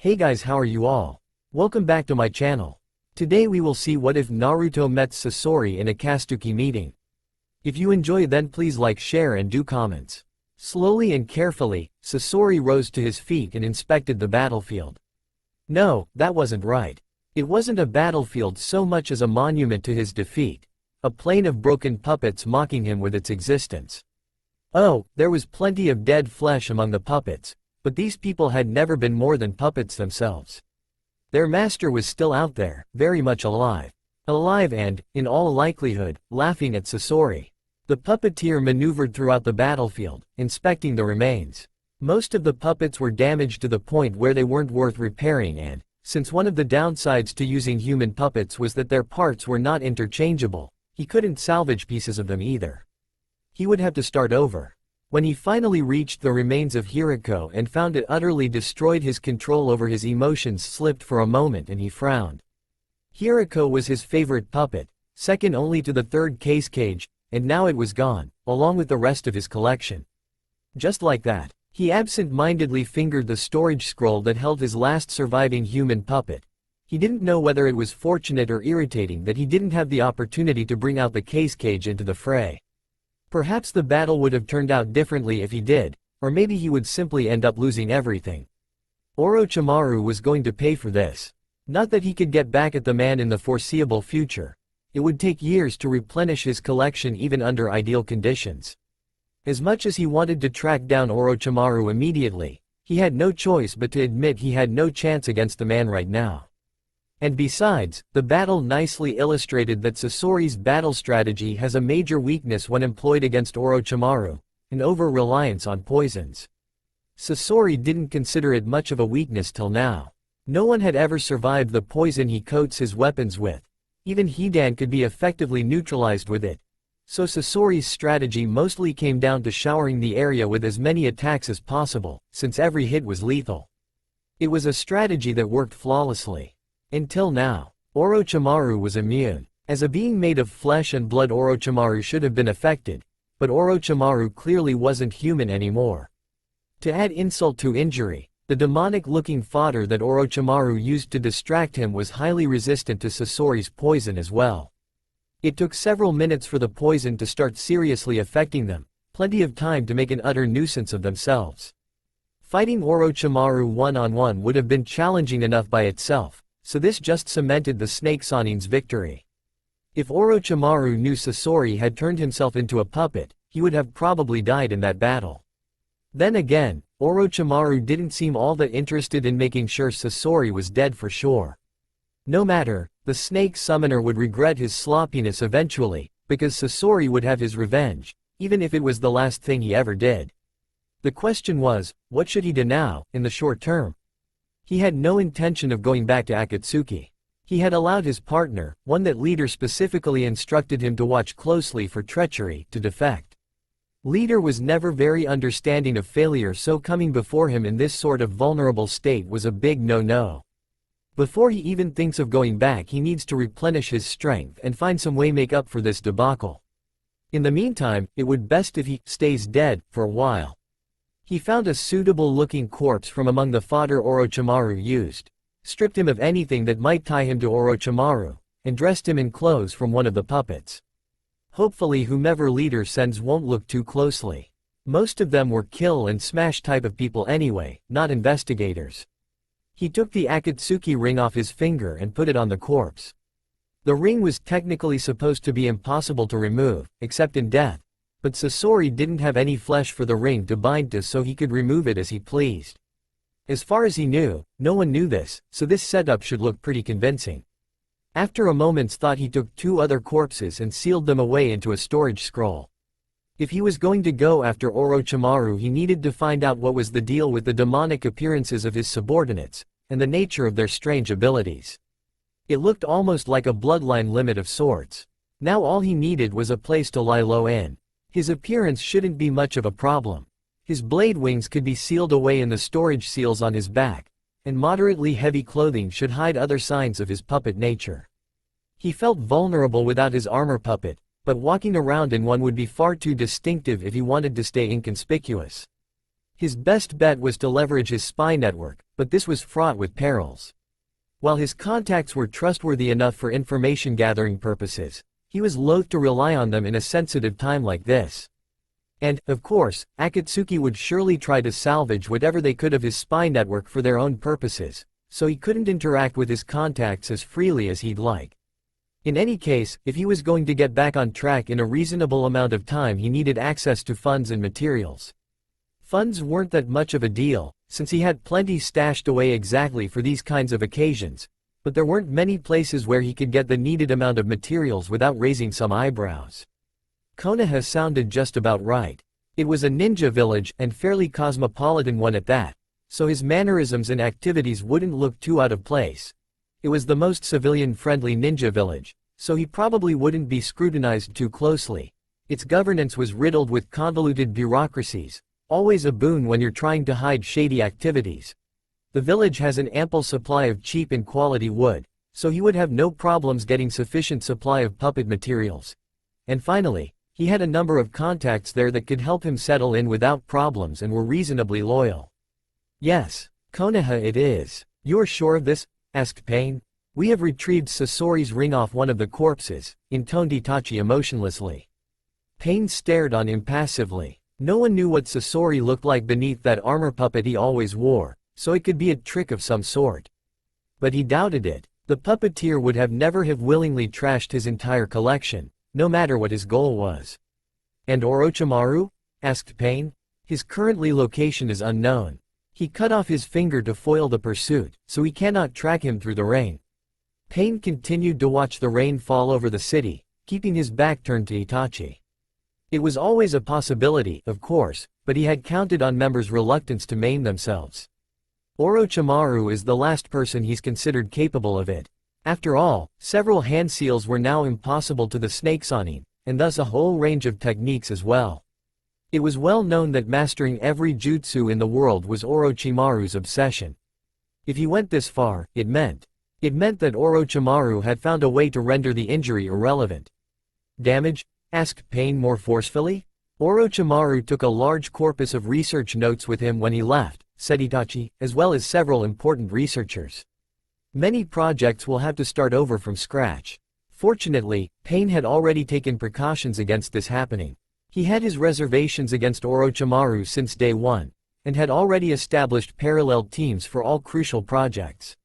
Hey guys, how are you all? Welcome back to my channel. Today we will see what if Naruto met Sasori in a Akatsuki meeting. If you enjoy, then please like, share and do comments. Slowly and carefully, Sasori rose to his feet and inspected the battlefield. No, that wasn't right. It wasn't a battlefield so much as a monument to his defeat. A plain of broken puppets mocking him with its existence. Oh, there was plenty of dead flesh among the puppets, but these people had never been more than puppets themselves. Their master was still out there, very much alive. Alive and, in all likelihood, laughing at Sasori. The puppeteer maneuvered throughout the battlefield, inspecting the remains. Most of the puppets were damaged to the point where they weren't worth repairing, and, since one of the downsides to using human puppets was that their parts were not interchangeable, he couldn't salvage pieces of them either. He would have to start over. When he finally reached the remains of Hiriko and found it utterly destroyed, his control over his emotions slipped for a moment and he frowned. Hiriko was his favorite puppet, second only to the third case cage, and now it was gone, along with the rest of his collection. Just like that, he absent-mindedly fingered the storage scroll that held his last surviving human puppet. He didn't know whether it was fortunate or irritating that he didn't have the opportunity to bring out the case cage into the fray. Perhaps the battle would have turned out differently if he did, or maybe he would simply end up losing everything. Orochimaru was going to pay for this. Not that he could get back at the man in the foreseeable future. It would take years to replenish his collection even under ideal conditions. As much as he wanted to track down Orochimaru immediately, he had no choice but to admit he had no chance against the man right now. And besides, the battle nicely illustrated that Sasori's battle strategy has a major weakness when employed against Orochimaru, an over-reliance on poisons. Sasori didn't consider it much of a weakness till now. No one had ever survived the poison he coats his weapons with. Even Hidan could be effectively neutralized with it. So Sasori's strategy mostly came down to showering the area with as many attacks as possible, since every hit was lethal. It was a strategy that worked flawlessly. Until now, Orochimaru was immune. As a being made of flesh and blood, Orochimaru should have been affected, but Orochimaru clearly wasn't human anymore. To add insult to injury, the demonic-looking fodder that Orochimaru used to distract him was highly resistant to Sasori's poison as well. It took several minutes for the poison to start seriously affecting them, plenty of time to make an utter nuisance of themselves. Fighting Orochimaru one-on-one would have been challenging enough by itself, so this just cemented the Snake Sanin's victory. If Orochimaru knew Sasori had turned himself into a puppet, he would have probably died in that battle. Then again, Orochimaru didn't seem all that interested in making sure Sasori was dead for sure. No matter, the Snake Summoner would regret his sloppiness eventually, because Sasori would have his revenge, even if it was the last thing he ever did. The question was, what should he do now, in the short term? He had no intention of going back to Akatsuki. He had allowed his partner, one that leader specifically instructed him to watch closely for treachery, to defect. Leader was never very understanding of failure, so coming before him in this sort of vulnerable state was a big no-no. Before he even thinks of going back, he needs to replenish his strength and find some way make up for this debacle. In the meantime, it would best if he stays dead for a while. He found a suitable-looking corpse from among the fodder Orochimaru used, stripped him of anything that might tie him to Orochimaru, and dressed him in clothes from one of the puppets. Hopefully whomever leader sends won't look too closely. Most of them were kill and smash type of people anyway, not investigators. He took the Akatsuki ring off his finger and put it on the corpse. The ring was technically supposed to be impossible to remove, except in death. But Sasori didn't have any flesh for the ring to bind to, so he could remove it as he pleased. As far as he knew, no one knew this, so this setup should look pretty convincing. After a moment's thought, he took two other corpses and sealed them away into a storage scroll. If he was going to go after Orochimaru, he needed to find out what was the deal with the demonic appearances of his subordinates, and the nature of their strange abilities. It looked almost like a bloodline limit of sorts. Now all he needed was a place to lie low in. His appearance shouldn't be much of a problem. His blade wings could be sealed away in the storage seals on his back, and moderately heavy clothing should hide other signs of his puppet nature. He felt vulnerable without his armor puppet, but walking around in one would be far too distinctive if he wanted to stay inconspicuous. His best bet was to leverage his spy network, but this was fraught with perils. While his contacts were trustworthy enough for information gathering purposes, he was loath to rely on them in a sensitive time like this. And, of course, Akatsuki would surely try to salvage whatever they could of his spy network for their own purposes, so he couldn't interact with his contacts as freely as he'd like. In any case, if he was going to get back on track in a reasonable amount of time, he needed access to funds and materials. Funds weren't that much of a deal, since he had plenty stashed away exactly for these kinds of occasions, but there weren't many places where he could get the needed amount of materials without raising some eyebrows. Konoha sounded just about right. It was a ninja village, and fairly cosmopolitan one at that, so his mannerisms and activities wouldn't look too out of place. It was the most civilian-friendly ninja village, so he probably wouldn't be scrutinized too closely. Its governance was riddled with convoluted bureaucracies, always a boon when you're trying to hide shady activities. The village has an ample supply of cheap and quality wood, so he would have no problems getting sufficient supply of puppet materials. And finally, he had a number of contacts there that could help him settle in without problems and were reasonably loyal. Yes, Konoha it is. You're sure of this? Asked Pain. We have retrieved Sasori's ring off one of the corpses, intoned Itachi emotionlessly. Pain stared on impassively. No one knew what Sasori looked like beneath that armor puppet he always wore, so it could be a trick of some sort. But he doubted it. The puppeteer would have never have willingly trashed his entire collection, no matter what his goal was. And Orochimaru? Asked Pain. His currently location is unknown. He cut off his finger to foil the pursuit, so we cannot track him through the rain. Pain continued to watch the rain fall over the city, keeping his back turned to Itachi. It was always a possibility, of course, but he had counted on members' reluctance to maim themselves. Orochimaru is the last person he's considered capable of it. After all, several hand seals were now impossible to the snake Sanin, and thus a whole range of techniques as well. It was well known that mastering every jutsu in the world was Orochimaru's obsession. If he went this far, it meant that Orochimaru had found a way to render the injury irrelevant. Damage? Asked Pain more forcefully. Orochimaru took a large corpus of research notes with him when he left, said Itachi, as well as several important researchers. Many projects will have to start over from scratch. Fortunately, Pain had already taken precautions against this happening. He had his reservations against Orochimaru since day one, and had already established parallel teams for all crucial projects.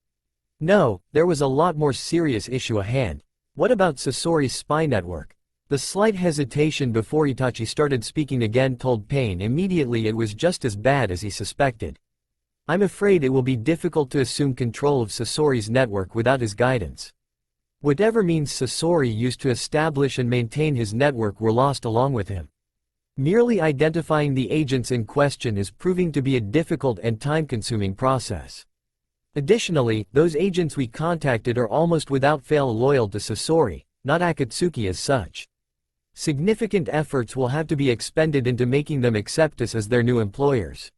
No, there was a lot more serious issue at hand. What about Sasori's spy network? The slight hesitation before Itachi started speaking again told Pain immediately it was just as bad as he suspected. I'm afraid it will be difficult to assume control of Sasori's network without his guidance. Whatever means Sasori used to establish and maintain his network were lost along with him. Merely identifying the agents in question is proving to be a difficult and time-consuming process. Additionally, those agents we contacted are almost without fail loyal to Sasori, not Akatsuki as such. Significant efforts will have to be expended into making them accept us as their new employers.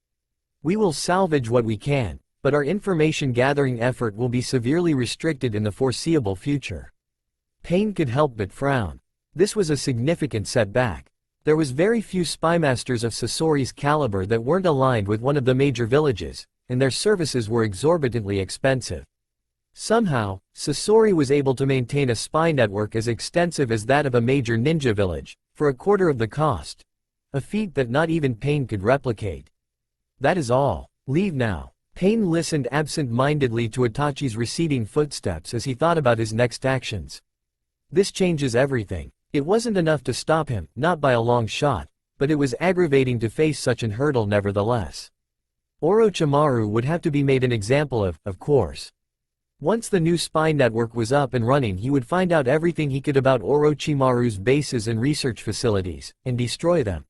We will salvage what we can, but our information gathering effort will be severely restricted in the foreseeable future. Pain could help but frown. This was a significant setback. There was very few spymasters of Sasori's caliber that weren't aligned with one of the major villages, and their services were exorbitantly expensive. Somehow, Sasori was able to maintain a spy network as extensive as that of a major ninja village, for a quarter of the cost. A feat that not even Pain could replicate. That is all. Leave now. Pain listened absent-mindedly to Itachi's receding footsteps as he thought about his next actions. This changes everything. It wasn't enough to stop him, not by a long shot, but it was aggravating to face such an hurdle nevertheless. Orochimaru would have to be made an example of course. Once the new spy network was up and running, he would find out everything he could about Orochimaru's bases and research facilities, and destroy them.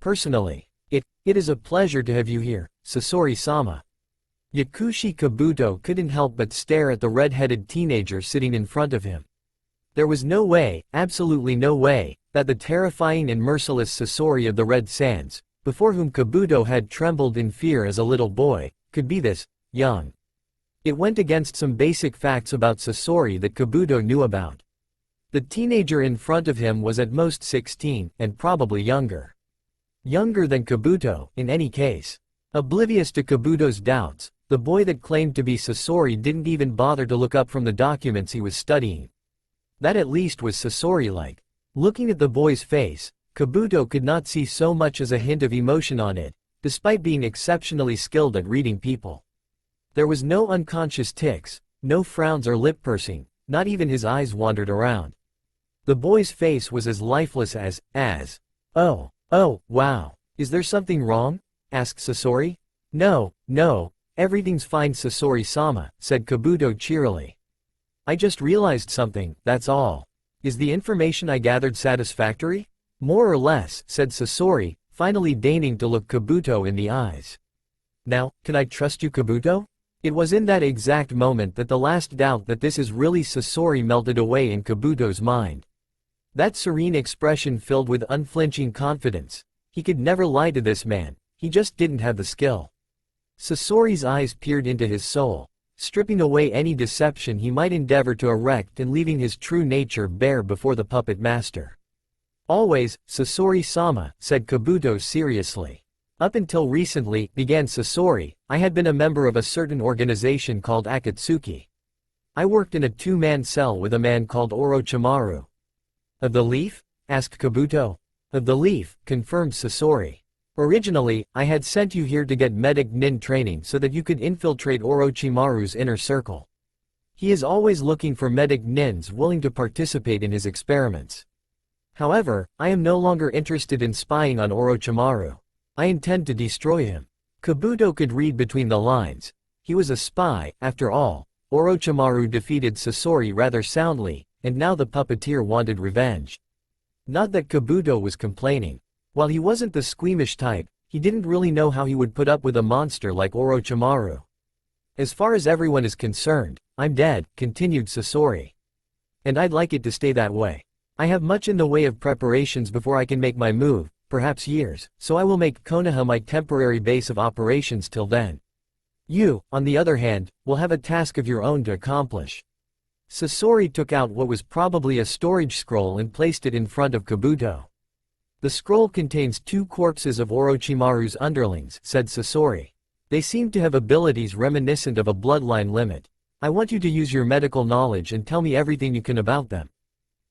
Personally, it is a pleasure to have you here, Sasori-sama. Yakushi Kabuto couldn't help but stare at the red-headed teenager sitting in front of him. There was no way, absolutely no way, that the terrifying and merciless Sasori of the Red Sands, before whom Kabuto had trembled in fear as a little boy, could be this young. It went against some basic facts about Sasori that Kabuto knew about. The teenager in front of him was at most 16, and probably younger. Younger than Kabuto, in any case. Oblivious to Kabuto's doubts, the boy that claimed to be Sasori didn't even bother to look up from the documents he was studying. That at least was Sasori-like. Looking at the boy's face, Kabuto could not see so much as a hint of emotion on it, despite being exceptionally skilled at reading people. There was no unconscious tics, no frowns or lip pursing, not even his eyes wandered around. The boy's face was as lifeless as, "Oh, wow. Is there something wrong?" asked Sasori. No, everything's fine Sasori-sama, said Kabuto cheerily. I just realized something, that's all. Is the information I gathered satisfactory? More or less, said Sasori, finally deigning to look Kabuto in the eyes. Now, can I trust you, Kabuto? It was in that exact moment that the last doubt that this is really Sasori melted away in Kabuto's mind. That serene expression filled with unflinching confidence. He could never lie to this man, he just didn't have the skill. Sasori's eyes peered into his soul, stripping away any deception he might endeavor to erect and leaving his true nature bare before the puppet master. Always, Sasori-sama, said Kabuto seriously. Up until recently, began Sasori, I had been a member of a certain organization called Akatsuki. I worked in a two-man cell with a man called Orochimaru. Of the leaf? Asked Kabuto. Of the leaf, confirmed Sasori. Originally, I had sent you here to get medic nin training so that you could infiltrate Orochimaru's inner circle. He is always looking for medic nins willing to participate in his experiments. However, I am no longer interested in spying on Orochimaru. I intend to destroy him. Kabuto could read between the lines. He was a spy, after all. Orochimaru defeated Sasori rather soundly, and now the puppeteer wanted revenge. Not that Kabuto was complaining. While he wasn't the squeamish type, he didn't really know how he would put up with a monster like Orochimaru. As far as everyone is concerned, I'm dead, continued Sasori. And I'd like it to stay that way. I have much in the way of preparations before I can make my move, perhaps years, so I will make Konoha my temporary base of operations till then. You, on the other hand, will have a task of your own to accomplish. Sasori took out what was probably a storage scroll and placed it in front of Kabuto. The scroll contains 2 corpses of Orochimaru's underlings, said Sasori. They seem to have abilities reminiscent of a bloodline limit. I want you to use your medical knowledge and tell me everything you can about them.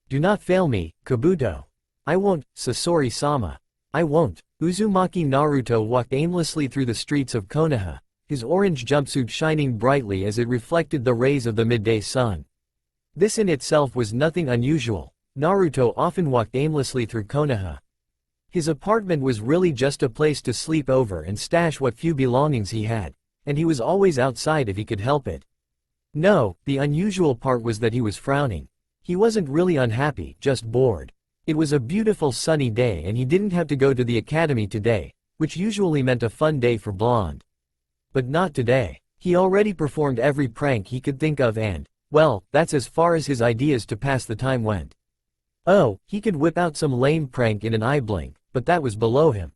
Do not fail me, Kabuto. I won't, Sasori-sama. I won't. Uzumaki Naruto walked aimlessly through the streets of Konoha, his orange jumpsuit shining brightly as it reflected the rays of the midday sun. This in itself was nothing unusual. Naruto often walked aimlessly through Konoha. His apartment was really just a place to sleep over and stash what few belongings he had, and he was always outside if he could help it. No, the unusual part was that he was frowning. He wasn't really unhappy, just bored. It was a beautiful sunny day and he didn't have to go to the academy today, which usually meant a fun day for Blonde. But not today. He already performed every prank he could think of and, well, that's as far as his ideas to pass the time went. Oh, he could whip out some lame prank in an eye blink, but that was below him.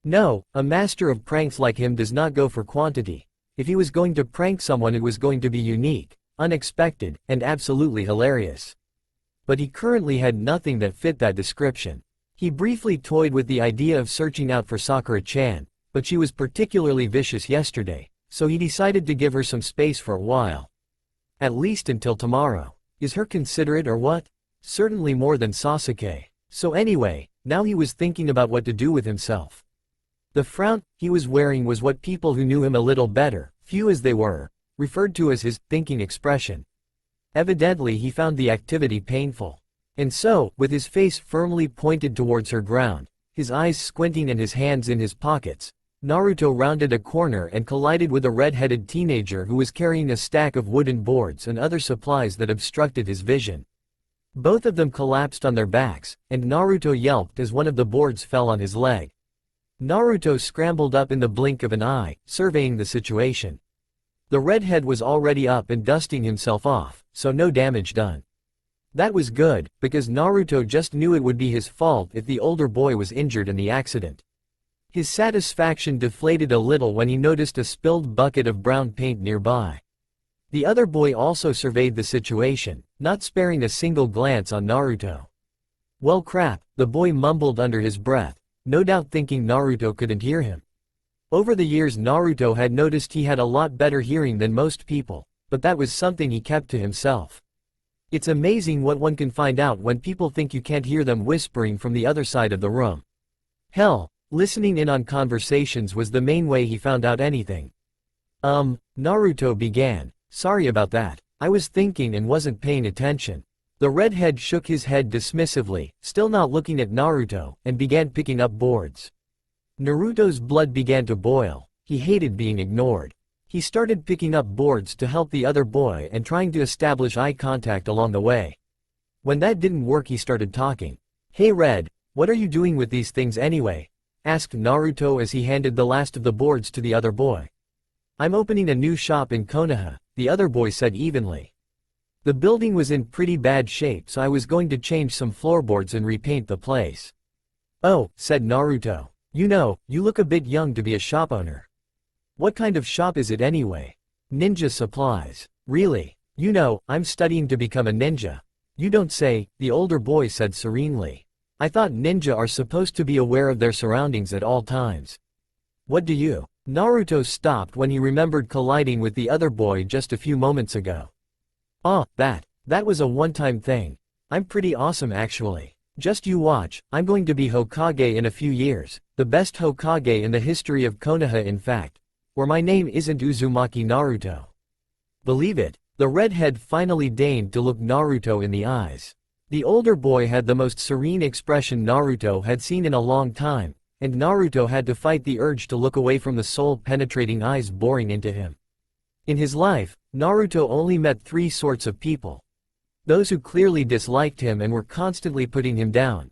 No, a master of pranks like him does not go for quantity. If he was going to prank someone, it was going to be unique, unexpected, and absolutely hilarious. But he currently had nothing that fit that description. He briefly toyed with the idea of searching out for Sakura-chan, but she was particularly vicious yesterday, so he decided to give her some space for a while. At least until tomorrow. Is her considerate or what? Certainly more than Sasuke. So anyway, now he was thinking about what to do with himself. The frown he was wearing was what people who knew him a little better, few as they were, referred to as his thinking expression. Evidently he found the activity painful. And so, with his face firmly pointed towards her ground, his eyes squinting and his hands in his pockets, Naruto rounded a corner and collided with a red-headed teenager who was carrying a stack of wooden boards and other supplies that obstructed his vision. Both of them collapsed on their backs, and Naruto yelped as one of the boards fell on his leg. Naruto scrambled up in the blink of an eye, surveying the situation. The redhead was already up and dusting himself off, so no damage done. That was good, because Naruto just knew it would be his fault if the older boy was injured in the accident. His satisfaction deflated a little when he noticed a spilled bucket of brown paint nearby. The other boy also surveyed the situation, not sparing a single glance on Naruto. Well crap, the boy mumbled under his breath, no doubt thinking Naruto couldn't hear him. Over the years Naruto had noticed he had a lot better hearing than most people, but that was something he kept to himself. It's amazing what one can find out when people think you can't hear them whispering from the other side of the room. Hell, listening in on conversations was the main way he found out anything. Naruto began. Sorry about that. I was thinking and wasn't paying attention. The redhead shook his head dismissively, still not looking at Naruto, and began picking up boards. Naruto's blood began to boil. He hated being ignored. He started picking up boards to help the other boy and trying to establish eye contact along the way. When that didn't work, he started talking. "Hey Red, what are you doing with these things anyway?" asked Naruto as he handed the last of the boards to the other boy. "I'm opening a new shop in Konoha," the other boy said evenly. "The building was in pretty bad shape, so I was going to change some floorboards and repaint the place." "Oh," said Naruto. "You know, you look a bit young to be a shop owner." "What kind of shop is it anyway?" "Ninja supplies." "Really? You know, I'm studying to become a ninja." "You don't say," the older boy said serenely. "I thought ninja are supposed to be aware of their surroundings at all times." "What do you?" Naruto stopped when he remembered colliding with the other boy just a few moments ago. "Ah, that was a one-time thing. I'm pretty awesome actually. Just you watch, I'm going to be Hokage in a few years, the best Hokage in the history of Konoha in fact. Or my name isn't Uzumaki Naruto." "Believe it." The redhead finally deigned to look Naruto in the eyes. The older boy had the most serene expression Naruto had seen in a long time, and Naruto had to fight the urge to look away from the soul-penetrating eyes boring into him. In his life, Naruto only met three sorts of people. Those who clearly disliked him and were constantly putting him down.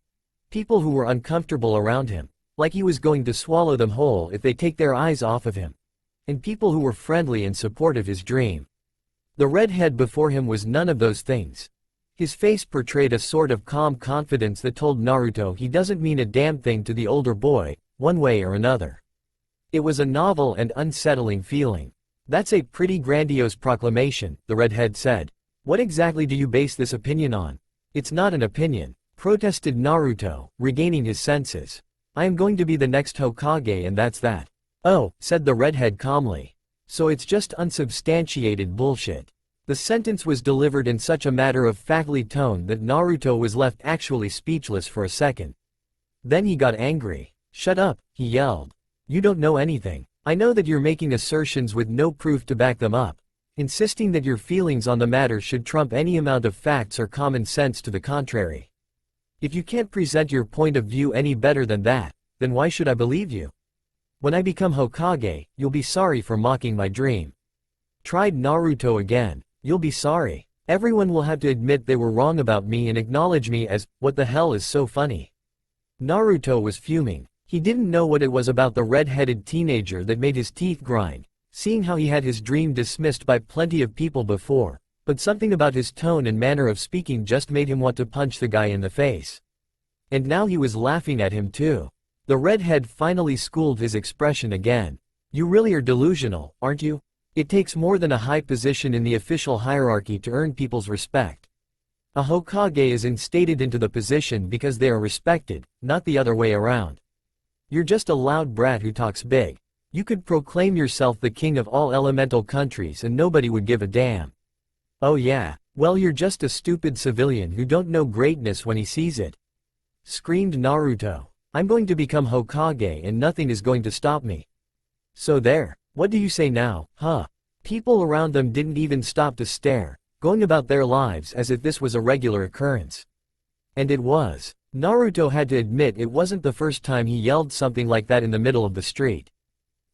People who were uncomfortable around him, like he was going to swallow them whole if they take their eyes off of him. And people who were friendly and supportive his dream. The redhead before him was none of those things. His face portrayed a sort of calm confidence that told Naruto he doesn't mean a damn thing to the older boy, one way or another. It was a novel and unsettling feeling. "That's a pretty grandiose proclamation," the redhead said. "What exactly do you base this opinion on?" "It's not an opinion," protested Naruto, regaining his senses. "I am going to be the next Hokage and that's that." "Oh," said the redhead calmly. "So it's just unsubstantiated bullshit." The sentence was delivered in such a matter-of-factly tone that Naruto was left actually speechless for a second. Then he got angry. "Shut up," he yelled. "You don't know anything. I know that you're making assertions with no proof to back them up, insisting that your feelings on the matter should trump any amount of facts or common sense to the contrary. If you can't present your point of view any better than that, then why should I believe you? When I become Hokage, you'll be sorry for mocking my dream." Tried Naruto again. "You'll be sorry. Everyone will have to admit they were wrong about me and acknowledge me as, what the hell is so funny?" Naruto was fuming. He didn't know what it was about the red-headed teenager that made his teeth grind, seeing how he had his dream dismissed by plenty of people before, but something about his tone and manner of speaking just made him want to punch the guy in the face. And now he was laughing at him too. The redhead finally schooled his expression again. "You really are delusional, aren't you? It takes more than a high position in the official hierarchy to earn people's respect. A Hokage is instated into the position because they are respected, not the other way around. You're just a loud brat who talks big. You could proclaim yourself the king of all elemental countries and nobody would give a damn." "Oh yeah, well you're just a stupid civilian who don't know greatness when he sees it," screamed Naruto. "I'm going to become Hokage and nothing is going to stop me. So there, what do you say now, huh?" People around them didn't even stop to stare, going about their lives as if this was a regular occurrence. And it was. Naruto had to admit it wasn't the first time he yelled something like that in the middle of the street.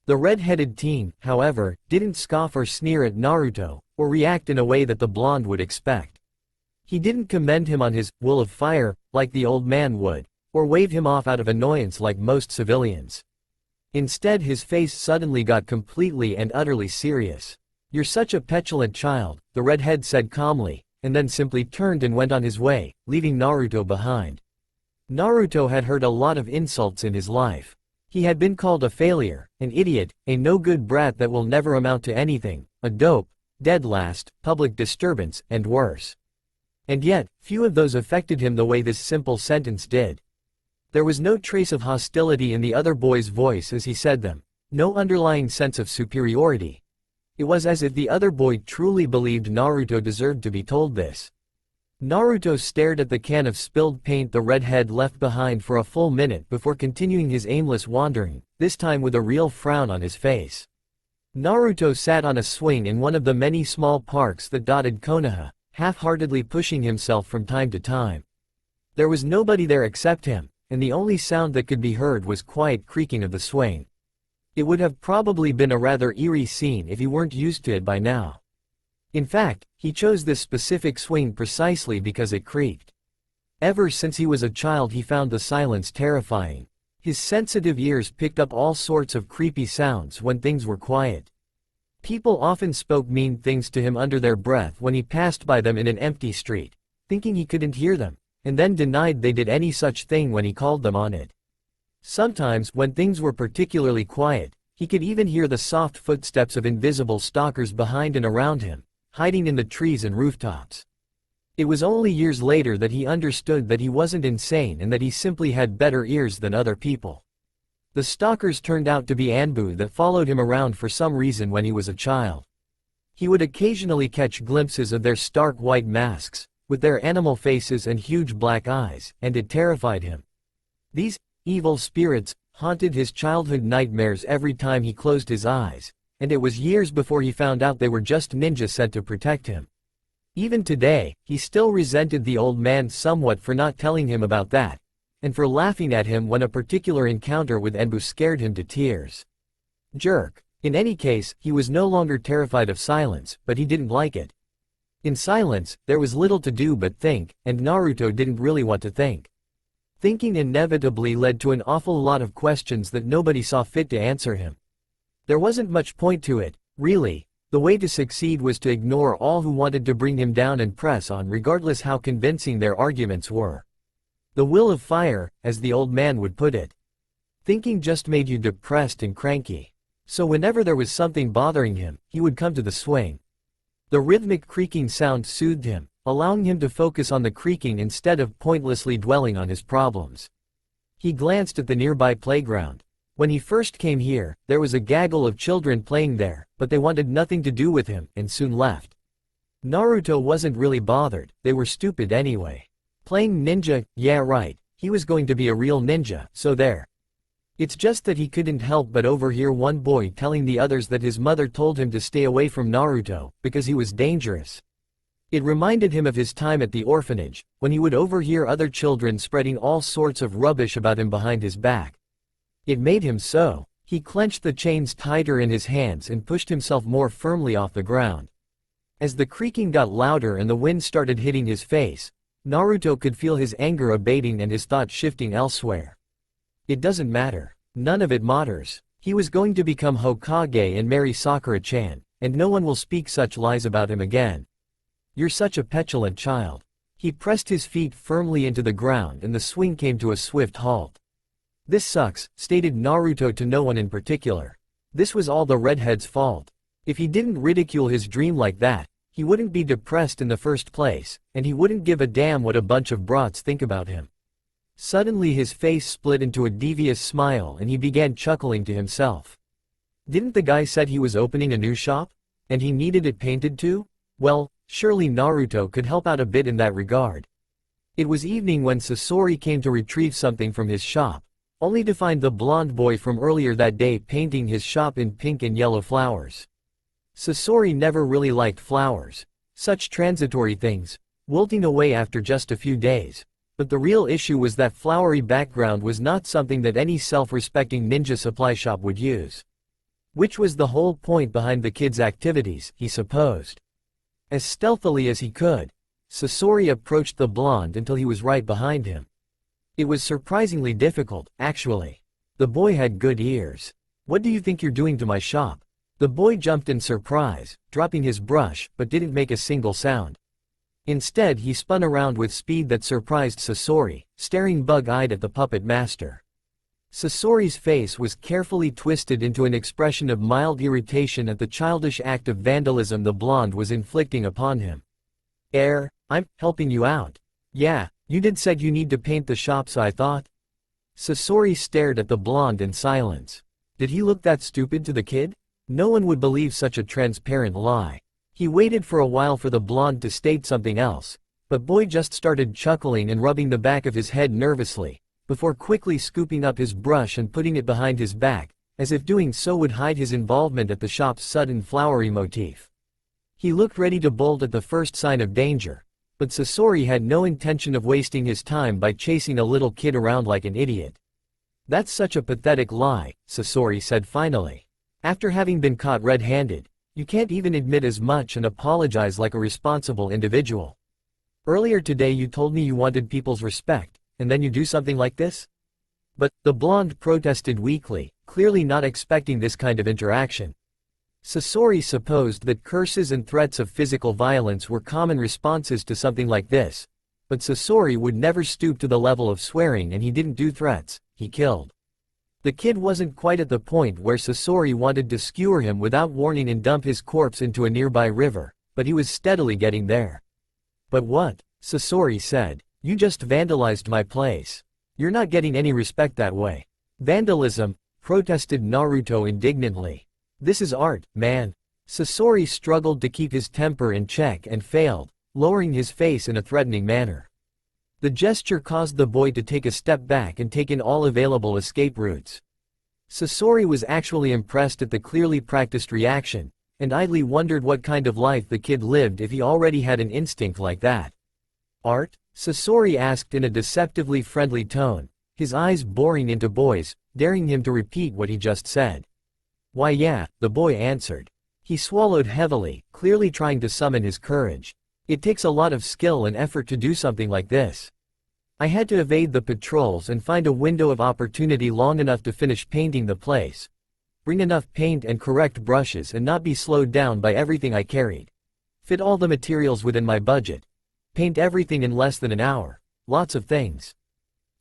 The red-headed teen, however, didn't scoff or sneer at Naruto, or react in a way that the blonde would expect. He didn't commend him on his will of fire, like the old man would, or wave him off out of annoyance like most civilians. Instead his face suddenly got completely and utterly serious. "You're such a petulant child," the redhead said calmly, and then simply turned and went on his way, leaving Naruto behind. Naruto had heard a lot of insults in his life. He had been called a failure, an idiot, a no-good brat that will never amount to anything, a dope, dead last, public disturbance, and worse. And yet, few of those affected him the way this simple sentence did. There was no trace of hostility in the other boy's voice as he said them. No underlying sense of superiority. It was as if the other boy truly believed Naruto deserved to be told this. Naruto stared at the can of spilled paint the redhead left behind for a full minute before continuing his aimless wandering, this time with a real frown on his face. Naruto sat on a swing in one of the many small parks that dotted Konoha, half-heartedly pushing himself from time to time. There was nobody there except him, and the only sound that could be heard was quiet creaking of the swing. It would have probably been a rather eerie scene if he weren't used to it by now. In fact, he chose this specific swing precisely because it creaked. Ever since he was a child he found the silence terrifying. His sensitive ears picked up all sorts of creepy sounds when things were quiet. People often spoke mean things to him under their breath when he passed by them in an empty street, thinking he couldn't hear them, and then denied they did any such thing when he called them on it. Sometimes, when things were particularly quiet, he could even hear the soft footsteps of invisible stalkers behind and around him, hiding in the trees and rooftops. It was only years later that he understood that he wasn't insane and that he simply had better ears than other people. The stalkers turned out to be Anbu that followed him around for some reason when he was a child. He would occasionally catch glimpses of their stark white masks, with their animal faces and huge black eyes, and it terrified him. These evil spirits haunted his childhood nightmares every time he closed his eyes, and it was years before he found out they were just ninjas sent to protect him. Even today, he still resented the old man somewhat for not telling him about that, and for laughing at him when a particular encounter with Anbu scared him to tears. Jerk. In any case, he was no longer terrified of silence, but he didn't like it. In silence, there was little to do but think, and Naruto didn't really want to think. Thinking inevitably led to an awful lot of questions that nobody saw fit to answer him. There wasn't much point to it, really. The way to succeed was to ignore all who wanted to bring him down and press on regardless how convincing their arguments were. The will of fire, as the old man would put it. Thinking just made you depressed and cranky. So whenever there was something bothering him, he would come to the swing. The rhythmic creaking sound soothed him, allowing him to focus on the creaking instead of pointlessly dwelling on his problems. He glanced at the nearby playground. When he first came here, there was a gaggle of children playing there, but they wanted nothing to do with him, and soon left. Naruto wasn't really bothered, they were stupid anyway. Playing ninja, yeah right, he was going to be a real ninja, so there. It's just that he couldn't help but overhear one boy telling the others that his mother told him to stay away from Naruto, because he was dangerous. It reminded him of his time at the orphanage, when he would overhear other children spreading all sorts of rubbish about him behind his back. It made him so. He clenched the chains tighter in his hands and pushed himself more firmly off the ground. As the creaking got louder and the wind started hitting his face, Naruto could feel his anger abating and his thoughts shifting elsewhere. It doesn't matter. None of it matters. He was going to become Hokage and marry Sakura-chan, and no one will speak such lies about him again. You're such a petulant child. He pressed his feet firmly into the ground and the swing came to a swift halt. This sucks, stated Naruto to no one in particular. This was all the redhead's fault. If he didn't ridicule his dream like that, he wouldn't be depressed in the first place, and he wouldn't give a damn what a bunch of brats think about him. Suddenly his face split into a devious smile and he began chuckling to himself. Didn't the guy said he was opening a new shop? And he needed it painted too? Well, surely Naruto could help out a bit in that regard. It was evening when Sasori came to retrieve something from his shop, only to find the blonde boy from earlier that day painting his shop in pink and yellow flowers. Sasori never really liked flowers. Such transitory things, wilting away after just a few days. But the real issue was that flowery background was not something that any self-respecting ninja supply shop would use. Which was the whole point behind the kid's activities, he supposed. As stealthily as he could, Sasori approached the blonde until he was right behind him. It was surprisingly difficult, actually. The boy had good ears. What do you think you're doing to my shop? The boy jumped in surprise, dropping his brush, but didn't make a single sound. Instead he spun around with speed that surprised Sasori, staring bug-eyed at the puppet master. Sasori's face was carefully twisted into an expression of mild irritation at the childish act of vandalism the blonde was inflicting upon him. I'm helping you out. Yeah, you did said you need to paint the shop, so I thought. Sasori stared at the blonde in silence. Did he look that stupid to the kid? No one would believe such a transparent lie. He waited for a while for the blonde to state something else, but boy just started chuckling and rubbing the back of his head nervously, before quickly scooping up his brush and putting it behind his back, as if doing so would hide his involvement at the shop's sudden flowery motif. He looked ready to bolt at the first sign of danger, but Sasori had no intention of wasting his time by chasing a little kid around like an idiot. That's such a pathetic lie, Sasori said finally. After having been caught red-handed, you can't even admit as much and apologize like a responsible individual. Earlier today you told me you wanted people's respect, and then you do something like this? But, the blonde protested weakly, clearly not expecting this kind of interaction. Sasori supposed that curses and threats of physical violence were common responses to something like this, but Sasori would never stoop to the level of swearing, and he didn't do threats, he killed. The kid wasn't quite at the point where Sasori wanted to skewer him without warning and dump his corpse into a nearby river, but he was steadily getting there. But what? Sasori said. You just vandalized my place. You're not getting any respect that way. Vandalism, protested Naruto indignantly. This is art, man. Sasori struggled to keep his temper in check and failed, lowering his face in a threatening manner. The gesture caused the boy to take a step back and take in all available escape routes. Sasori was actually impressed at the clearly practiced reaction, and idly wondered what kind of life the kid lived if he already had an instinct like that. Art? Sasori asked in a deceptively friendly tone, his eyes boring into boys, daring him to repeat what he just said. Why yeah, the boy answered. He swallowed heavily, clearly trying to summon his courage. It takes a lot of skill and effort to do something like this. I had to evade the patrols and find a window of opportunity long enough to finish painting the place. Bring enough paint and correct brushes and not be slowed down by everything I carried. Fit all the materials within my budget. Paint everything in less than an hour. Lots of things.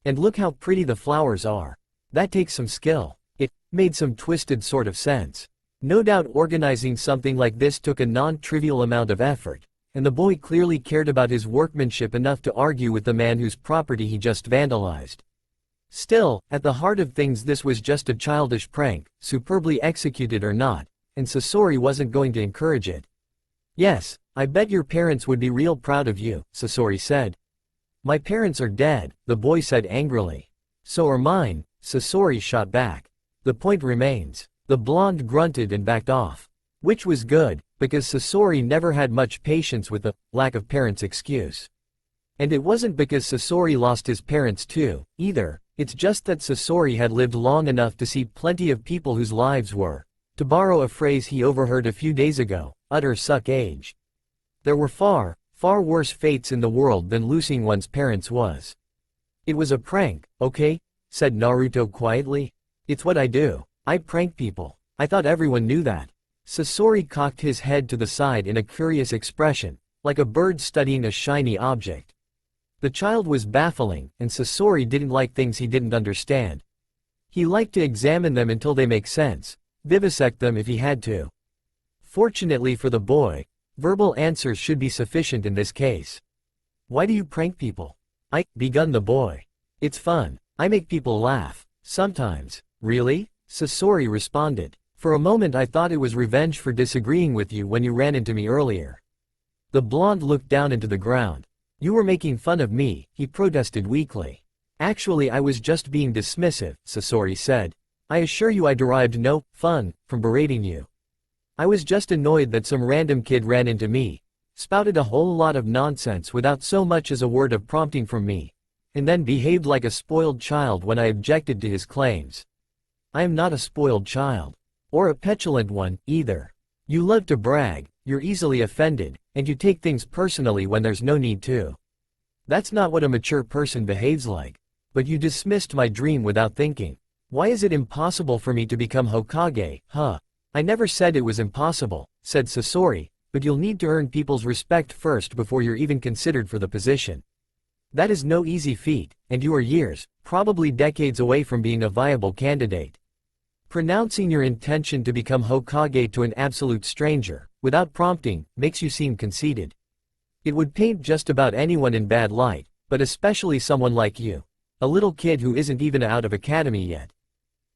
And look how pretty the flowers are. That takes some skill. It made some twisted sort of sense. No doubt organizing something like this took a non-trivial amount of effort, and the boy clearly cared about his workmanship enough to argue with the man whose property he just vandalized. Still, at the heart of things this was just a childish prank, superbly executed or not, and Sasori wasn't going to encourage it. Yes, I bet your parents would be real proud of you, Sasori said. My parents are dead, the boy said angrily. So are mine, Sasori shot back. The point remains. The blonde grunted and backed off. Which was good, because Sasori never had much patience with the lack of parents excuse. And it wasn't because Sasori lost his parents too, either, it's just that Sasori had lived long enough to see plenty of people whose lives were, to borrow a phrase he overheard a few days ago, utter suck age. There were far, far worse fates in the world than losing one's parents was. It was a prank, okay? Said Naruto quietly. It's what I do. I prank people. I thought everyone knew that. Sasori cocked his head to the side in a curious expression, like a bird studying a shiny object. The child was baffling, and Sasori didn't like things he didn't understand. He liked to examine them until they make sense, vivisect them if he had to. Fortunately for the boy, verbal answers should be sufficient in this case. Why do you prank people? Begun the boy. It's fun. I make people laugh. Sometimes. Really? Sasori responded. For a moment I thought it was revenge for disagreeing with you when you ran into me earlier. The blonde looked down into the ground. You were making fun of me, he protested weakly. Actually I was just being dismissive, Sasori said. I assure you I derived no fun from berating you. I was just annoyed that some random kid ran into me, spouted a whole lot of nonsense without so much as a word of prompting from me, and then behaved like a spoiled child when I objected to his claims. I am not a spoiled child. Or a petulant one, either. You love to brag, you're easily offended, and you take things personally when there's no need to. That's not what a mature person behaves like. But you dismissed my dream without thinking. Why is it impossible for me to become Hokage, huh? I never said it was impossible, said Sasori, but you'll need to earn people's respect first before you're even considered for the position. That is no easy feat, and you are years, probably decades away from being a viable candidate. Pronouncing your intention to become Hokage to an absolute stranger, without prompting, makes you seem conceited. It would paint just about anyone in bad light, but especially someone like you. A little kid who isn't even out of academy yet.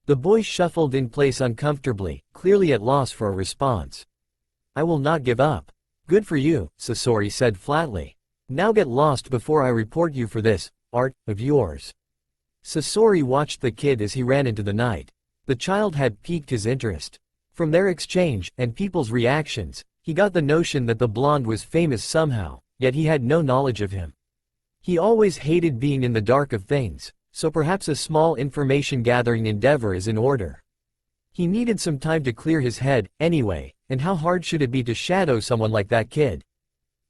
The boy shuffled in place uncomfortably, clearly at loss for a response. I will not give up. Good for you, Sasori said flatly. Now get lost before I report you for this art of yours. Sasori watched the kid as he ran into the night. The child had piqued his interest. From their exchange, and people's reactions, he got the notion that the blonde was famous somehow, yet he had no knowledge of him. He always hated being in the dark of things, so perhaps a small information-gathering endeavor is in order. He needed some time to clear his head, anyway, and how hard should it be to shadow someone like that kid?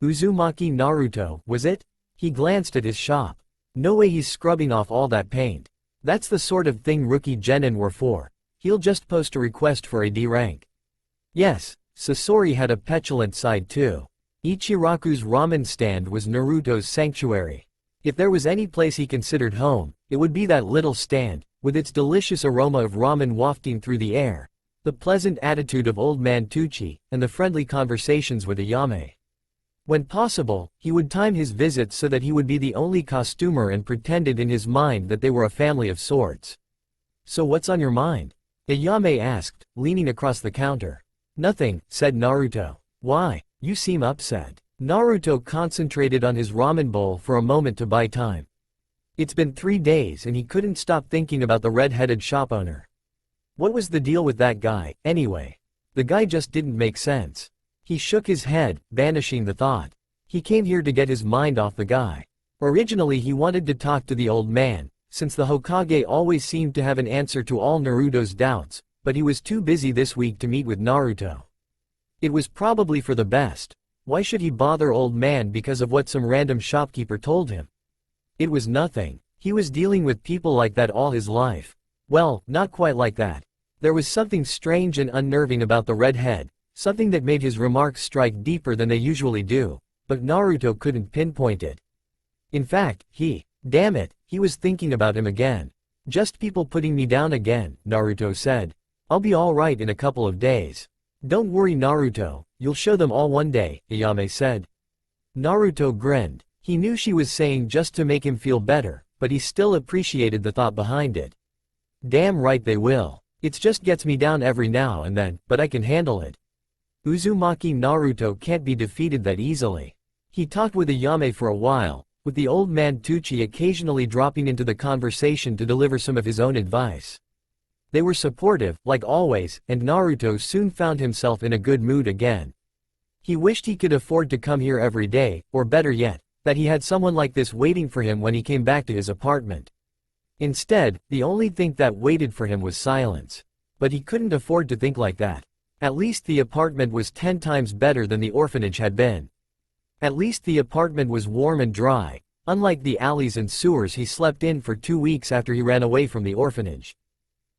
Uzumaki Naruto, was it? He glanced at his shop. No way he's scrubbing off all that paint. That's the sort of thing rookie genin were for. He'll just post a request for a D rank. Yes, Sasori had a petulant side too. Ichiraku's ramen stand was Naruto's sanctuary. If there was any place he considered home, it would be that little stand, with its delicious aroma of ramen wafting through the air, the pleasant attitude of old man Tucci, and the friendly conversations with Ayame. When possible, he would time his visits so that he would be the only costumer and pretended in his mind that they were a family of sorts. So what's on your mind? Ayame asked, leaning across the counter. Nothing, said Naruto. Why? You seem upset. Naruto concentrated on his ramen bowl for a moment to buy time. It's been 3 days and he couldn't stop thinking about the red-headed shop owner. What was the deal with that guy, anyway? The guy just didn't make sense. He shook his head, banishing the thought. He came here to get his mind off the guy. Originally he wanted to talk to the old man, since the Hokage always seemed to have an answer to all Naruto's doubts, but he was too busy this week to meet with Naruto. It was probably for the best. Why should he bother old man because of what some random shopkeeper told him? It was nothing. He was dealing with people like that all his life. Well, not quite like that. There was something strange and unnerving about the redhead, something that made his remarks strike deeper than they usually do, but Naruto couldn't pinpoint it. In fact, damn it, he was thinking about him again. Just people putting me down again, Naruto said. I'll be alright in a couple of days. Don't worry Naruto, you'll show them all one day, Ayame said. Naruto grinned. He knew she was saying just to make him feel better, but he still appreciated the thought behind it. Damn right they will. It just gets me down every now and then, but I can handle it. Uzumaki Naruto can't be defeated that easily. He talked with Ayame for a while, with the old man Tucci occasionally dropping into the conversation to deliver some of his own advice. They were supportive, like always, and Naruto soon found himself in a good mood again. He wished he could afford to come here every day, or better yet, that he had someone like this waiting for him when he came back to his apartment. Instead, the only thing that waited for him was silence. But he couldn't afford to think like that. At least the apartment was 10 times better than the orphanage had been. At least the apartment was warm and dry, unlike the alleys and sewers he slept in for 2 weeks after he ran away from the orphanage.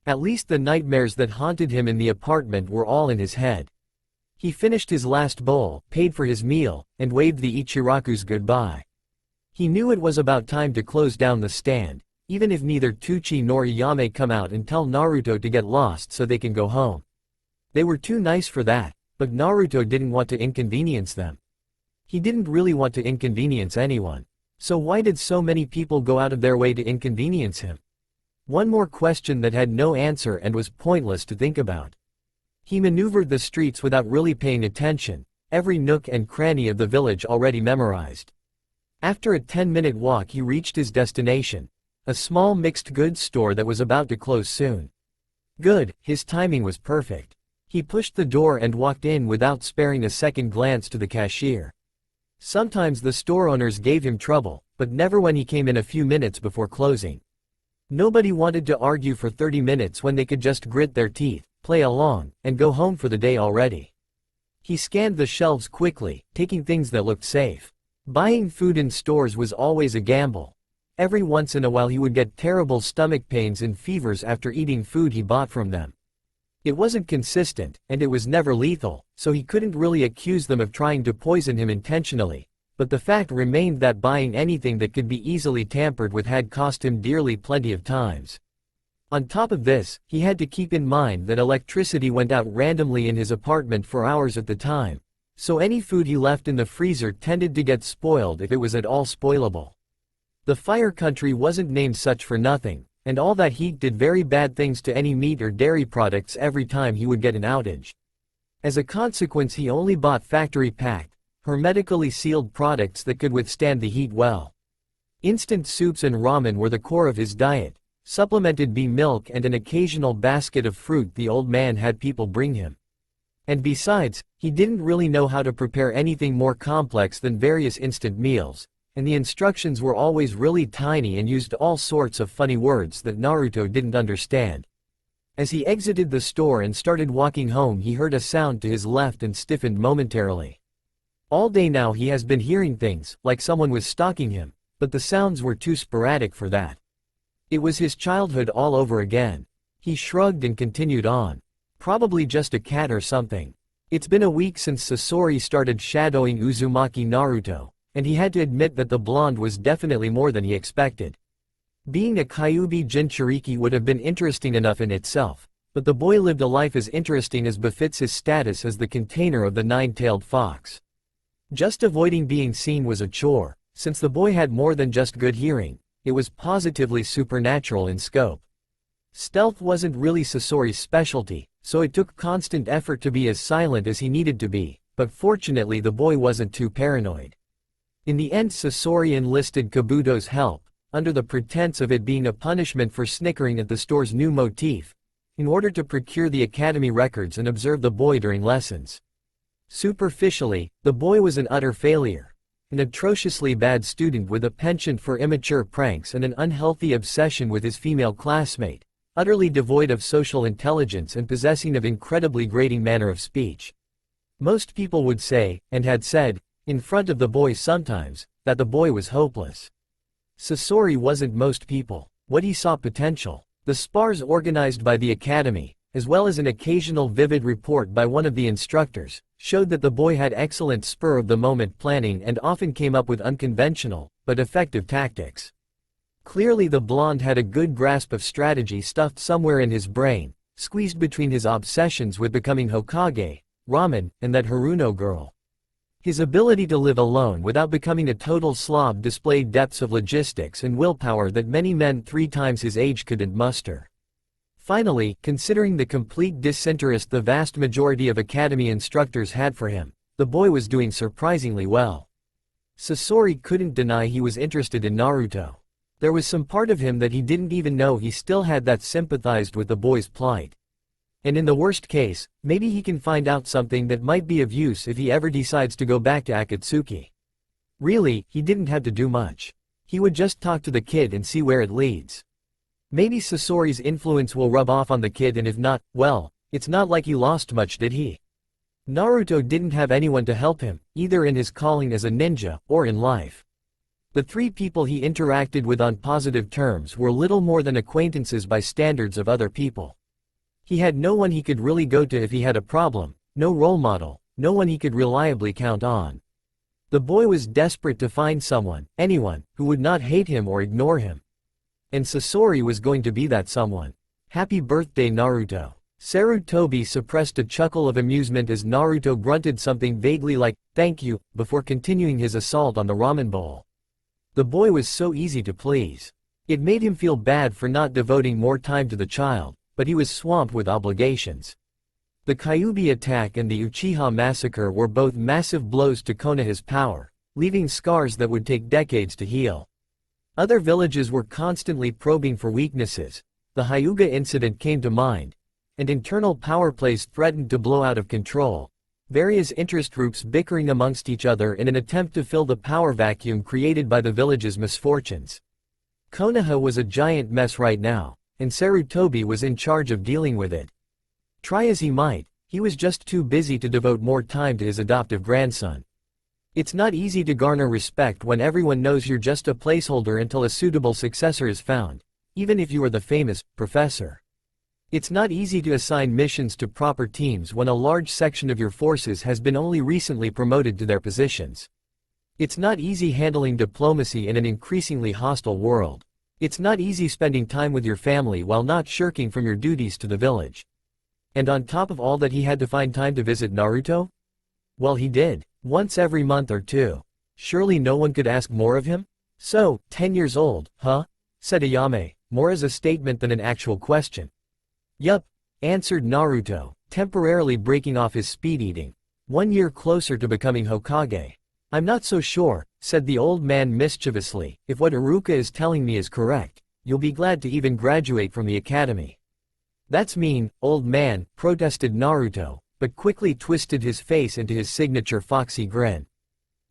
At least the nightmares that haunted him in the apartment were all in his head. He finished his last bowl, paid for his meal, and waved the Ichirakus goodbye. He knew it was about time to close down the stand, even if neither Tucci nor Ayame come out and tell Naruto to get lost so they can go home. They were too nice for that, but Naruto didn't want to inconvenience them. He didn't really want to inconvenience anyone. So why did so many people go out of their way to inconvenience him? One more question that had no answer and was pointless to think about. He maneuvered the streets without really paying attention, every nook and cranny of the village already memorized. After a 10-minute walk he reached his destination, a small mixed goods store that was about to close soon. Good, his timing was perfect. He pushed the door and walked in without sparing a second glance to the cashier. Sometimes the store owners gave him trouble, but never when he came in a few minutes before closing. Nobody wanted to argue for 30 minutes when they could just grit their teeth, play along, and go home for the day already. He scanned the shelves quickly, taking things that looked safe. Buying food in stores was always a gamble. Every once in a while he would get terrible stomach pains and fevers after eating food he bought from them. It wasn't consistent, and it was never lethal, so he couldn't really accuse them of trying to poison him intentionally, but the fact remained that buying anything that could be easily tampered with had cost him dearly plenty of times. On top of this, he had to keep in mind that electricity went out randomly in his apartment for hours at the time, so any food he left in the freezer tended to get spoiled if it was at all spoilable. The Fire Country wasn't named such for nothing, and all that heat did very bad things to any meat or dairy products every time he would get an outage. As a consequence, he only bought factory-packed, hermetically sealed products that could withstand the heat well. Instant soups and ramen were the core of his diet, supplemented by milk and an occasional basket of fruit the old man had people bring him. And besides, he didn't really know how to prepare anything more complex than various instant meals, and the instructions were always really tiny and used all sorts of funny words that Naruto didn't understand. As he exited the store and started walking home, he heard a sound to his left and stiffened momentarily. All day now he has been hearing things, like someone was stalking him, but the sounds were too sporadic for that. It was his childhood all over again. He shrugged and continued on. Probably just a cat or something. It's been a week since Sasori started shadowing Uzumaki Naruto, and he had to admit that the blonde was definitely more than he expected. Being a Kyuubi Jinchuriki would have been interesting enough in itself, but the boy lived a life as interesting as befits his status as the container of the nine-tailed fox. Just avoiding being seen was a chore, since the boy had more than just good hearing, it was positively supernatural in scope. Stealth wasn't really Sasori's specialty, so it took constant effort to be as silent as he needed to be, but fortunately the boy wasn't too paranoid. In the end, Sasori enlisted Kabuto's help, under the pretense of it being a punishment for snickering at the store's new motif, in order to procure the academy records and observe the boy during lessons. Superficially, the boy was an utter failure. An atrociously bad student with a penchant for immature pranks and an unhealthy obsession with his female classmate, utterly devoid of social intelligence and possessing of incredibly grating manner of speech. Most people would say, and had said, in front of the boy sometimes, that the boy was hopeless. Sasori wasn't most people. What he saw potential. The spars organized by the academy, as well as an occasional vivid report by one of the instructors, showed that the boy had excellent spur-of-the-moment planning and often came up with unconventional, but effective tactics. Clearly the blonde had a good grasp of strategy stuffed somewhere in his brain, squeezed between his obsessions with becoming Hokage, ramen, and that Haruno girl. His ability to live alone without becoming a total slob displayed depths of logistics and willpower that many men 3 times his age couldn't muster. Finally, considering the complete disinterest the vast majority of academy instructors had for him, the boy was doing surprisingly well. Sasori couldn't deny he was interested in Naruto. There was some part of him that he didn't even know he still had that sympathized with the boy's plight. And in the worst case, maybe he can find out something that might be of use if he ever decides to go back to Akatsuki. Really, he didn't have to do much. He would just talk to the kid and see where it leads. Maybe Sasori's influence will rub off on the kid, and if not, well, it's not like he lost much, did he? Naruto didn't have anyone to help him, either in his calling as a ninja, or in life. The 3 people he interacted with on positive terms were little more than acquaintances by standards of other people. He had no one he could really go to if he had a problem, no role model, no one he could reliably count on. The boy was desperate to find someone, anyone, who would not hate him or ignore him. And Sasori was going to be that someone. Happy birthday, Naruto. Sarutobi suppressed a chuckle of amusement as Naruto grunted something vaguely like, "Thank you," before continuing his assault on the ramen bowl. The boy was so easy to please. It made him feel bad for not devoting more time to the child, but he was swamped with obligations. The Kyuubi attack and the Uchiha massacre were both massive blows to Konoha's power, leaving scars that would take decades to heal. Other villages were constantly probing for weaknesses. The Hyuga incident came to mind, and internal power plays threatened to blow out of control, various interest groups bickering amongst each other in an attempt to fill the power vacuum created by the village's misfortunes. Konoha was a giant mess right now, and Sarutobi was in charge of dealing with it. Try as he might, he was just too busy to devote more time to his adoptive grandson. It's not easy to garner respect when everyone knows you're just a placeholder until a suitable successor is found, even if you are the famous professor. It's not easy to assign missions to proper teams when a large section of your forces has been only recently promoted to their positions. It's not easy handling diplomacy in an increasingly hostile world. It's not easy spending time with your family while not shirking from your duties to the village. And on top of all that, he had to find time to visit Naruto? Well, he did. Once every month or 2. Surely no one could ask more of him? "So, 10 years old, huh?" said Ayame, more as a statement than an actual question. Yup, answered Naruto, temporarily breaking off his speed eating. 1 year closer to becoming Hokage. I'm not so sure, said the old man mischievously. If what Iruka is telling me is correct, you'll be glad to even graduate from the academy. That's mean, old man, protested Naruto, but quickly twisted his face into his signature foxy grin.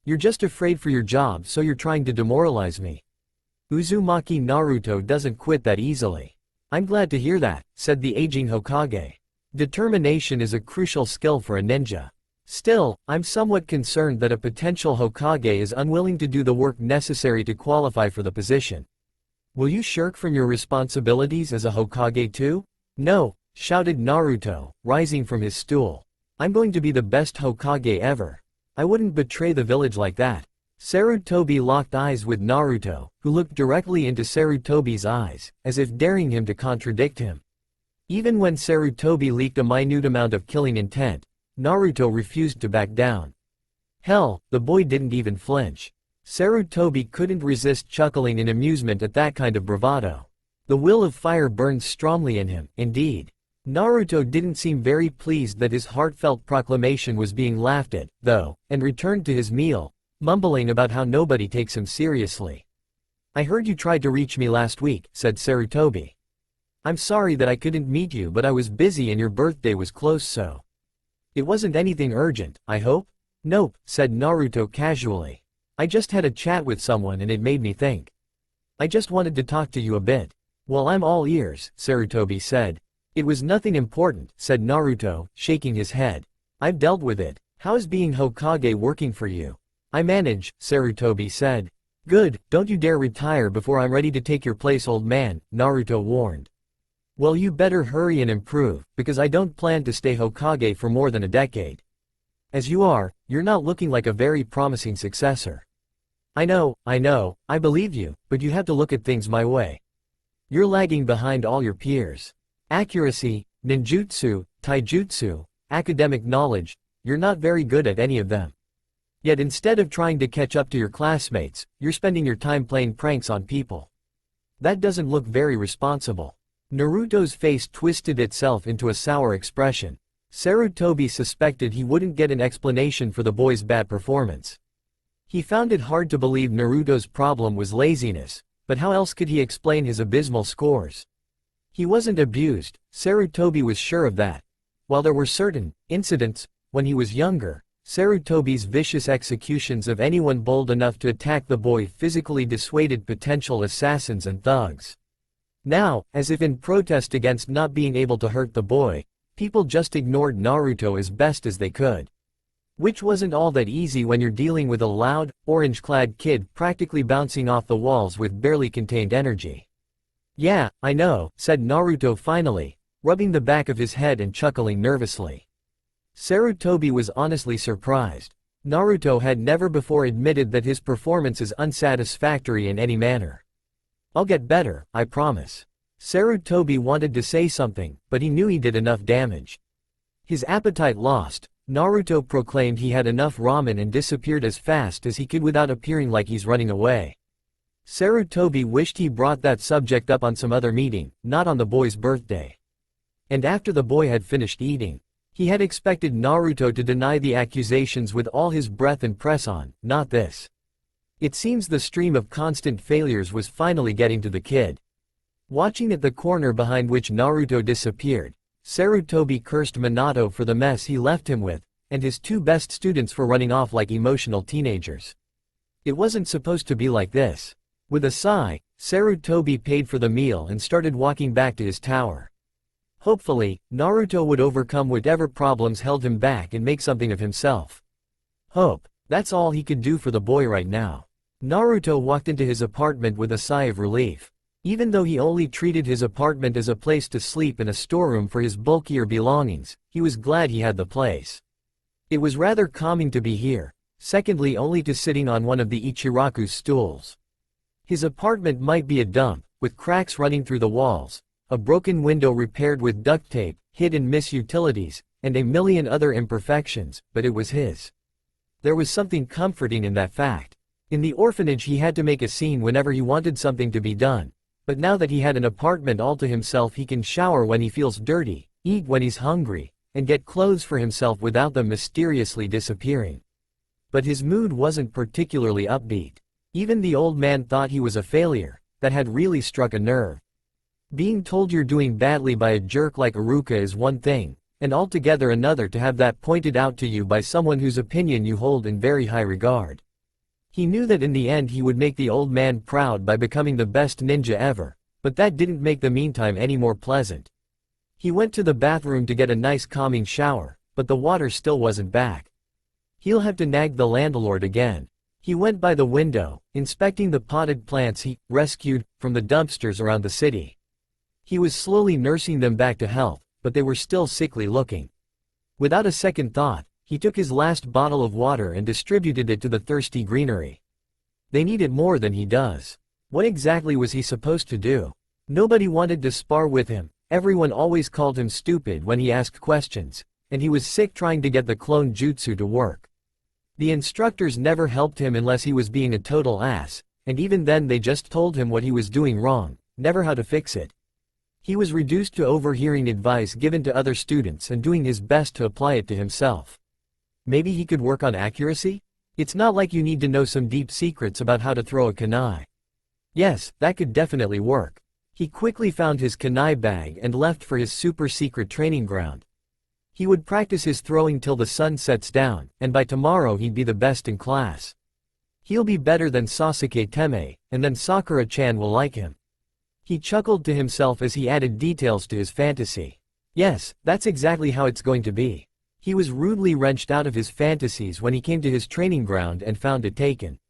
You're just afraid for your job, so you're trying to demoralize me. Uzumaki Naruto doesn't quit that easily. I'm glad to hear that, said the aging Hokage. Determination is a crucial skill for a ninja. Still, I'm somewhat concerned that a potential Hokage is unwilling to do the work necessary to qualify for the position. Will you shirk from your responsibilities as a Hokage too? No, shouted Naruto, rising from his stool. I'm going to be the best Hokage ever. I wouldn't betray the village like that. Sarutobi locked eyes with Naruto, who looked directly into Sarutobi's eyes, as if daring him to contradict him. Even when Sarutobi leaked a minute amount of killing intent, Naruto refused to back down. Hell, the boy didn't even flinch. Sarutobi couldn't resist chuckling in amusement at that kind of bravado. The will of fire burned strongly in him, indeed. Naruto didn't seem very pleased that his heartfelt proclamation was being laughed at, though, and returned to his meal, mumbling about how nobody takes him seriously. I heard you tried to reach me last week, said Sarutobi. I'm sorry that I couldn't meet you, but I was busy and your birthday was close, so. It wasn't anything urgent, I hope? Nope, said Naruto casually. I just had a chat with someone and it made me think. I just wanted to talk to you a bit. Well, I'm all ears, Sarutobi said. It was nothing important, said Naruto, shaking his head. I've dealt with it. How is being Hokage working for you? I manage, Sarutobi said. Good, don't you dare retire before I'm ready to take your place, old man, Naruto warned. Well, you better hurry and improve, because I don't plan to stay Hokage for more than a decade. As you are, you're not looking like a very promising successor. I know, I believe you, but you have to look at things my way. You're lagging behind all your peers. Accuracy, ninjutsu, taijutsu, academic knowledge, you're not very good at any of them. Yet instead of trying to catch up to your classmates, you're spending your time playing pranks on people. That doesn't look very responsible. Naruto's face twisted itself into a sour expression. Sarutobi suspected he wouldn't get an explanation for the boy's bad performance. He found it hard to believe Naruto's problem was laziness, but how else could he explain his abysmal scores? He wasn't abused, Sarutobi was sure of that. While there were certain incidents, when he was younger, Sarutobi's vicious executions of anyone bold enough to attack the boy physically dissuaded potential assassins and thugs. Now, as if in protest against not being able to hurt the boy, people just ignored Naruto as best as they could. Which wasn't all that easy when you're dealing with a loud, orange-clad kid practically bouncing off the walls with barely contained energy. Yeah, I know, said Naruto finally, rubbing the back of his head and chuckling nervously. Sarutobi was honestly surprised. Naruto had never before admitted that his performance is unsatisfactory in any manner. I'll get better, I promise. Sarutobi wanted to say something, but he knew he did enough damage. His appetite lost, Naruto proclaimed he had enough ramen and disappeared as fast as he could without appearing like he's running away. Sarutobi wished he brought that subject up on some other meeting, not on the boy's birthday. And after the boy had finished eating, he had expected Naruto to deny the accusations with all his breath and press on, not this. It seems the stream of constant failures was finally getting to the kid. Watching at the corner behind which Naruto disappeared, Sarutobi cursed Minato for the mess he left him with, and his two best students for running off like emotional teenagers. It wasn't supposed to be like this. With a sigh, Sarutobi paid for the meal and started walking back to his tower. Hopefully, Naruto would overcome whatever problems held him back and make something of himself. Hope. That's all he could do for the boy right now. Naruto walked into his apartment with a sigh of relief. Even though he only treated his apartment as a place to sleep and a storeroom for his bulkier belongings, he was glad he had the place. It was rather calming to be here, secondly only to sitting on one of the Ichiraku's stools. His apartment might be a dump, with cracks running through the walls, a broken window repaired with duct tape, hid and miss utilities, and a million other imperfections, but it was his. There was something comforting in that fact. In the orphanage he had to make a scene whenever he wanted something to be done, But now that he had an apartment all to himself, he can shower when he feels dirty, eat when he's hungry, and get clothes for himself without them mysteriously disappearing. But his mood wasn't particularly upbeat. Even the old man thought he was a failure. That had really struck a nerve. Being told you're doing badly by a jerk like Iruka is one thing, and altogether another to have that pointed out to you by someone whose opinion you hold in very high regard. He knew that in the end he would make the old man proud by becoming the best ninja ever, but that didn't make the meantime any more pleasant. He went to the bathroom to get a nice calming shower, but the water still wasn't back. He'll have to nag the landlord again. He went by the window, inspecting the potted plants he rescued from the dumpsters around the city. He was slowly nursing them back to health, but they were still sickly looking. Without a second thought, he took his last bottle of water and distributed it to the thirsty greenery. They need it more than he does. What exactly was he supposed to do? Nobody wanted to spar with him, everyone always called him stupid when he asked questions, and he was sick trying to get the clone jutsu to work. The instructors never helped him unless he was being a total ass, and even then they just told him what he was doing wrong, never how to fix it. He was reduced to overhearing advice given to other students and doing his best to apply it to himself. Maybe he could work on accuracy? It's not like you need to know some deep secrets about how to throw a kunai. Yes, that could definitely work. He quickly found his kunai bag and left for his super secret training ground. He would practice his throwing till the sun sets down, and by tomorrow he'd be the best in class. He'll be better than Sasuke Teme, and then Sakura-chan will like him. He chuckled to himself as he added details to his fantasy. Yes, that's exactly how it's going to be. He was rudely wrenched out of his fantasies when he came to his training ground and found it taken.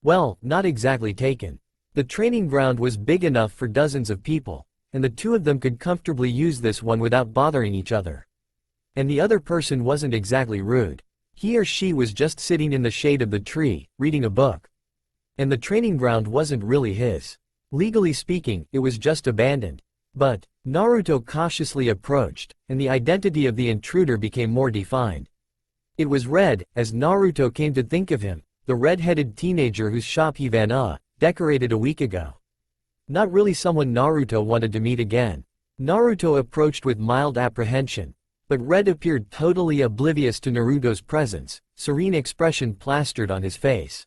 Well, not exactly taken. The training ground was big enough for dozens of people, and the two of them could comfortably use this one without bothering each other. And the other person wasn't exactly rude. He or she was just sitting in the shade of the tree, reading a book. And the training ground wasn't really his. Legally speaking, it was just abandoned. But Naruto cautiously approached, and the identity of the intruder became more defined. It was Red, as Naruto came to think of him, the red-headed teenager whose shop he decorated a week ago. Not really someone Naruto wanted to meet again. Naruto approached with mild apprehension. But Red appeared totally oblivious to Naruto's presence, serene expression plastered on his face.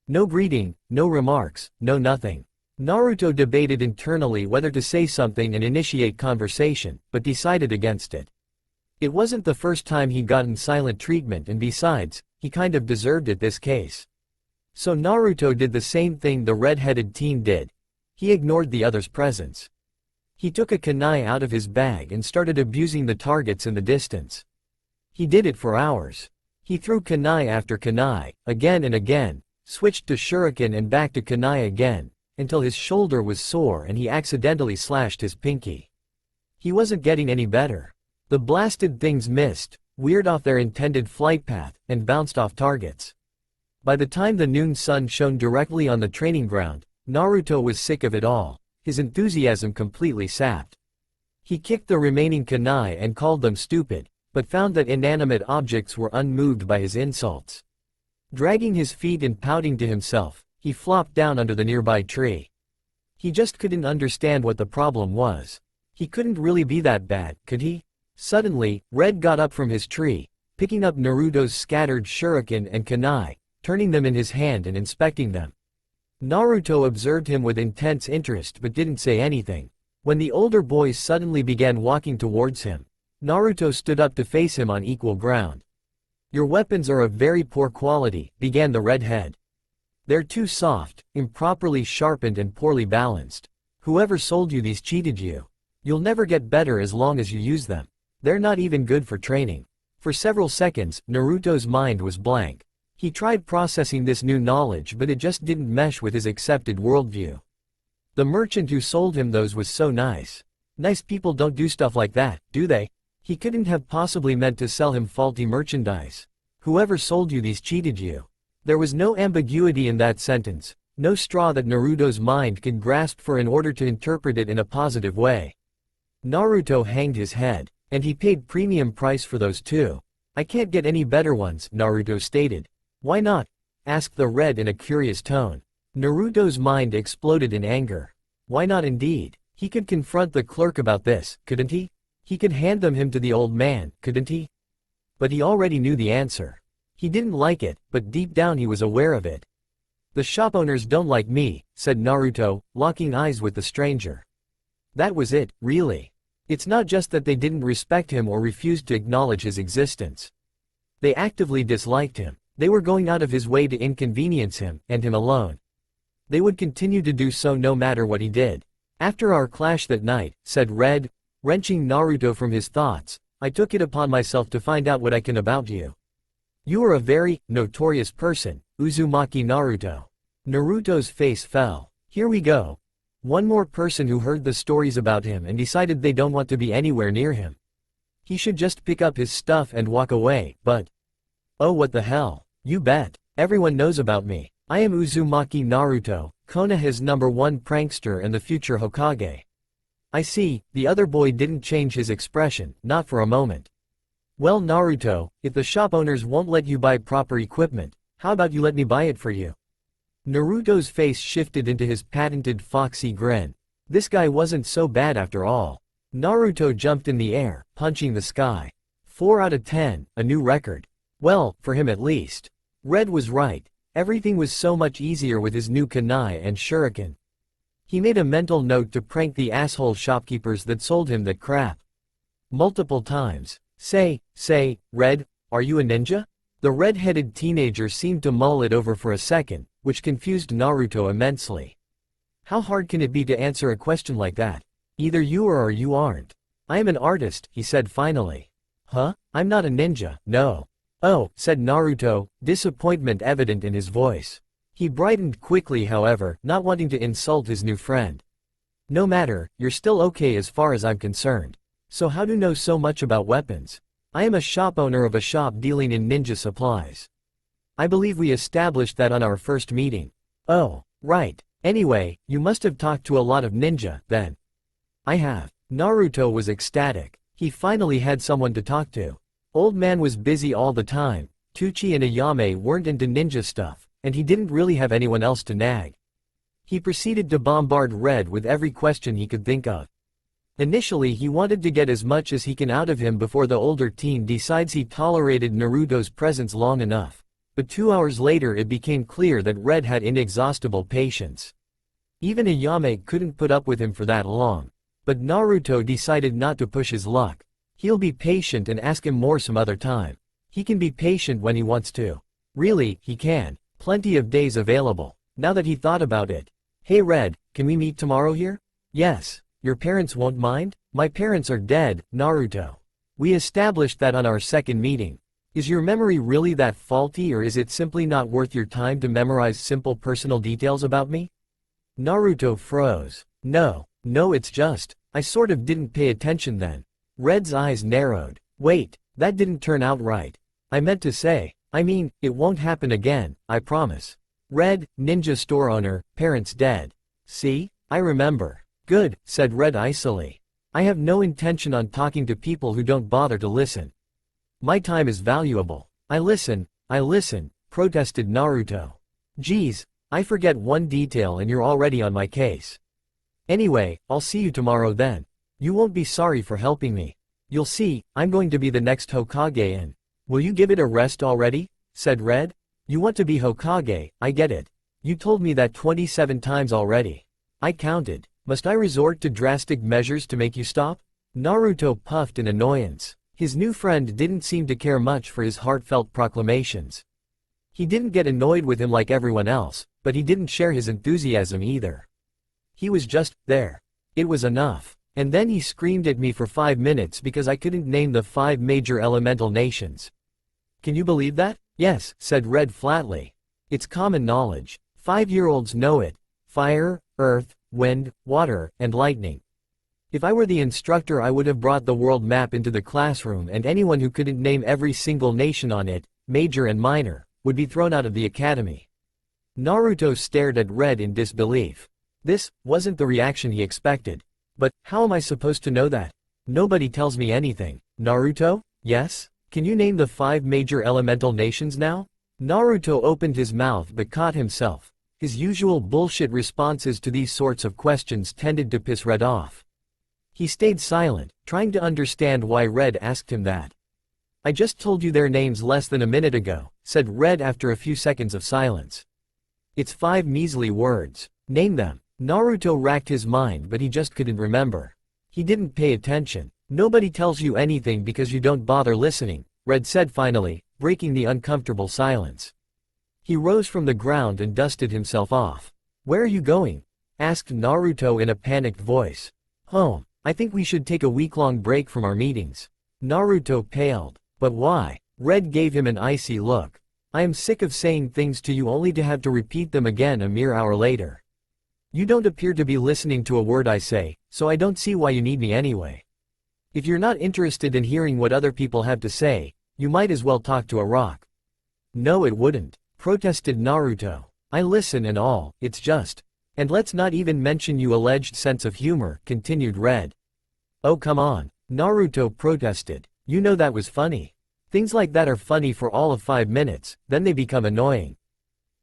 No greeting, no remarks, no nothing. Naruto debated internally whether to say something and initiate conversation, but decided against it. It wasn't the first time he'd gotten silent treatment, and besides, he kind of deserved it this case. So Naruto did the same thing the red-headed teen did. He ignored the other's presence. He took a kunai out of his bag and started abusing the targets in the distance. He did it for hours. He threw kunai after kunai, again and again, switched to shuriken and back to kunai again, until his shoulder was sore and he accidentally slashed his pinky. He wasn't getting any better. The blasted things missed, veered off their intended flight path, and bounced off targets. By the time the noon sun shone directly on the training ground, Naruto was sick of it all. His enthusiasm completely sapped. He kicked the remaining kunai and called them stupid, but found that inanimate objects were unmoved by his insults. Dragging his feet and pouting to himself, he flopped down under the nearby tree. He just couldn't understand what the problem was. He couldn't really be that bad, could he? Suddenly, Red got up from his tree, picking up Naruto's scattered shuriken and kunai, turning them in his hand and inspecting them. Naruto observed him with intense interest but didn't say anything. When the older boys suddenly began walking towards him, Naruto stood up to face him on equal ground. "Your weapons are of very poor quality," began the redhead. "They're too soft, improperly sharpened and poorly balanced. Whoever sold you these cheated you. You'll never get better as long as you use them. They're not even good for training." For several seconds, Naruto's mind was blank. He tried processing this new knowledge, but it just didn't mesh with his accepted worldview. The merchant who sold him those was so nice. Nice people don't do stuff like that, do they? He couldn't have possibly meant to sell him faulty merchandise. Whoever sold you these cheated you. There was no ambiguity in that sentence, no straw that Naruto's mind could grasp for in order to interpret it in a positive way. Naruto hanged his head, and he paid premium price for those too. "I can't get any better ones," Naruto stated. "Why not?" asked the Red in a curious tone. Naruto's mind exploded in anger. Why not indeed? He could confront the clerk about this, couldn't he? He could hand him to the old man, couldn't he? But he already knew the answer. He didn't like it, but deep down he was aware of it. The shop owners don't like me, said Naruto, locking eyes with the stranger. That was it, really. It's not just that they didn't respect him or refused to acknowledge his existence. They actively disliked him. They were going out of his way to inconvenience him, and him alone. They would continue to do so no matter what he did. After our clash that night, said Red, wrenching Naruto from his thoughts, I took it upon myself to find out what I can about you. You are a very notorious person, Uzumaki Naruto. Naruto's face fell. Here we go. One more person who heard the stories about him and decided they don't want to be anywhere near him. He should just pick up his stuff and walk away, but... Oh, what the hell. You bet. Everyone knows about me. I am Uzumaki Naruto, Konoha's #1 prankster and the future Hokage. I see, the other boy didn't change his expression, not for a moment. Well Naruto, if the shop owners won't let you buy proper equipment, how about you let me buy it for you? Naruto's face shifted into his patented foxy grin. This guy wasn't so bad after all. Naruto jumped in the air, punching the sky. 4 out of 10, a new record. Well, for him at least. Red was right. Everything was so much easier with his new kunai and shuriken. He made a mental note to prank the asshole shopkeepers that sold him that crap. Multiple times. Say, Red, are you a ninja? The red-headed teenager seemed to mull it over for a second, which confused Naruto immensely. How hard can it be to answer a question like that? Either you are or you aren't. I am an artist, he said finally. Huh? I'm not a ninja, no. Oh, said Naruto, disappointment evident in his voice. He brightened quickly however, not wanting to insult his new friend. No matter, you're still okay as far as I'm concerned. So how do you know so much about weapons? I am a shop owner of a shop dealing in ninja supplies. I believe we established that on our first meeting. Oh, right. Anyway, you must have talked to a lot of ninja, then. I have. Naruto was ecstatic. He finally had someone to talk to. Old man was busy all the time. Tucci and Ayame weren't into ninja stuff, and he didn't really have anyone else to nag. He proceeded to bombard Red with every question he could think of. Initially he wanted to get as much as he can out of him before the older teen decides he tolerated Naruto's presence long enough. But 2 hours later it became clear that Red had inexhaustible patience. Even Ayame couldn't put up with him for that long. But Naruto decided not to push his luck. He'll be patient and ask him more some other time. He can be patient when he wants to. Really, he can. Plenty of days available. Now that he thought about it. Hey Red, can we meet tomorrow here? Yes. Your parents won't mind? My parents are dead, Naruto. We established that on our second meeting. Is your memory really that faulty or is it simply not worth your time to memorize simple personal details about me? Naruto froze. No, it's just, I sort of didn't pay attention then. Red's eyes narrowed. Wait, that didn't turn out right. I meant to say, it won't happen again, I promise. Red, ninja store owner, parents dead. See? I remember. Good, said Red icily. I have no intention on talking to people who don't bother to listen. My time is valuable. I listen, protested Naruto. Geez, I forget one detail and you're already on my case. Anyway, I'll see you tomorrow then. You won't be sorry for helping me. You'll see, I'm going to be the next Hokage and... Will you give it a rest already? Said Red. You want to be Hokage, I get it. You told me that 27 times already. I counted. Must I resort to drastic measures to make you stop? Naruto puffed in annoyance. His new friend didn't seem to care much for his heartfelt proclamations. He didn't get annoyed with him like everyone else, but he didn't share his enthusiasm either. He was just there. It was enough. And then he screamed at me for 5 minutes because I couldn't name the 5 major elemental nations. Can you believe that? Yes, said Red flatly. It's common knowledge. 5-year-olds know it. Fire, earth, wind, water, and lightning. If I were the instructor I would have brought the world map into the classroom and anyone who couldn't name every single nation on it, major and minor, would be thrown out of the academy. Naruto stared at Red in disbelief. This wasn't the reaction he expected. But, how am I supposed to know that? Nobody tells me anything. Naruto? Yes? Can you name the 5 major elemental nations now? Naruto opened his mouth but caught himself. His usual bullshit responses to these sorts of questions tended to piss Red off. He stayed silent, trying to understand why Red asked him that. "I just told you their names less than a minute ago," said Red after a few seconds of silence. "It's 5 measly words. Name them." Naruto racked his mind, but he just couldn't remember. He didn't pay attention. "Nobody tells you anything because you don't bother listening," Red said finally, breaking the uncomfortable silence. He rose from the ground and dusted himself off. "Where are you going?" asked Naruto in a panicked voice. "Home. I think we should take a week-long break from our meetings." Naruto paled. "But why?" Red gave him an icy look. "I am sick of saying things to you only to have to repeat them again a mere hour later. You don't appear to be listening to a word I say, so I don't see why you need me anyway. If you're not interested in hearing what other people have to say, you might as well talk to a rock." "No, it wouldn't," protested Naruto. "I listen and all, it's just. And let's not even mention your alleged sense of humor," continued Red. "Oh come on," Naruto protested. "You know that was funny. Things like that are funny for all of 5 minutes, then they become annoying."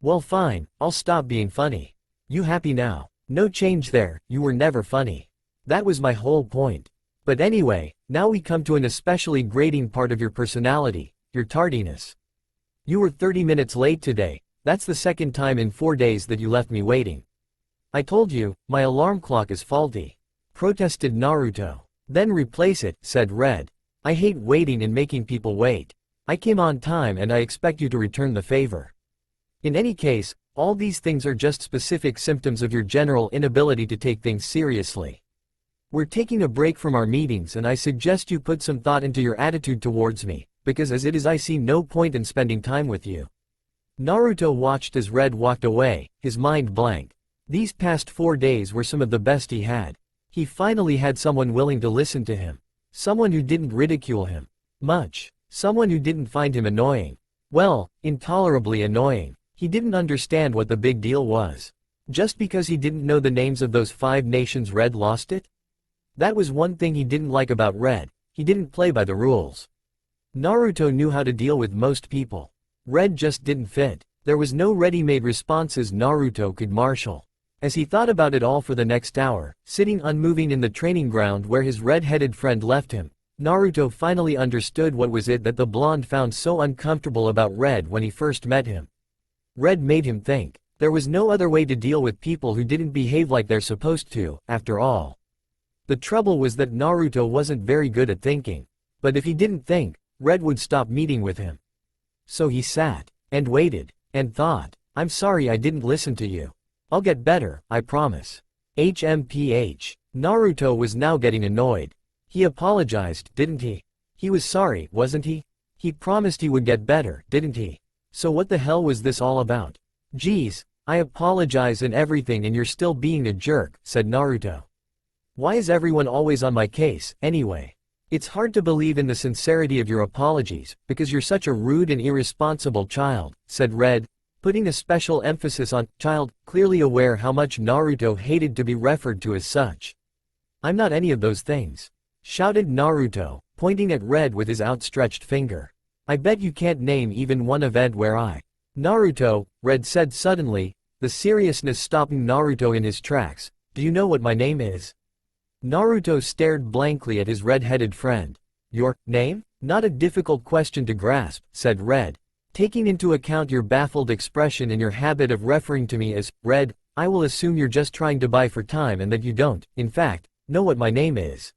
"Well fine, I'll stop being funny. You happy now?" "No change there, you were never funny. That was my whole point. But anyway, now we come to an especially grating part of your personality, your tardiness. You were 30 minutes late today. That's the second time in 4 days that you left me waiting." "I told you, my alarm clock is faulty," protested Naruto. "Then replace it," said Red. "I hate waiting and making people wait. I came on time and I expect you to return the favor. In any case, all these things are just specific symptoms of your general inability to take things seriously. We're taking a break from our meetings and I suggest you put some thought into your attitude towards me, because as it is I see no point in spending time with you." Naruto watched as Red walked away, his mind blank. These past 4 days were some of the best he had. He finally had someone willing to listen to him. Someone who didn't ridicule him much. Someone who didn't find him annoying. Well, intolerably annoying. He didn't understand what the big deal was. Just because he didn't know the names of those 5 nations, Red lost it? That was one thing he didn't like about Red. He didn't play by the rules. Naruto knew how to deal with most people. Red just didn't fit. There was no ready-made responses Naruto could marshal. As he thought about it all for the next hour, sitting unmoving in the training ground where his red-headed friend left him, Naruto finally understood what was it that the blonde found so uncomfortable about Red when he first met him. Red made him think. There was no other way to deal with people who didn't behave like they're supposed to, after all. The trouble was that Naruto wasn't very good at thinking. But if he didn't think, Red would stop meeting with him. So he sat, and waited, and thought, "I'm sorry I didn't listen to you. I'll get better, I promise." HMPH. Naruto was now getting annoyed. He apologized, didn't he? He was sorry, wasn't he? He promised he would get better, didn't he? So what the hell was this all about? "Geez, I apologize and everything and you're still being a jerk," said Naruto. "Why is everyone always on my case, anyway? It's hard to believe in the sincerity of your apologies, because you're such a rude and irresponsible child," said Red, putting a special emphasis on child, clearly aware how much Naruto hated to be referred to as such. "I'm not any of those things," shouted Naruto, pointing at Red with his outstretched finger. "I bet you can't name even one event where I—" "Naruto," Red said suddenly, the seriousness stopping Naruto in his tracks, "do you know what my name is?" Naruto stared blankly at his red-headed friend. "Your name? Not a difficult question to grasp," said Red. "Taking into account your baffled expression and your habit of referring to me as Red, I will assume you're just trying to buy for time and that you don't, in fact, know what my name is.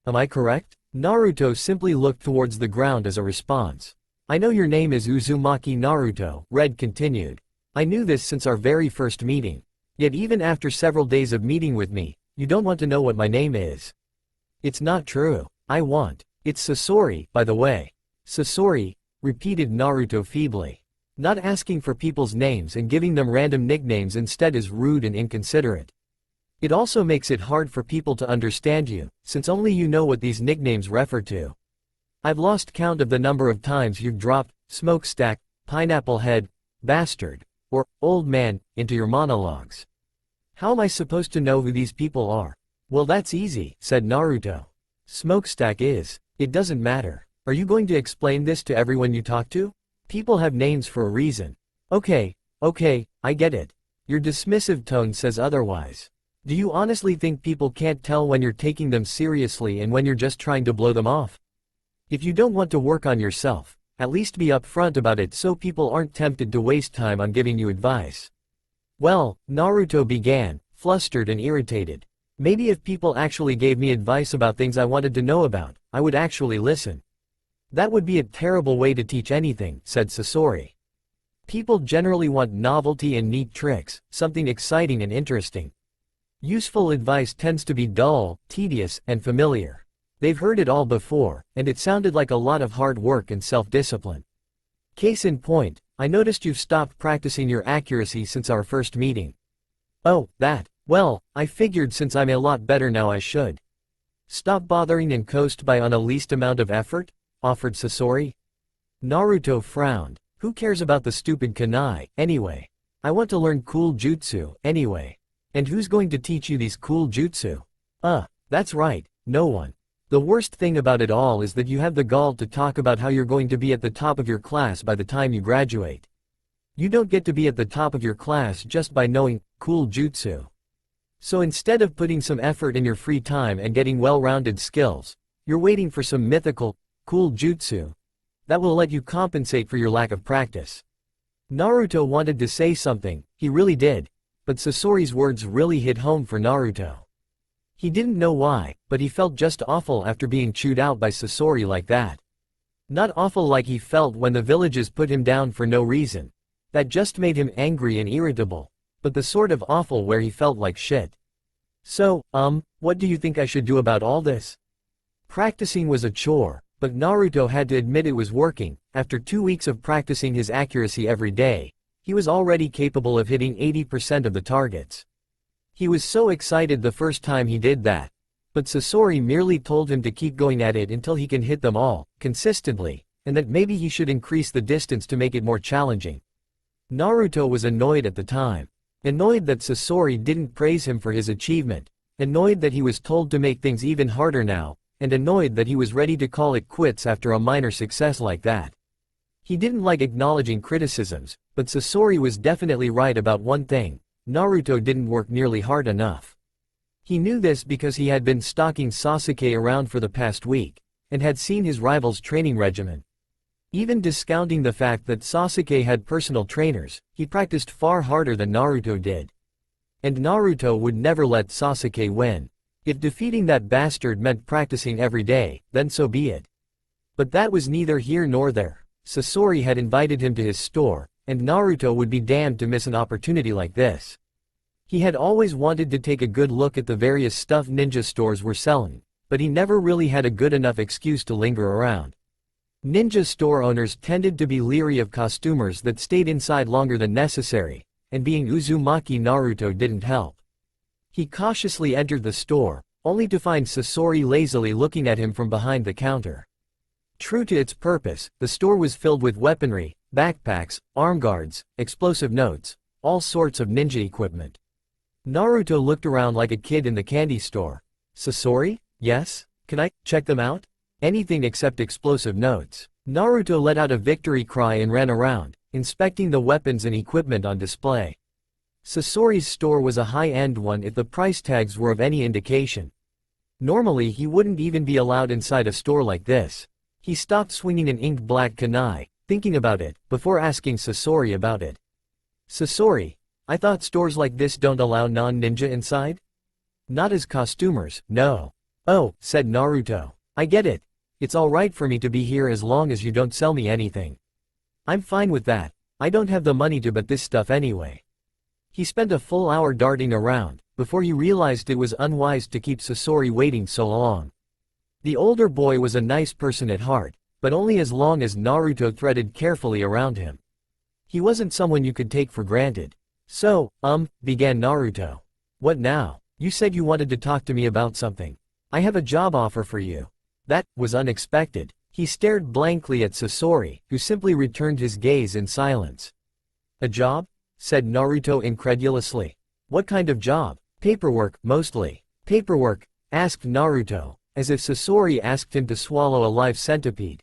Am I correct?" Naruto simply looked towards the ground as a response. "I know your name is Uzumaki Naruto," Red continued. "I knew this since our very first meeting. Yet even after several days of meeting with me, you don't want to know what my name is." "It's not true. I want. It's Sasori, by the way." "Sasori," repeated Naruto feebly. "Not asking for people's names and giving them random nicknames instead is rude and inconsiderate. It also makes it hard for people to understand you, since only you know what these nicknames refer to. I've lost count of the number of times you've dropped smokestack, pineapple head, bastard, or old man into your monologues. How am I supposed to know who these people are?" "Well, that's easy," said Naruto. "Smokestack is. It doesn't matter. Are you going to explain this to everyone you talk to? People have names for a reason." Okay, I get it. Your dismissive tone says otherwise. Do you honestly think people can't tell when you're taking them seriously and when you're just trying to blow them off? If you don't want to work on yourself, at least be upfront about it so people aren't tempted to waste time on giving you advice. Well, Naruto began, flustered and irritated. Maybe if people actually gave me advice about things I wanted to know about, I would actually listen. That would be a terrible way to teach anything, said Sasori. People generally want novelty and neat tricks, something exciting and interesting. Useful advice tends to be dull, tedious, and familiar. They've heard it all before, and it sounded like a lot of hard work and self-discipline. Case in point, I noticed you've stopped practicing your accuracy since our first meeting. Oh, that. Well, I figured since I'm a lot better now I should. Stop bothering and coast by on a least amount of effort? Offered Sasori. Naruto frowned. Who cares about the stupid kunai, anyway? I want to learn cool jutsu, anyway. And who's going to teach you these cool jutsu? That's right, no one. The worst thing about it all is that you have the gall to talk about how you're going to be at the top of your class by the time you graduate. You don't get to be at the top of your class just by knowing cool jutsu. So instead of putting some effort in your free time and getting well-rounded skills, you're waiting for some mythical, cool jutsu that will let you compensate for your lack of practice. Naruto wanted to say something, he really did, but Sasori's words really hit home for Naruto. He didn't know why, but he felt just awful after being chewed out by Sasori like that. Not awful like he felt when the villages put him down for no reason. That just made him angry and irritable, but the sort of awful where he felt like shit. So, what do you think I should do about all this? Practicing was a chore, but Naruto had to admit it was working. After 2 weeks of practicing his accuracy every day, he was already capable of hitting 80% of the targets. He was so excited the first time he did that, but Sasori merely told him to keep going at it until he can hit them all, consistently, and that maybe he should increase the distance to make it more challenging. Naruto was annoyed at the time. Annoyed that Sasori didn't praise him for his achievement, annoyed that he was told to make things even harder now, and annoyed that he was ready to call it quits after a minor success like that. He didn't like acknowledging criticisms, but Sasori was definitely right about one thing: Naruto didn't work nearly hard enough. He knew this because he had been stalking Sasuke around for the past week, and had seen his rival's training regimen. Even discounting the fact that Sasuke had personal trainers, he practiced far harder than Naruto did. And Naruto would never let Sasuke win. If defeating that bastard meant practicing every day, then so be it. But that was neither here nor there. Sasori had invited him to his store, and Naruto would be damned to miss an opportunity like this. He had always wanted to take a good look at the various stuff ninja stores were selling, but he never really had a good enough excuse to linger around. Ninja store owners tended to be leery of costumers that stayed inside longer than necessary, and being Uzumaki Naruto didn't help. He cautiously entered the store, only to find Sasori lazily looking at him from behind the counter. True to its purpose, the store was filled with weaponry, backpacks, arm guards, explosive notes, all sorts of ninja equipment. Naruto looked around like a kid in the candy store. Sasori? Yes? Can I check them out? Anything except explosive notes. Naruto let out a victory cry and ran around, inspecting the weapons and equipment on display. Sasori's store was a high-end one if the price tags were of any indication. Normally he wouldn't even be allowed inside a store like this. He stopped swinging an inked black kunai, thinking about it, before asking Sasori about it. Sasori, I thought stores like this don't allow non-ninja inside? Not as costumers, no. Oh, said Naruto. I get it. It's alright for me to be here as long as you don't sell me anything. I'm fine with that. I don't have the money to buy this stuff anyway. He spent a full hour darting around, before he realized it was unwise to keep Sasori waiting so long. The older boy was a nice person at heart, but only as long as Naruto threaded carefully around him. He wasn't someone you could take for granted. So, began Naruto. What now? You said you wanted to talk to me about something. I have a job offer for you. That was unexpected. He stared blankly at Sasori, who simply returned his gaze in silence. A job? Said Naruto incredulously. What kind of job? Paperwork, mostly. Paperwork? Asked Naruto, as if Sasori asked him to swallow a live centipede.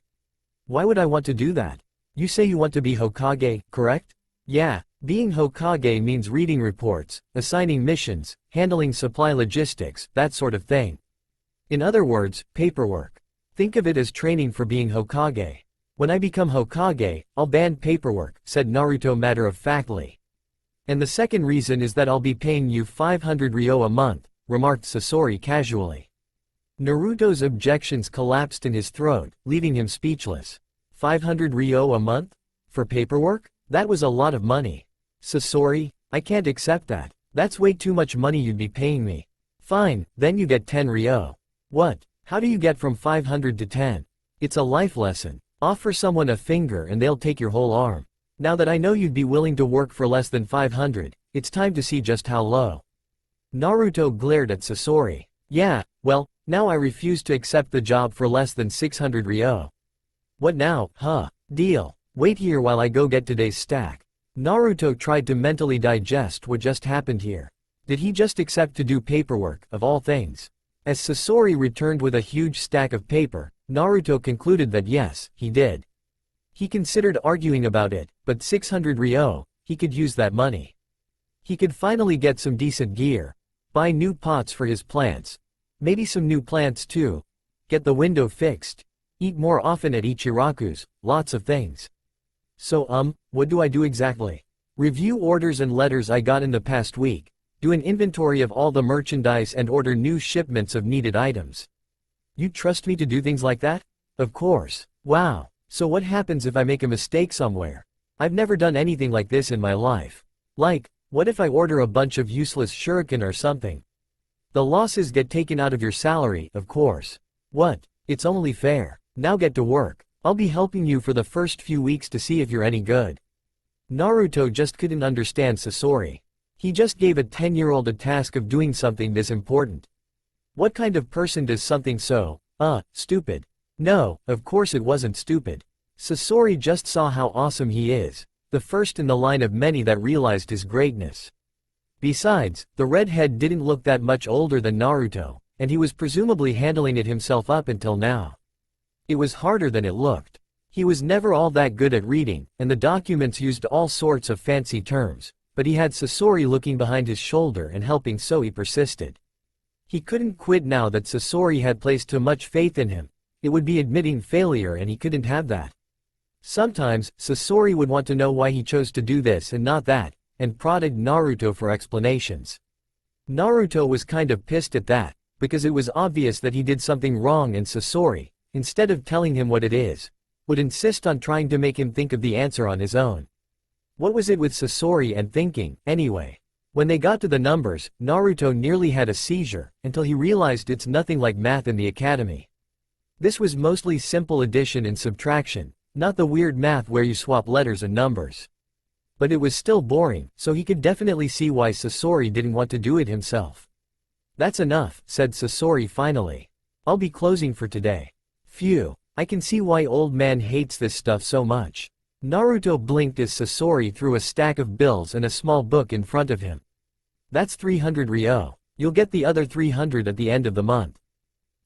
Why would I want to do that? You say you want to be Hokage, correct? Yeah, Being Hokage means reading reports, assigning missions, handling supply logistics, that sort of thing. In other words, paperwork. Think of it as training for being Hokage. When I become Hokage, I'll ban paperwork, said Naruto matter-of-factly. And the second reason is that I'll be paying you 500 ryo a month, remarked Sasori casually. Naruto's objections collapsed in his throat, leaving him speechless. 500 ryo a month? For paperwork? That was a lot of money. Sasori, I can't accept that. That's way too much money you'd be paying me. Fine, then you get 10 ryo. What? How do you get from 500 to 10? It's a life lesson. Offer someone a finger and they'll take your whole arm. Now that I know you'd be willing to work for less than 500, it's time to see just how low. Naruto glared at Sasori. Yeah, well, now I refuse to accept the job for less than 600 ryo. What now, huh? Deal. Wait here while I go get today's stack. Naruto tried to mentally digest what just happened here. Did he just accept to do paperwork, of all things? As Sasori returned with a huge stack of paper, Naruto concluded that yes, he did. He considered arguing about it, but 600 ryo, he could use that money. He could finally get some decent gear, buy new pots for his plants, maybe some new plants too, get the window fixed, eat more often at Ichiraku's, lots of things. So what do I do exactly? Review orders and letters I got in the past week, do an inventory of all the merchandise and order new shipments of needed items. You trust me to do things like that? Of course. Wow. So what happens if I make a mistake somewhere? I've never done anything like this in my life. Like, what if I order a bunch of useless shuriken or something? The losses get taken out of your salary, of course. What? It's only fair. Now get to work. I'll be helping you for the first few weeks to see if you're any good. Naruto just couldn't understand Sasori. He just gave a 10-year-old a task of doing something this important. What kind of person does something so, stupid? No, of course it wasn't stupid. Sasori just saw how awesome he is, the first in the line of many that realized his greatness. Besides, the redhead didn't look that much older than Naruto, and he was presumably handling it himself up until now. It was harder than it looked. He was never all that good at reading, and the documents used all sorts of fancy terms, but he had Sasori looking behind his shoulder and helping, so he persisted. He couldn't quit now that Sasori had placed too much faith in him. It would be admitting failure and he couldn't have that. Sometimes, Sasori would want to know why he chose to do this and not that, and prodded Naruto for explanations. Naruto was kind of pissed at that, because it was obvious that he did something wrong, and Sasori, instead of telling him what it is, would insist on trying to make him think of the answer on his own. What was it with Sasori and thinking, anyway? When they got to the numbers, Naruto nearly had a seizure, until he realized it's nothing like math in the academy. This was mostly simple addition and subtraction, not the weird math where you swap letters and numbers. But it was still boring, so he could definitely see why Sasori didn't want to do it himself. That's enough, said Sasori finally. I'll be closing for today. Phew, I can see why old man hates this stuff so much. Naruto blinked as Sasori threw a stack of bills and a small book in front of him. That's 300 ryo. You'll get the other 300 at the end of the month.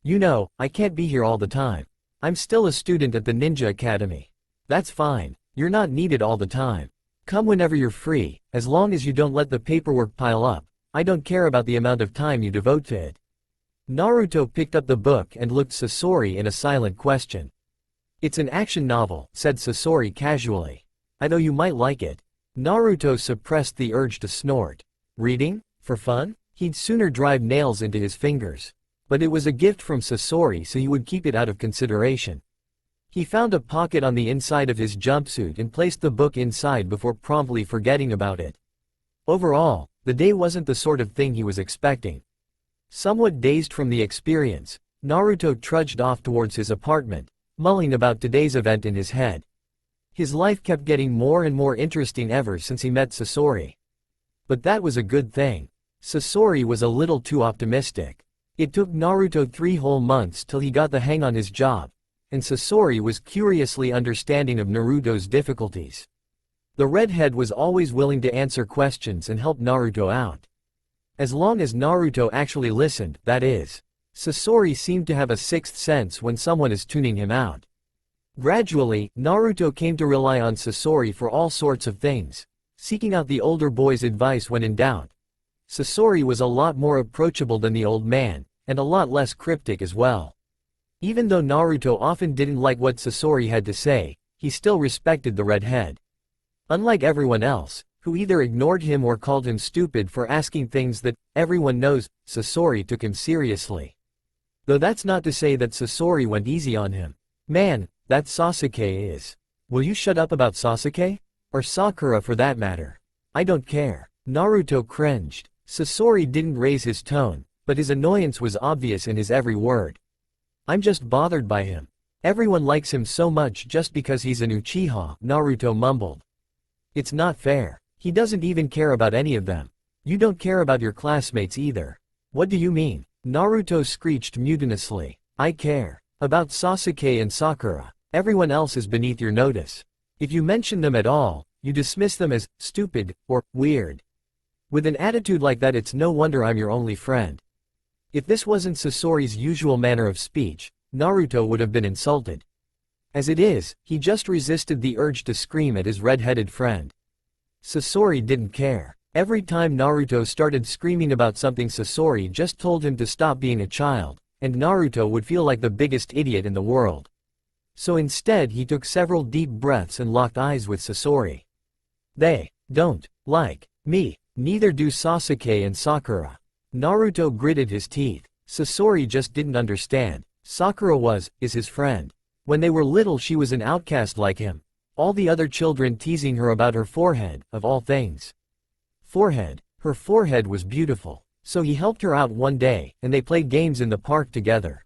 You know, I can't be here all the time. I'm still a student at the Ninja Academy. That's fine. You're not needed all the time. Come whenever you're free, as long as you don't let the paperwork pile up. I don't care about the amount of time you devote to it. Naruto picked up the book and looked Sasori in a silent question. It's an action novel, said Sasori casually. I know you might like it. Naruto suppressed the urge to snort. Reading? For fun? He'd sooner drive nails into his fingers. But it was a gift from Sasori, so he would keep it out of consideration. He found a pocket on the inside of his jumpsuit and placed the book inside before promptly forgetting about it. Overall, the day wasn't the sort of thing he was expecting. Somewhat dazed from the experience, Naruto trudged off towards his apartment, mulling about today's event in his head. His life kept getting more and more interesting ever since he met Sasori. But that was a good thing. Sasori was a little too optimistic. It took Naruto 3 whole months till he got the hang on his job, and Sasori was curiously understanding of Naruto's difficulties. The redhead was always willing to answer questions and help Naruto out. As long as Naruto actually listened, that is. Sasori seemed to have a sixth sense when someone is tuning him out. Gradually, Naruto came to rely on Sasori for all sorts of things. seeking out the older boy's advice when in doubt. Sasori was a lot more approachable than the old man, and a lot less cryptic as well. Even though Naruto often didn't like what Sasori had to say, he still respected the redhead. Unlike everyone else, who either ignored him or called him stupid for asking things that everyone knows, Sasori took him seriously. Though that's not to say that Sasori went easy on him. Man, that Sasuke is. Will you shut up about Sasuke? Or Sakura for that matter? I don't care. Naruto cringed. Sasori didn't raise his tone, but his annoyance was obvious in his every word. I'm just bothered by him. Everyone likes him so much just because he's an Uchiha, Naruto mumbled. It's not fair. He doesn't even care about any of them. You don't care about your classmates either. What do you mean? Naruto screeched mutinously. I care. About Sasuke and Sakura. Everyone else is beneath your notice. If you mention them at all, you dismiss them as stupid or weird. With an attitude like that, it's no wonder I'm your only friend. If this wasn't Sasori's usual manner of speech, Naruto would have been insulted. As it is, he just resisted the urge to scream at his red-headed friend. Sasori didn't care. Every time Naruto started screaming about something, Sasori just told him to stop being a child, and Naruto would feel like the biggest idiot in the world. So instead he took several deep breaths and locked eyes with Sasori. They don't like me. Neither do Sasuke and Sakura. Naruto gritted his teeth. Sasori just didn't understand. Sakura is his friend. When they were little she was an outcast like him. All the other children teasing her about her forehead, of all things. Forehead. Her forehead was beautiful. So he helped her out one day, and they played games in the park together.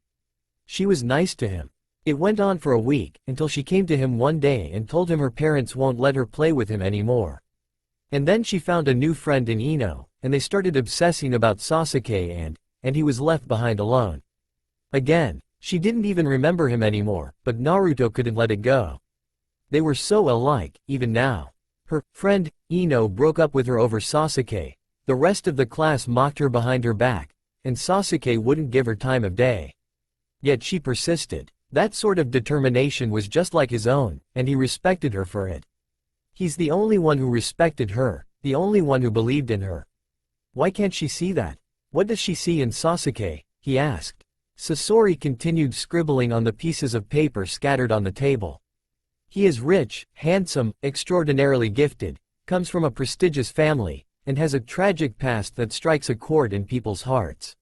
She was nice to him. It went on for a week, until she came to him one day and told him her parents won't let her play with him anymore. And then she found a new friend in Ino, and they started obsessing about Sasuke and he was left behind alone. Again, she didn't even remember him anymore, but Naruto couldn't let it go. They were so alike, even now. Her friend, Ino, broke up with her over Sasuke. The rest of the class mocked her behind her back, and Sasuke wouldn't give her time of day. Yet she persisted. That sort of determination was just like his own, and he respected her for it. He's the only one who respected her, the only one who believed in her. Why can't she see that? What does she see in Sasuke? He asked. Sasori continued scribbling on the pieces of paper scattered on the table. He is rich, handsome, extraordinarily gifted, comes from a prestigious family, and has a tragic past that strikes a chord in people's hearts.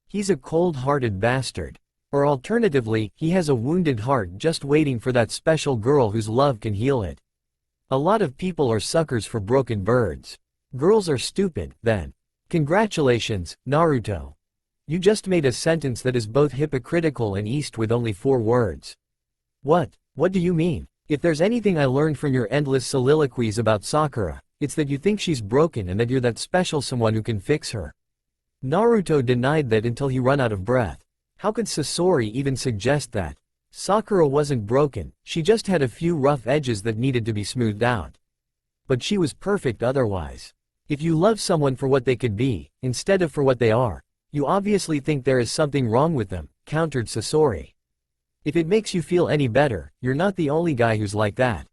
He's a cold-hearted bastard. Or alternatively, he has a wounded heart just waiting for that special girl whose love can heal it. A lot of people are suckers for broken birds. Girls are stupid, then. Congratulations, Naruto. You just made a sentence that is both hypocritical and east with only 4 words. What do you mean? If there's anything I learned from your endless soliloquies about Sakura, it's that you think she's broken and that you're that special someone who can fix her. Naruto denied that until he ran out of breath. How could Sasori even suggest that? Sakura wasn't broken, she just had a few rough edges that needed to be smoothed out. But she was perfect otherwise. If you love someone for what they could be, instead of for what they are, you obviously think there is something wrong with them, countered Sasori. If it makes you feel any better, you're not the only guy who's like that.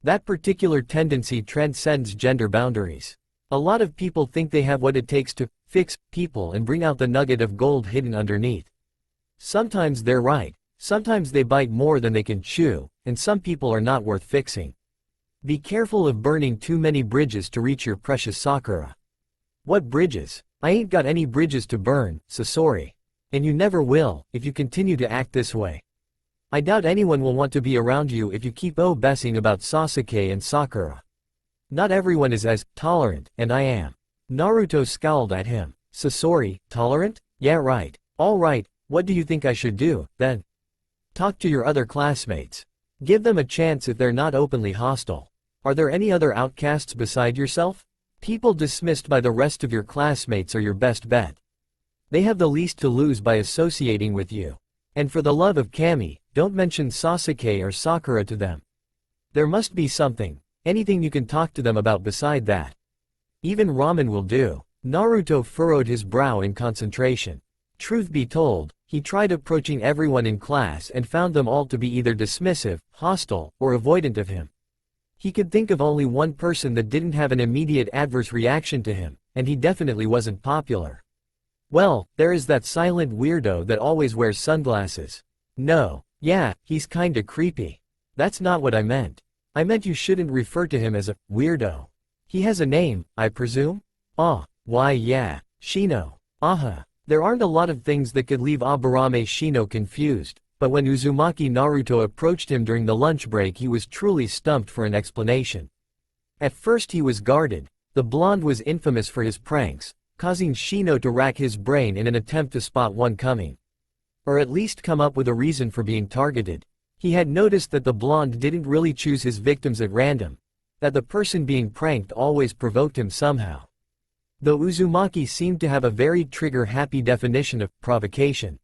That particular tendency transcends gender boundaries. A lot of people think they have what it takes to fix people and bring out the nugget of gold hidden underneath. Sometimes they're right, sometimes they bite more than they can chew, and some people are not worth fixing. Be careful of burning too many bridges to reach your precious Sakura. What bridges? I ain't got any bridges to burn, Sasori. And you never will, if you continue to act this way. I doubt anyone will want to be around you if you keep obsessing about Sasuke and Sakura. Not everyone is as tolerant, and I am. Naruto scowled at him. Sasori, tolerant? Yeah, right. All right, what do you think I should do, then? Talk to your other classmates. Give them a chance if they're not openly hostile. Are there any other outcasts beside yourself? People dismissed by the rest of your classmates are your best bet. They have the least to lose by associating with you. And for the love of Kami, don't mention Sasuke or Sakura to them. There must be something, anything you can talk to them about beside that. Even ramen will do. Naruto furrowed his brow in concentration. Truth be told, he tried approaching everyone in class and found them all to be either dismissive, hostile, or avoidant of him. He could think of only one person that didn't have an immediate adverse reaction to him, and he definitely wasn't popular. Well, there is that silent weirdo that always wears sunglasses. No, yeah, he's kinda creepy. That's not what I meant. I meant you shouldn't refer to him as a weirdo. He has a name, I presume? Ah, why yeah, Shino. Aha. There aren't a lot of things that could leave Aburame Shino confused, but when Uzumaki Naruto approached him during the lunch break he was truly stumped for an explanation. At first he was guarded. The blonde was infamous for his pranks, causing Shino to rack his brain in an attempt to spot one coming. Or at least come up with a reason for being targeted. He had noticed that the blonde didn't really choose his victims at random, that the person being pranked always provoked him somehow. Though Uzumaki seemed to have a very trigger-happy definition of provocation.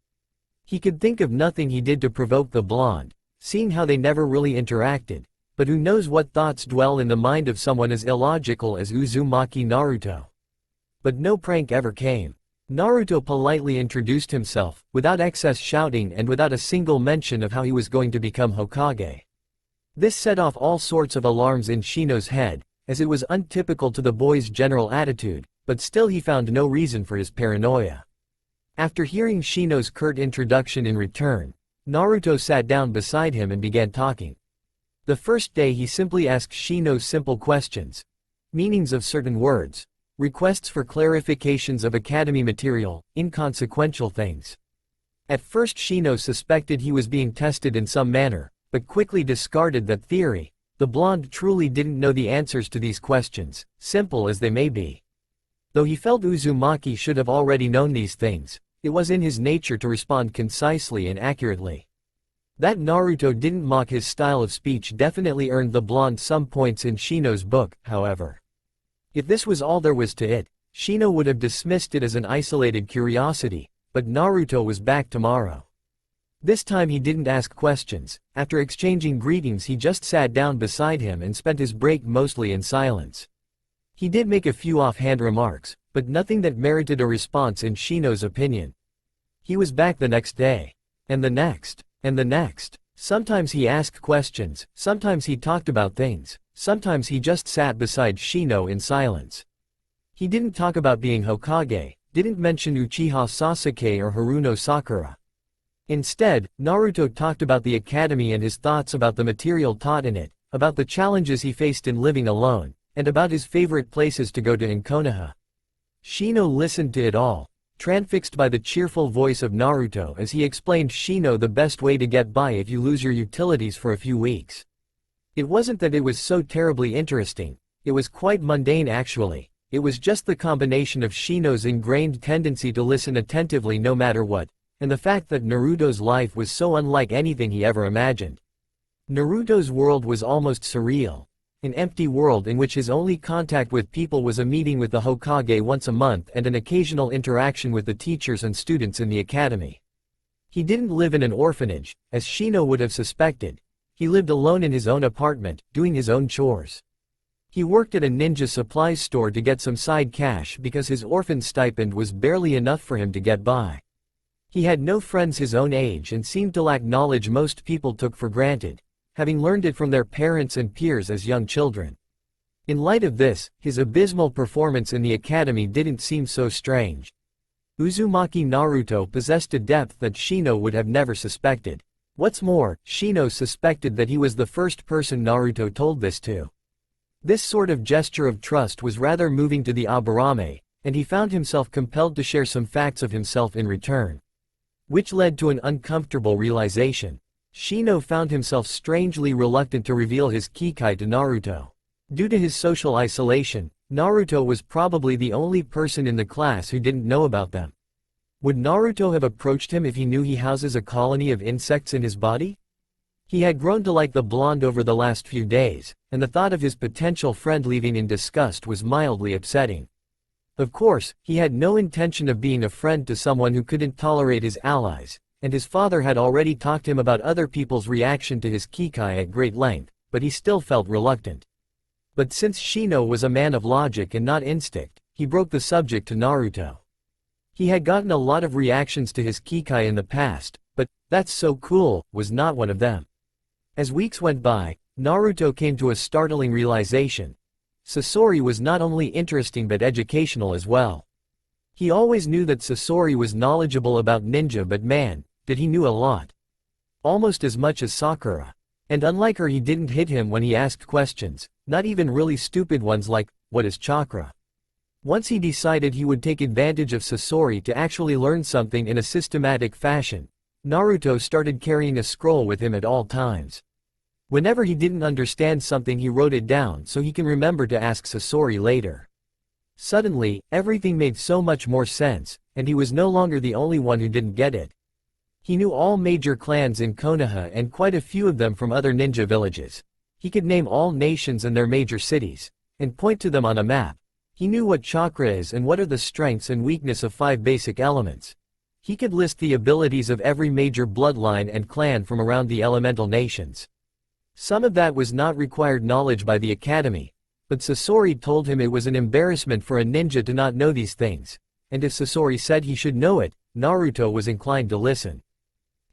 He could think of nothing he did to provoke the blonde, seeing how they never really interacted, but who knows what thoughts dwell in the mind of someone as illogical as Uzumaki Naruto. But no prank ever came. Naruto politely introduced himself, without excess shouting and without a single mention of how he was going to become Hokage. This set off all sorts of alarms in Shino's head, as it was untypical to the boy's general attitude, but still he found no reason for his paranoia. After hearing Shino's curt introduction in return, Naruto sat down beside him and began talking. The first day he simply asked Shino simple questions. Meanings of certain words. Requests for clarifications of academy material, inconsequential things. At first Shino suspected he was being tested in some manner, but quickly discarded that theory. The blonde truly didn't know the answers to these questions, simple as they may be. Though he felt Uzumaki should have already known these things, it was in his nature to respond concisely and accurately. That Naruto didn't mock his style of speech definitely earned the blonde some points in Shino's book, however. If this was all there was to it, Shino would have dismissed it as an isolated curiosity, but Naruto was back tomorrow. This time he didn't ask questions. After exchanging greetings he just sat down beside him and spent his break mostly in silence. He did make a few offhand remarks, but nothing that merited a response in Shino's opinion. He was back the next day. And the next. And the next. Sometimes he asked questions, sometimes he talked about things, sometimes he just sat beside Shino in silence. He didn't talk about being Hokage, didn't mention Uchiha Sasuke or Haruno Sakura. Instead, Naruto talked about the academy and his thoughts about the material taught in it, about the challenges he faced in living alone, and about his favorite places to go to in Konoha. Shino listened to it all, transfixed by the cheerful voice of Naruto as he explained Shino the best way to get by if you lose your utilities for a few weeks. It wasn't that it was so terribly interesting, it was quite mundane actually. It was just the combination of Shino's ingrained tendency to listen attentively no matter what, and the fact that Naruto's life was so unlike anything he ever imagined. Naruto's world was almost surreal. An empty world in which his only contact with people was a meeting with the Hokage once a month and an occasional interaction with the teachers and students in the academy. He didn't live in an orphanage, as Shino would have suspected. He lived alone in his own apartment, doing his own chores. He worked at a ninja supplies store to get some side cash because his orphan stipend was barely enough for him to get by. He had no friends his own age and seemed to lack knowledge most people took for granted, having learned it from their parents and peers as young children. In light of this, his abysmal performance in the academy didn't seem so strange. Uzumaki Naruto possessed a depth that Shino would have never suspected. What's more, Shino suspected that he was the first person Naruto told this to. This sort of gesture of trust was rather moving to the Aburame, and he found himself compelled to share some facts of himself in return. Which led to an uncomfortable realization. Shino found himself strangely reluctant to reveal his Kikai to Naruto. Due to his social isolation, Naruto was probably the only person in the class who didn't know about them. Would Naruto have approached him if he knew he houses a colony of insects in his body? He had grown to like the blonde over the last few days, and the thought of his potential friend leaving in disgust was mildly upsetting. Of course, he had no intention of being a friend to someone who couldn't tolerate his allies, and his father had already talked to him about other people's reaction to his Kikai at great length, but he still felt reluctant. But since Shino was a man of logic and not instinct, he broke the subject to Naruto. He had gotten a lot of reactions to his Kikai in the past, but, "That's so cool," was not one of them. As weeks went by, Naruto came to a startling realization. Sasori was not only interesting but educational as well. He always knew that Sasori was knowledgeable about ninja, but man, did he knew a lot. Almost as much as Sakura. And unlike her, he didn't hit him when he asked questions, not even really stupid ones like, what is chakra? Once he decided he would take advantage of Sasori to actually learn something in a systematic fashion, Naruto started carrying a scroll with him at all times. Whenever he didn't understand something, he wrote it down so he can remember to ask Sasori later. Suddenly, everything made so much more sense, and he was no longer the only one who didn't get it. He knew all major clans in Konoha and quite a few of them from other ninja villages. He could name all nations and their major cities, and point to them on a map. He knew what chakra is and what are the strengths and weakness of 5 basic elements. He could list the abilities of every major bloodline and clan from around the elemental nations. Some of that was not required knowledge by the academy, but Sasori told him it was an embarrassment for a ninja to not know these things, and if Sasori said he should know it, Naruto was inclined to listen.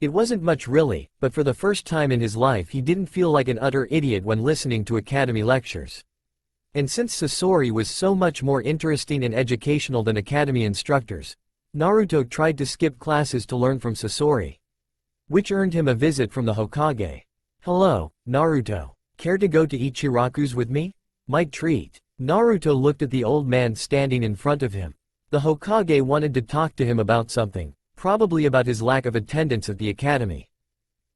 It wasn't much really, but for the first time in his life he didn't feel like an utter idiot when listening to academy lectures. And since Sasori was so much more interesting and educational than academy instructors, Naruto tried to skip classes to learn from Sasori, which earned him a visit from the Hokage. "Hello, Naruto. Care to go to Ichiraku's with me? My treat." Naruto looked at the old man standing in front of him. The Hokage wanted to talk to him about something, probably about his lack of attendance at the academy.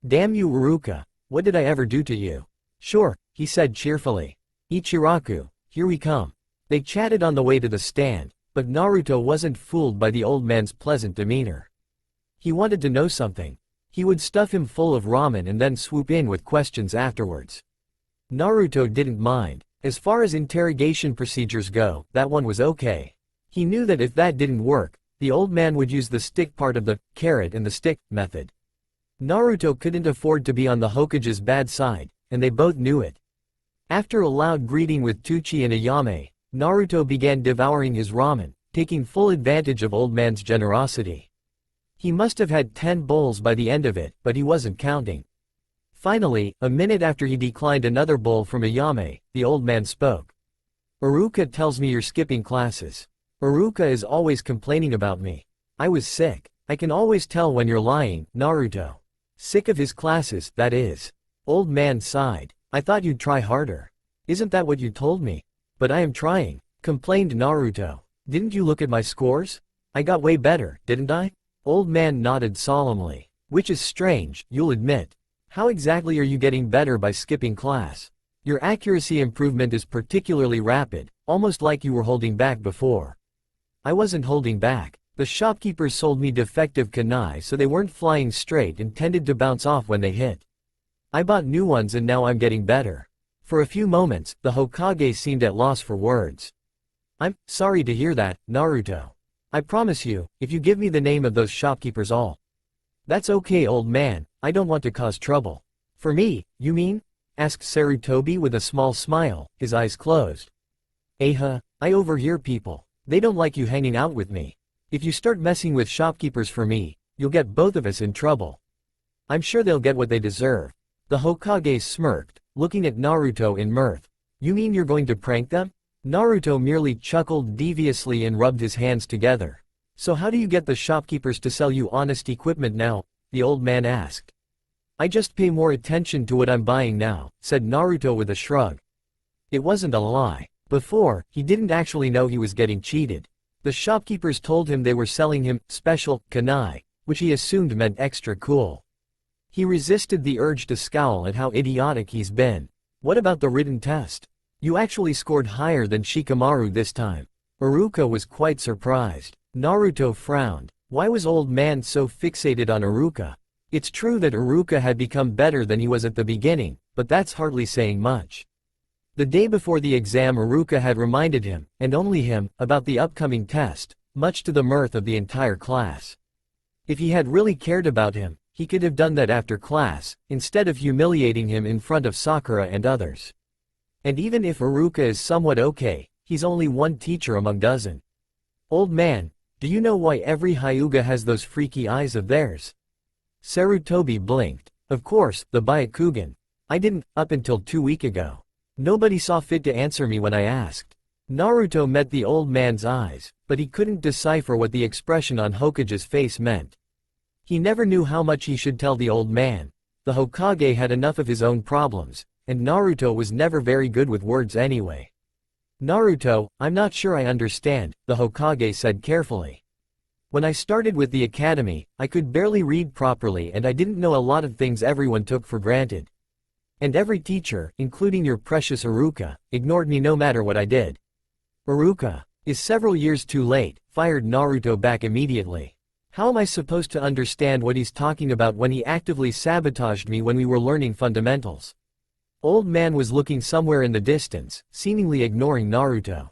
"Damn you, Iruka, what did I ever do to you?" "Sure," he said cheerfully. "Ichiraku, here we come." They chatted on the way to the stand, but Naruto wasn't fooled by the old man's pleasant demeanor. He wanted to know something. He would stuff him full of ramen and then swoop in with questions afterwards. Naruto didn't mind. As far as interrogation procedures go, that one was okay. He knew that if that didn't work, the old man would use the stick part of the carrot and the stick method. Naruto couldn't afford to be on the Hokage's bad side, and they both knew it. After a loud greeting with Tuchi and Ayame, Naruto began devouring his ramen, taking full advantage of old man's generosity. He must have had 10 bowls by the end of it, but he wasn't counting. Finally, a minute after he declined another bowl from Ayame, the old man spoke. "Iruka tells me you're skipping classes. Iruka is always complaining about me. I was sick. I can always tell when you're lying, Naruto." "Sick of his classes, that is." Old man sighed. "I thought you'd try harder." "Isn't that what you told me?" "But I am trying," complained Naruto. "Didn't you look at my scores? I got way better, didn't I?" Old man nodded solemnly. "Which is strange, you'll admit. How exactly are you getting better by skipping class? Your accuracy improvement is particularly rapid, almost like you were holding back before." "I wasn't holding back. The shopkeepers sold me defective kunai so they weren't flying straight and tended to bounce off when they hit. I bought new ones and now I'm getting better." For a few moments, the Hokage seemed at loss for words. "I'm sorry to hear that, Naruto. I promise you, if you give me the name of those shopkeepers all." "That's okay, old man, I don't want to cause trouble." "For me, you mean?" asked Sarutobi with a small smile, his eyes closed. I overhear people. They don't like you hanging out with me. If you start messing with shopkeepers for me, you'll get both of us in trouble." "I'm sure they'll get what they deserve." The Hokage smirked, looking at Naruto in mirth. "You mean you're going to prank them?" Naruto merely chuckled deviously and rubbed his hands together. "So how do you get the shopkeepers to sell you honest equipment now?" the old man asked. "I just pay more attention to what I'm buying now," said Naruto with a shrug. It wasn't a lie. Before, he didn't actually know he was getting cheated. The shopkeepers told him they were selling him special kunai, which he assumed meant extra cool. He resisted the urge to scowl at how idiotic he's been. "What about the written test? You actually scored higher than Shikamaru this time." Iruka was quite surprised. Naruto frowned. Why was old man so fixated on Iruka? It's true that Iruka had become better than he was at the beginning, but that's hardly saying much. The day before the exam, Iruka had reminded him, and only him, about the upcoming test, much to the mirth of the entire class. If he had really cared about him, he could have done that after class, instead of humiliating him in front of Sakura and others. And even if Iruka is somewhat okay, he's only one teacher among dozen. "Old man, do you know why every Hyuga has those freaky eyes of theirs?" Sarutobi blinked. "Of course, the Byakugan. I didn't, up until 2 weeks ago. Nobody saw fit to answer me when I asked. Naruto met the old man's eyes, but he couldn't decipher what the expression on Hokage's face meant. He never knew how much he should tell the old man. The Hokage had enough of his own problems, and Naruto was never very good with words anyway. Naruto, I'm not sure I understand, the Hokage said carefully. When I started with the academy, I could barely read properly and I didn't know a lot of things everyone took for granted. And every teacher, including your precious Iruka, ignored me no matter what I did. Iruka is several years too late, fired Naruto back immediately. How am I supposed to understand what he's talking about when he actively sabotaged me when we were learning fundamentals? Old man was looking somewhere in the distance, seemingly ignoring Naruto.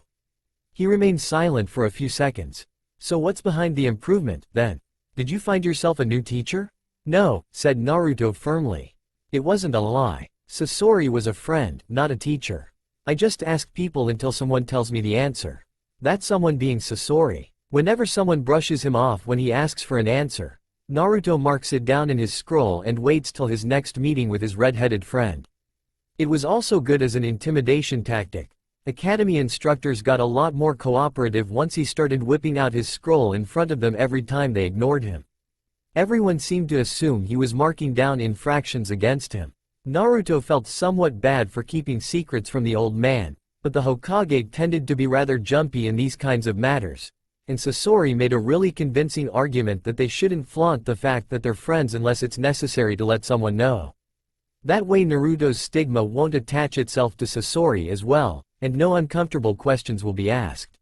He remained silent for a few seconds. So what's behind the improvement, then? Did you find yourself a new teacher? No, said Naruto firmly. It wasn't a lie. Sasori was a friend, not a teacher. I just ask people until someone tells me the answer. That someone being Sasori. Whenever someone brushes him off when he asks for an answer, Naruto marks it down in his scroll and waits till his next meeting with his red-headed friend. It was also good as an intimidation tactic. Academy instructors got a lot more cooperative once he started whipping out his scroll in front of them every time they ignored him. Everyone seemed to assume he was marking down infractions against him. Naruto felt somewhat bad for keeping secrets from the old man, but the Hokage tended to be rather jumpy in these kinds of matters, and Sasori made a really convincing argument that they shouldn't flaunt the fact that they're friends unless it's necessary to let someone know. That way Naruto's stigma won't attach itself to Sasori as well, and no uncomfortable questions will be asked.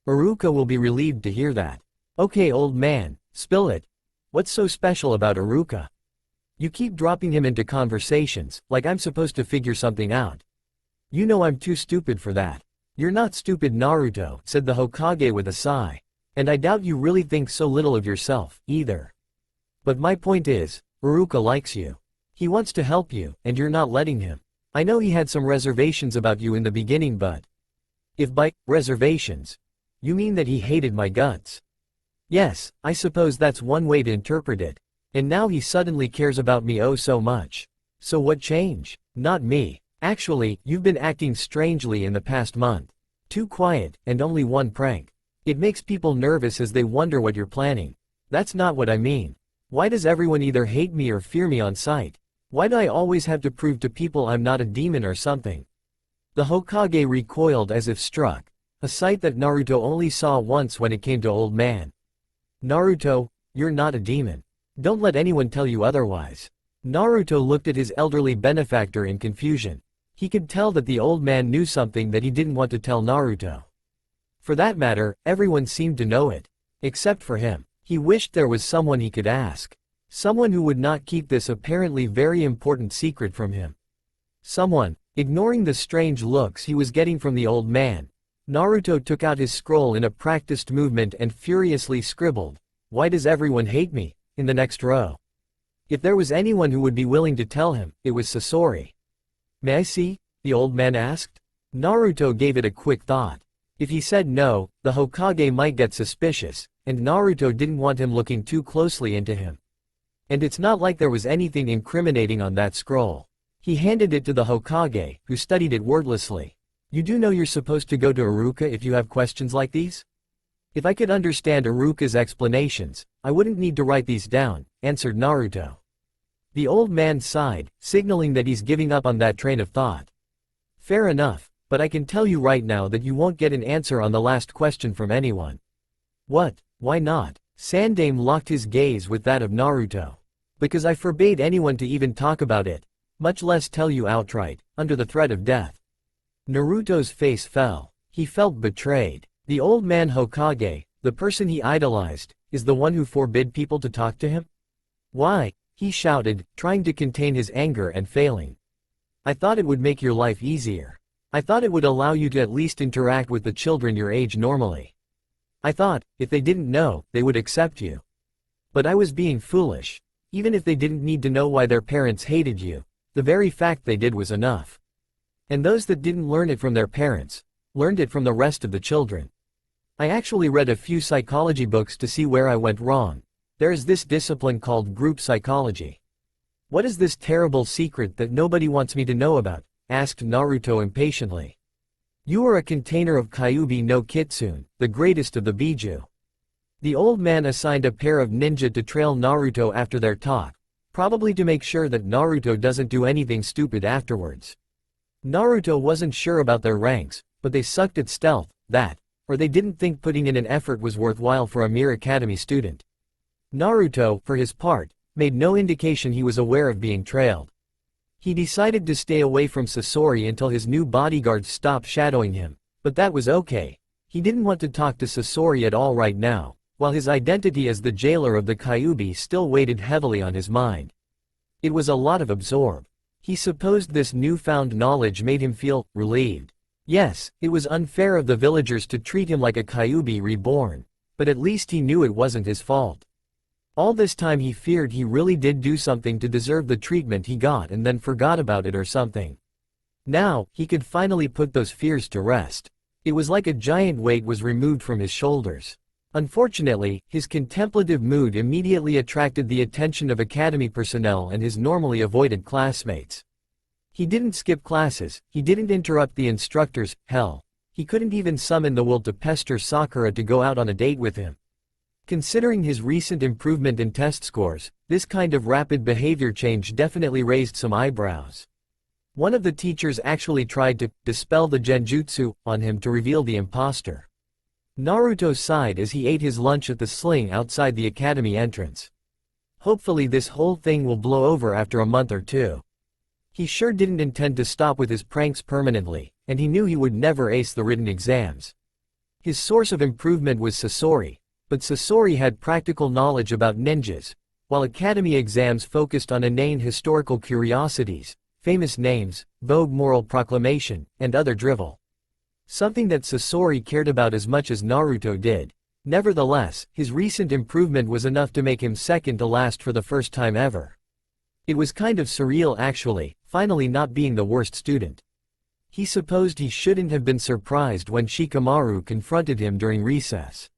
Iruka will be relieved to hear that. Okay, old man, spill it. What's so special about Iruka? You keep dropping him into conversations, like I'm supposed to figure something out. You know I'm too stupid for that. You're not stupid, Naruto, said the Hokage with a sigh. And I doubt you really think so little of yourself, either. But my point is, Iruka likes you. He wants to help you, and you're not letting him. I know he had some reservations about you in the beginning, but if by reservations, you mean that he hated my guts. Yes, I suppose that's one way to interpret it. And now he suddenly cares about me oh so much. So what changed? Not me. Actually, you've been acting strangely in the past month. Too quiet, and only one prank. It makes people nervous as they wonder what you're planning. That's not what I mean. Why does everyone either hate me or fear me on sight? Why do I always have to prove to people I'm not a demon or something? The Hokage recoiled as if struck, a sight that Naruto only saw once when it came to old man. Naruto, you're not a demon. Don't let anyone tell you otherwise. Naruto looked at his elderly benefactor in confusion. He could tell that the old man knew something that he didn't want to tell Naruto. For that matter, everyone seemed to know it. Except for him. He wished there was someone he could ask. Someone who would not keep this apparently very important secret from him. Someone. Ignoring the strange looks he was getting from the old man, Naruto took out his scroll in a practiced movement and furiously scribbled, "Why does everyone hate me?" in the next row. If there was anyone who would be willing to tell him, it was Sasori. May I see? The old man asked. Naruto gave it a quick thought. If he said no, the Hokage might get suspicious, and Naruto didn't want him looking too closely into him. And it's not like there was anything incriminating on that scroll. He handed it to the Hokage, who studied it wordlessly. You do know you're supposed to go to Iruka if you have questions like these? If I could understand Iruka's explanations, I wouldn't need to write these down, answered Naruto. The old man sighed, signaling that he's giving up on that train of thought. Fair enough, but I can tell you right now that you won't get an answer on the last question from anyone. What? Why not? Sandaime locked his gaze with that of Naruto. Because I forbade anyone to even talk about it, much less tell you outright, under the threat of death. Naruto's face fell. He felt betrayed. The old man Hokage, the person he idolized, is the one who forbid people to talk to him? Why? He shouted, trying to contain his anger and failing. I thought it would make your life easier. I thought it would allow you to at least interact with the children your age normally. I thought, if they didn't know, they would accept you. But I was being foolish. Even if they didn't need to know why their parents hated you, the very fact they did was enough. And those that didn't learn it from their parents, learned it from the rest of the children. I actually read a few psychology books to see where I went wrong. There is this discipline called group psychology. What is this terrible secret that nobody wants me to know about? Asked Naruto impatiently. You are a container of Kyuubi no Kitsune, the greatest of the Biju. The old man assigned a pair of ninja to trail Naruto after their talk, probably to make sure that Naruto doesn't do anything stupid afterwards. Naruto wasn't sure about their ranks, but they sucked at stealth, or they didn't think putting in an effort was worthwhile for a mere academy student. Naruto, for his part, made no indication he was aware of being trailed. He decided to stay away from Sasori until his new bodyguards stopped shadowing him, but that was okay. He didn't want to talk to Sasori at all right now, while his identity as the jailer of the Kyuubi still weighed heavily on his mind. It was a lot to absorb. He supposed this newfound knowledge made him feel relieved. Yes, it was unfair of the villagers to treat him like a Kyuubi reborn, but at least he knew it wasn't his fault. All this time he feared he really did do something to deserve the treatment he got and then forgot about it or something. Now, he could finally put those fears to rest. It was like a giant weight was removed from his shoulders. Unfortunately, his contemplative mood immediately attracted the attention of academy personnel and his normally avoided classmates. He didn't skip classes, he didn't interrupt the instructors, hell, he couldn't even summon the will to pester Sakura to go out on a date with him. Considering his recent improvement in test scores, this kind of rapid behavior change definitely raised some eyebrows. One of the teachers actually tried to dispel the genjutsu on him to reveal the imposter. Naruto sighed as he ate his lunch at the sling outside the academy entrance. Hopefully this whole thing will blow over after a month or two. He sure didn't intend to stop with his pranks permanently, and he knew he would never ace the written exams. His source of improvement was Sasori, but Sasori had practical knowledge about ninjas, while academy exams focused on inane historical curiosities, famous names, vogue moral proclamation, and other drivel. Something that Sasori cared about as much as Naruto did. Nevertheless, his recent improvement was enough to make him second to last for the first time ever. It was kind of surreal actually, finally not being the worst student. He supposed he shouldn't have been surprised when Shikamaru confronted him during recess.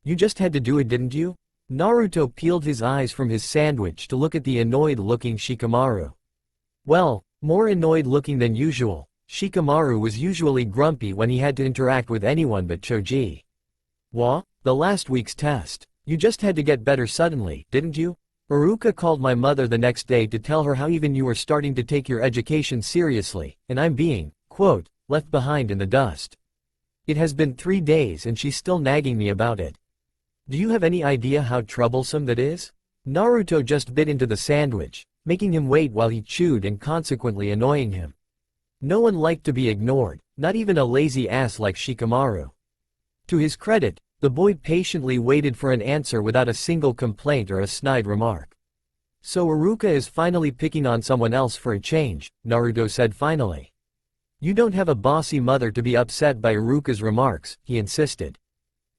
You just had to do it, didn't you? Naruto peeled his eyes from his sandwich to look at the annoyed-looking Shikamaru. Well, more annoyed-looking than usual. Shikamaru was usually grumpy when he had to interact with anyone but Choji. Wha? The last week's test. You just had to get better suddenly, didn't you? Iruka called my mother the next day to tell her how even you were starting to take your education seriously, and I'm being, quote, left behind in the dust. It has been 3 days and she's still nagging me about it. Do you have any idea how troublesome that is? Naruto just bit into the sandwich, making him wait while he chewed and consequently annoying him. No one liked to be ignored, not even a lazy ass like Shikamaru. To his credit, the boy patiently waited for an answer without a single complaint or a snide remark. So Iruka is finally picking on someone else for a change, Naruto said finally. You don't have a bossy mother to be upset by Iruka's remarks, he insisted.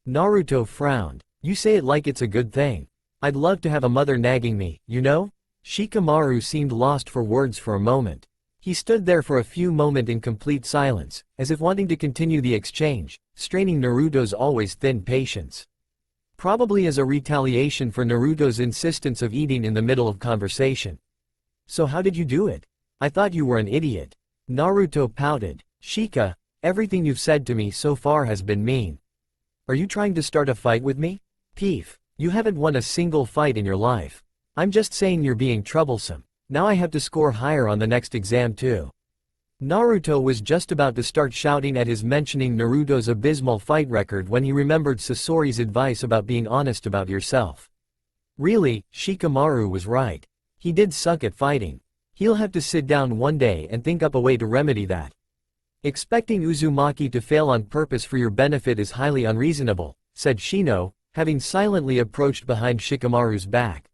Naruto frowned. You say it like it's a good thing. I'd love to have a mother nagging me, you know? Shikamaru seemed lost for words for a moment. He stood there for a few moments in complete silence, as if wanting to continue the exchange, straining Naruto's always thin patience. Probably as a retaliation for Naruto's insistence of eating in the middle of conversation. So how did you do it? I thought you were an idiot. Naruto pouted. Shika, everything you've said to me so far has been mean. Are you trying to start a fight with me? Peef, you haven't won a single fight in your life. I'm just saying you're being troublesome. Now I have to score higher on the next exam too. Naruto was just about to start shouting at his mentioning Naruto's abysmal fight record when he remembered Sasori's advice about being honest about yourself. Really, Shikamaru was right. He did suck at fighting. He'll have to sit down one day and think up a way to remedy that. Expecting Uzumaki to fail on purpose for your benefit is highly unreasonable, said Shino, having silently approached behind Shikamaru's back.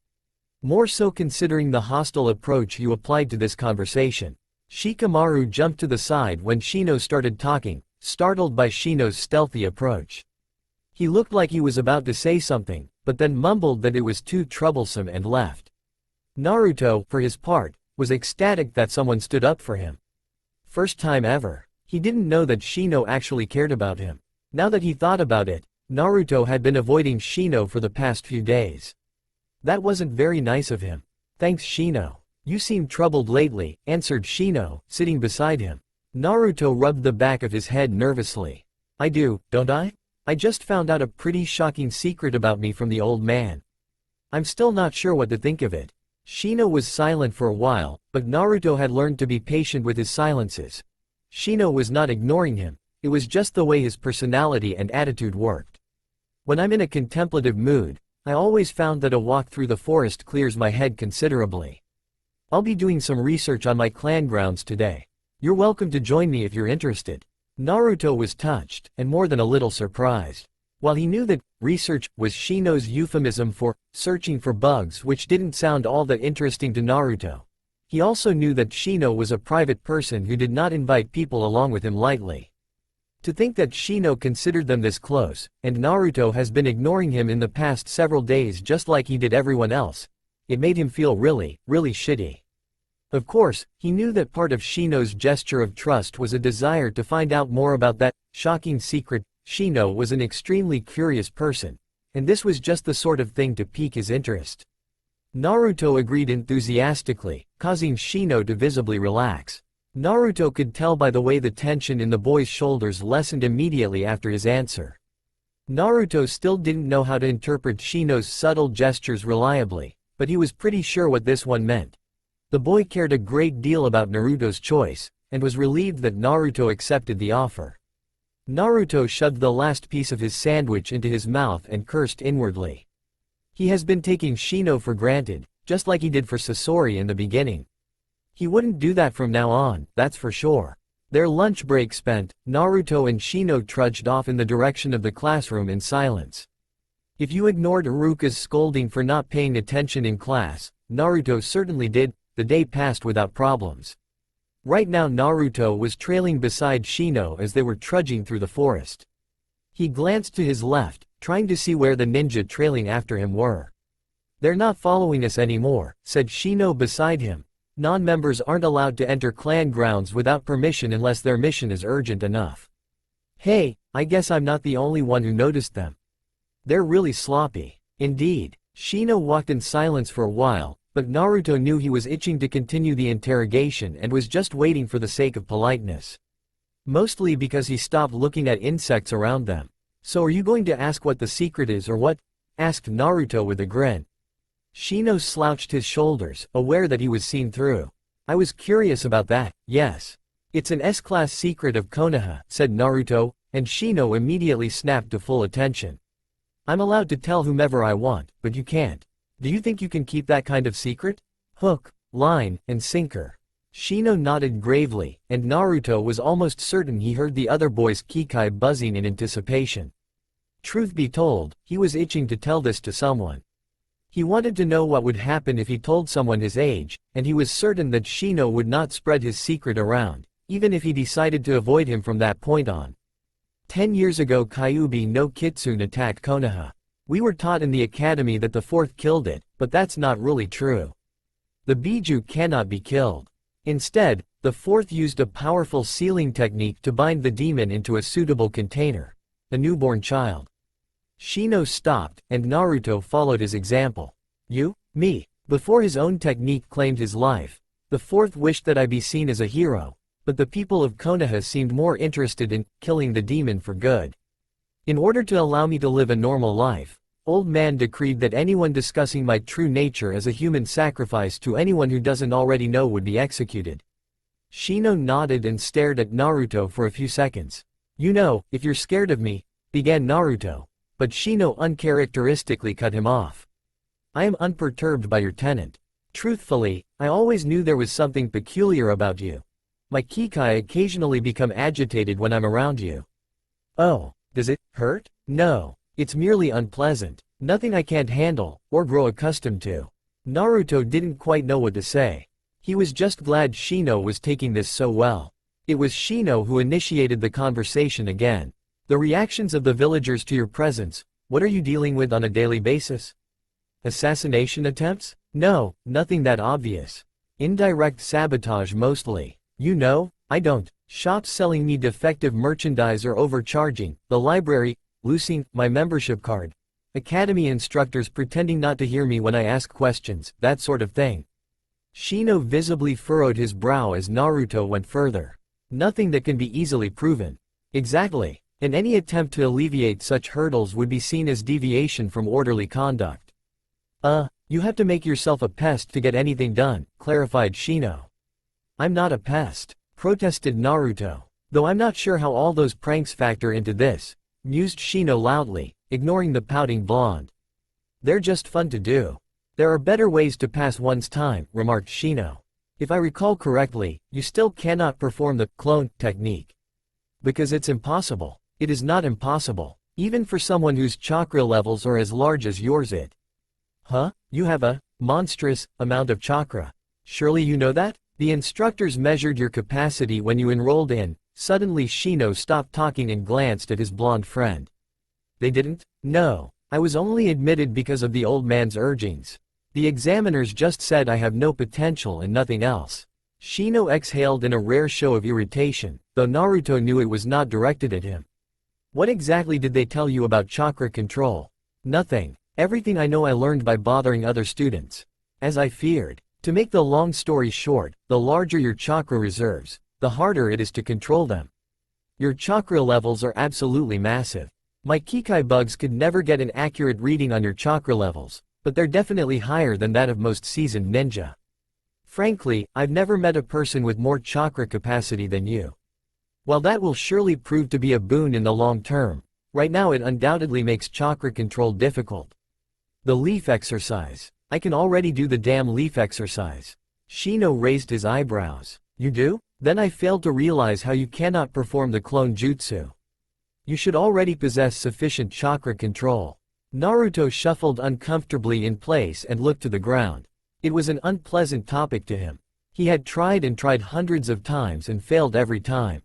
More so considering the hostile approach you applied to this conversation. Shikamaru jumped to the side when Shino started talking, startled by Shino's stealthy approach. He looked like he was about to say something, but then mumbled that it was too troublesome and left. Naruto, for his part, was ecstatic that someone stood up for him. First time ever. He didn't know that Shino actually cared about him. Now that he thought about it, Naruto had been avoiding Shino for the past few days. That wasn't very nice of him. Thanks Shino. You seem troubled lately, answered Shino, sitting beside him. Naruto rubbed the back of his head nervously. I do, don't I? I just found out a pretty shocking secret about me from the old man. I'm still not sure what to think of it. Shino was silent for a while, but Naruto had learned to be patient with his silences. Shino was not ignoring him, it was just the way his personality and attitude worked. When I'm in a contemplative mood, I always found that a walk through the forest clears my head considerably. I'll be doing some research on my clan grounds today. You're welcome to join me if you're interested. Naruto was touched, and more than a little surprised. While he knew that research was Shino's euphemism for searching for bugs, which didn't sound all that interesting to Naruto, he also knew that Shino was a private person who did not invite people along with him lightly. To think that Shino considered them this close, and Naruto has been ignoring him in the past several days just like he did everyone else, it made him feel really shitty. Of course, he knew that part of Shino's gesture of trust was a desire to find out more about that shocking secret. Shino was an extremely curious person, and this was just the sort of thing to pique his interest. Naruto agreed enthusiastically, causing Shino to visibly relax. Naruto could tell by the way the tension in the boy's shoulders lessened immediately after his answer. Naruto still didn't know how to interpret Shino's subtle gestures reliably, but he was pretty sure what this one meant. The boy cared a great deal about Naruto's choice, and was relieved that Naruto accepted the offer. Naruto shoved the last piece of his sandwich into his mouth and cursed inwardly. He has been taking Shino for granted, just like he did for Sasori in the beginning. He wouldn't do that from now on, that's for sure. Their lunch break spent, Naruto and Shino trudged off in the direction of the classroom in silence. If you ignored Iruka's scolding for not paying attention in class, Naruto certainly did. The day passed without problems. Right now Naruto was trailing beside Shino as they were trudging through the forest. He glanced to his left, trying to see where the ninja trailing after him were. They're not following us anymore, said Shino beside him. Non-members aren't allowed to enter clan grounds without permission unless their mission is urgent enough. Hey, I guess I'm not the only one who noticed them. They're really sloppy. Indeed. Shino walked in silence for a while, but Naruto knew he was itching to continue the interrogation and was just waiting for the sake of politeness. Mostly because he stopped looking at insects around them. So are you going to ask what the secret is or what? Asked Naruto with a grin. Shino slouched his shoulders, aware that he was seen through. I was curious about that, yes. It's an S-class secret of Konoha, said Naruto, and Shino immediately snapped to full attention. I'm allowed to tell whomever I want, but you can't. Do you think you can keep that kind of secret? Hook, line, and sinker. Shino nodded gravely, and Naruto was almost certain he heard the other boy's kikai buzzing in anticipation. Truth be told, he was itching to tell this to someone. He wanted to know what would happen if he told someone his age, and he was certain that Shino would not spread his secret around, even if he decided to avoid him from that point on. 10 years ago Kyuubi no Kitsune attacked Konoha. We were taught in the academy that the fourth killed it, but that's not really true. The Biju cannot be killed. Instead, the fourth used a powerful sealing technique to bind the demon into a suitable container. A newborn child. Shino stopped, and Naruto followed his example. You? Me. Before his own technique claimed his life, the fourth wished that I be seen as a hero, but the people of Konoha seemed more interested in killing the demon for good. In order to allow me to live a normal life, Old Man decreed that anyone discussing my true nature as a human sacrifice to anyone who doesn't already know would be executed. Shino nodded and stared at Naruto for a few seconds. You know, if you're scared of me, began Naruto, but Shino uncharacteristically cut him off. I am unperturbed by your tenant. Truthfully, I always knew there was something peculiar about you. My kikai occasionally become agitated when I'm around you. Oh, does it hurt? No. It's merely unpleasant, nothing I can't handle, or grow accustomed to. Naruto didn't quite know what to say. He was just glad Shino was taking this so well. It was Shino who initiated the conversation again. The reactions of the villagers to your presence, what are you dealing with on a daily basis? Assassination attempts? No, nothing that obvious. Indirect sabotage mostly. You know, I don't. Shops selling me defective merchandise or overcharging, the library losing my membership card, academy instructors pretending not to hear me when I ask questions, that sort of thing. Shino visibly furrowed his brow as Naruto went further. Nothing that can be easily proven. Exactly. And any attempt to alleviate such hurdles would be seen as deviation from orderly conduct. You have to make yourself a pest to get anything done, clarified Shino. I'm not a pest, protested Naruto. Though I'm not sure how all those pranks factor into this, mused Shino loudly, ignoring the pouting blonde. They're just fun to do. There are better ways to pass one's time, remarked Shino. If I recall correctly, you still cannot perform the clone technique. Because it's impossible. It is not impossible. Even for someone whose chakra levels are as large as yours it. Huh? You have a monstrous amount of chakra. Surely you know that? The instructors measured your capacity when you enrolled in. Suddenly Shino stopped talking and glanced at his blonde friend. They didn't? No. I was only admitted because of the old man's urgings. The examiners just said I have no potential and nothing else. Shino exhaled in a rare show of irritation, though Naruto knew it was not directed at him. What exactly did they tell you about chakra control? Nothing. Everything I know I learned by bothering other students. As I feared. To make the long story short, the larger your chakra reserves, the harder it is to control them. Your chakra levels are absolutely massive. My Kikai bugs could never get an accurate reading on your chakra levels, but they're definitely higher than that of most seasoned ninja. Frankly, I've never met a person with more chakra capacity than you. While that will surely prove to be a boon in the long term, right now it undoubtedly makes chakra control difficult. The leaf exercise. I can already do the damn leaf exercise. Shino raised his eyebrows. You do? Then I failed to realize how you cannot perform the clone jutsu. You should already possess sufficient chakra control. Naruto shuffled uncomfortably in place and looked to the ground. It was an unpleasant topic to him. He had tried and tried hundreds of times and failed every time.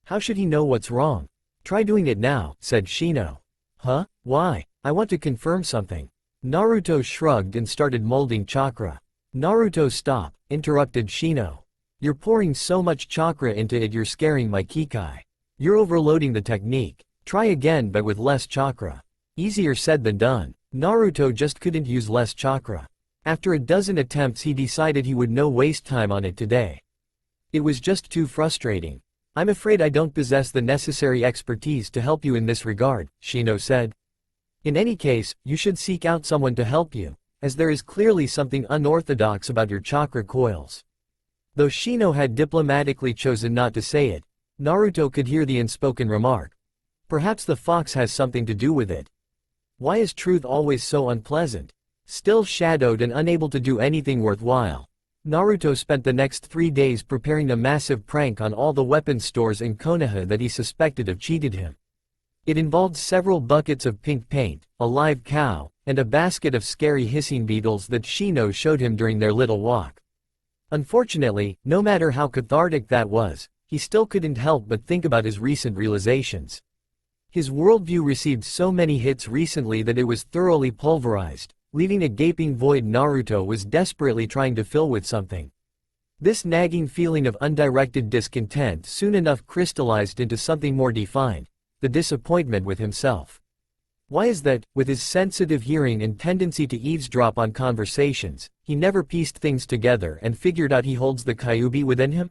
How should he know what's wrong? Try doing it now, said Shino. Huh? Why? I want to confirm something. Naruto shrugged and started molding chakra. Naruto, stop, interrupted Shino. You're pouring so much chakra into it you're scaring my Kikai. You're overloading the technique. Try again but with less chakra. Easier said than done. Naruto just couldn't use less chakra. After a dozen attempts he decided he would no waste time on it today. It was just too frustrating. I'm afraid I don't possess the necessary expertise to help you in this regard, Shino said. In any case, you should seek out someone to help you, as there is clearly something unorthodox about your chakra coils. Though Shino had diplomatically chosen not to say it, Naruto could hear the unspoken remark. Perhaps the fox has something to do with it. Why is truth always so unpleasant? Still shadowed and unable to do anything worthwhile, Naruto spent the next 3 days preparing a massive prank on all the weapons stores in Konoha that he suspected of cheated him. It involved several buckets of pink paint, a live cow, and a basket of scary hissing beetles that Shino showed him during their little walk. Unfortunately, no matter how cathartic that was, he still couldn't help but think about his recent realizations. His worldview received so many hits recently that it was thoroughly pulverized, leaving a gaping void Naruto was desperately trying to fill with something. This nagging feeling of undirected discontent soon enough crystallized into something more defined. The disappointment with himself. Why is that, with his sensitive hearing and tendency to eavesdrop on conversations, he never pieced things together and figured out he holds the Kyuubi within him?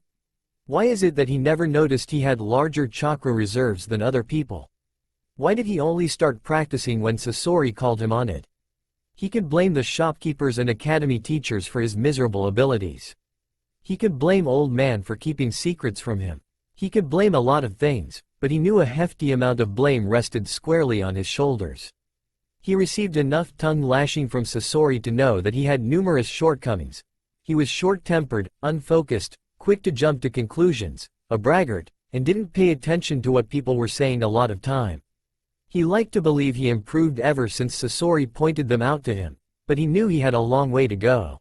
Why is it that he never noticed he had larger chakra reserves than other people? Why did he only start practicing when Sasori called him on it? He could blame the shopkeepers and academy teachers for his miserable abilities. He could blame old man for keeping secrets from him. He could blame a lot of things, but he knew a hefty amount of blame rested squarely on his shoulders. He received enough tongue-lashing from Sasori to know that he had numerous shortcomings. He was short-tempered, unfocused, quick to jump to conclusions, a braggart, and didn't pay attention to what people were saying a lot of time. He liked to believe he improved ever since Sasori pointed them out to him, but he knew he had a long way to go.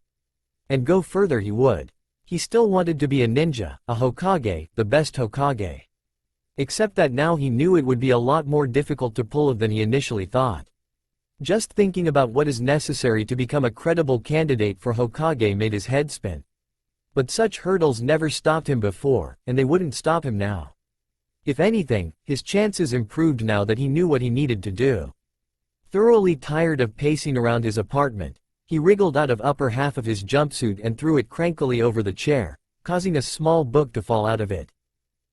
And go further he would. He still wanted to be a ninja, a Hokage, the best Hokage. Except that now he knew it would be a lot more difficult to pull off than he initially thought. Just thinking about what is necessary to become a credible candidate for Hokage made his head spin. But such hurdles never stopped him before, and they wouldn't stop him now. If anything, his chances improved now that he knew what he needed to do. Thoroughly tired of pacing around his apartment, He wriggled out of upper half of his jumpsuit and threw it crankily over the chair, causing a small book to fall out of it.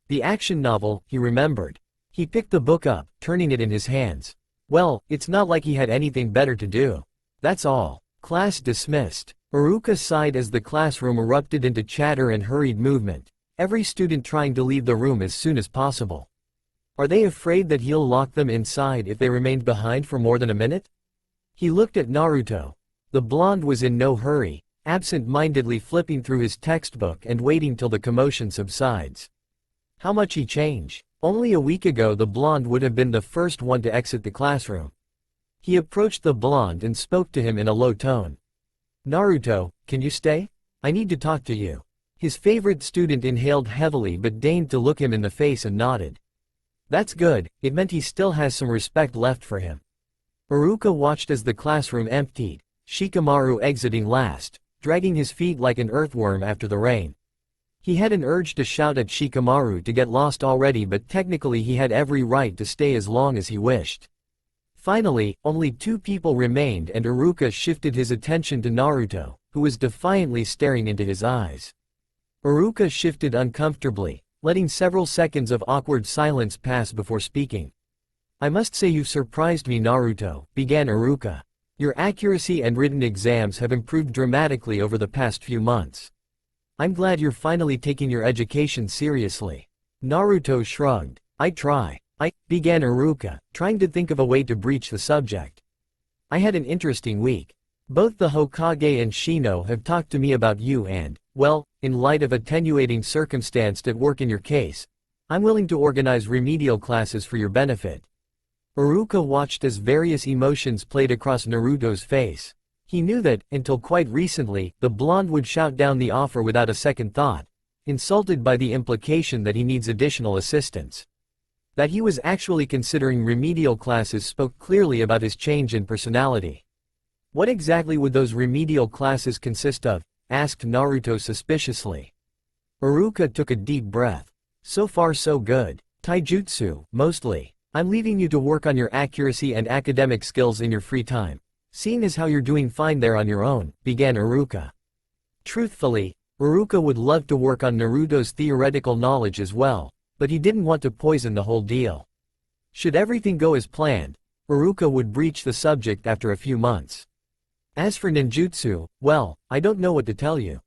The action novel, he remembered. He picked the book up, turning it in his hands. Well, it's not like he had anything better to do. That's all. Class dismissed. Iruka sighed as the classroom erupted into chatter and hurried movement, every student trying to leave the room as soon as possible. Are they afraid that he'll lock them inside if they remained behind for more than a minute? He looked at Naruto. The blonde was in no hurry, absent-mindedly flipping through his textbook and waiting till the commotion subsides. How much he changed. Only a week ago the blonde would have been the first one to exit the classroom. He approached the blonde and spoke to him in a low tone. Naruto, can you stay? I need to talk to you. His favorite student inhaled heavily but deigned to look him in the face and nodded. That's good, it meant he still has some respect left for him. Iruka watched as the classroom emptied, Shikamaru exiting last, dragging his feet like an earthworm after the rain. He had an urge to shout at Shikamaru to get lost already, but technically he had every right to stay as long as he wished. Finally, only 2 people remained and Iruka shifted his attention to Naruto, who was defiantly staring into his eyes. Iruka shifted uncomfortably, letting several seconds of awkward silence pass before speaking. I must say you've surprised me, Naruto, began Iruka. Your accuracy and written exams have improved dramatically over the past few months. I'm glad you're finally taking your education seriously. Naruto shrugged. I began Iruka, trying to think of a way to breach the subject. I had an interesting week. Both the Hokage and Shino have talked to me about you and, well, in light of attenuating circumstance at work in your case, I'm willing to organize remedial classes for your benefit. Iruka watched as various emotions played across Naruto's face. He knew that, until quite recently, the blonde would shout down the offer without a second thought, insulted by the implication that he needs additional assistance. That he was actually considering remedial classes spoke clearly about his change in personality. What exactly would those remedial classes consist of? Asked Naruto suspiciously. Iruka took a deep breath. So far so good. Taijutsu, mostly. I'm leaving you to work on your accuracy and academic skills in your free time. Seeing as how you're doing fine there on your own, began Iruka. Truthfully, Iruka would love to work on Naruto's theoretical knowledge as well, but he didn't want to poison the whole deal. Should everything go as planned, Iruka would breach the subject after a few months. As for ninjutsu, well, I don't know what to tell you.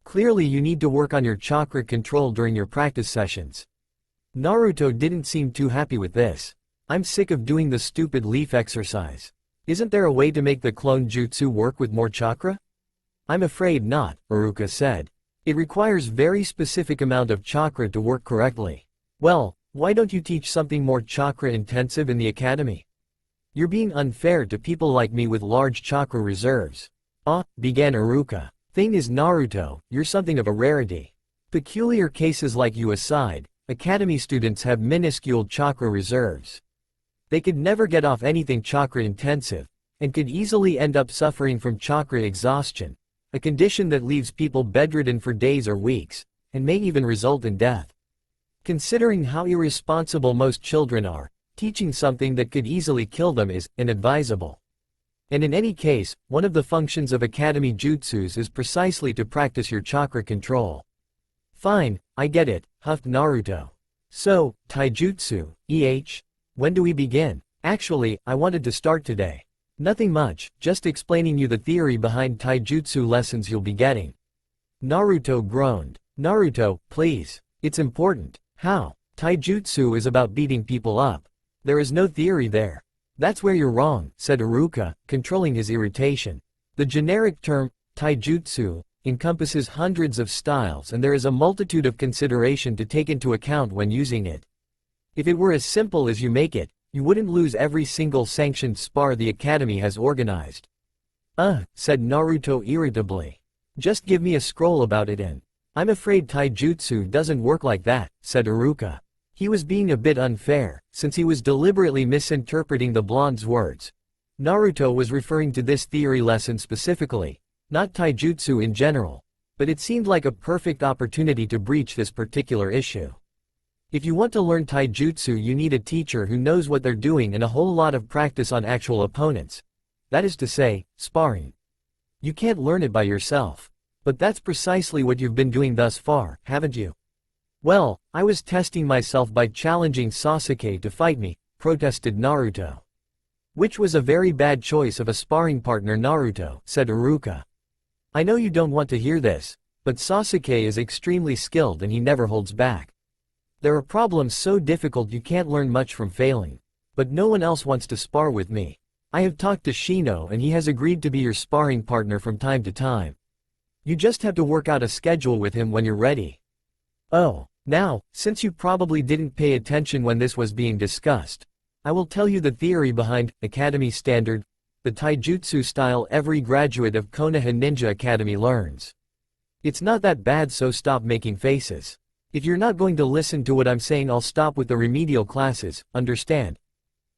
Clearly you need to work on your chakra control during your practice sessions. Naruto didn't seem too happy with this. I'm sick of doing the stupid leaf exercise. Isn't there a way to make the clone jutsu work with more chakra? I'm afraid not, Iruka said. It requires very specific amount of chakra to work correctly. Well, why don't you teach something more chakra intensive in the academy? You're being unfair to people like me with large chakra reserves. Began Iruka. Thing is, Naruto, you're something of a rarity. Peculiar cases like you aside, academy students have minuscule chakra reserves. They could never get off anything chakra intensive, and could easily end up suffering from chakra exhaustion, a condition that leaves people bedridden for days or weeks, and may even result in death. Considering how irresponsible most children are, teaching something that could easily kill them is inadvisable. And in any case, one of the functions of academy jutsus is precisely to practice your chakra control. Fine, I get it, huffed Naruto. So, taijutsu, when do we begin? Actually, I wanted to start today. Nothing much, just explaining you the theory behind taijutsu lessons you'll be getting. Naruto groaned. Naruto, please. It's important. How? Taijutsu is about beating people up. There is no theory there. That's where you're wrong, said Iruka, controlling his irritation. The generic term, taijutsu, encompasses hundreds of styles and there is a multitude of consideration to take into account when using it. If it were as simple as you make it, you wouldn't lose every single sanctioned spar the academy has organized. Said Naruto irritably. Just give me a scroll about it and. I'm afraid taijutsu doesn't work like that, said Iruka. He was being a bit unfair, since he was deliberately misinterpreting the blonde's words. Naruto was referring to this theory lesson specifically, not taijutsu in general, but it seemed like a perfect opportunity to breach this particular issue. If you want to learn taijutsu, you need a teacher who knows what they're doing and a whole lot of practice on actual opponents. That is to say, sparring. You can't learn it by yourself. But that's precisely what you've been doing thus far, haven't you? Well, I was testing myself by challenging Sasuke to fight me, protested Naruto. Which was a very bad choice of a sparring partner, Naruto, said Iruka. I know you don't want to hear this, but Sasuke is extremely skilled and he never holds back. There are problems so difficult you can't learn much from failing. But no one else wants to spar with me. I have talked to Shino and he has agreed to be your sparring partner from time to time. You just have to work out a schedule with him when you're ready. Oh, now, since you probably didn't pay attention when this was being discussed, I will tell you the theory behind Academy Standard, the taijutsu style every graduate of Konoha Ninja Academy learns. It's not that bad, so stop making faces. If you're not going to listen to what I'm saying, I'll stop with the remedial classes, understand?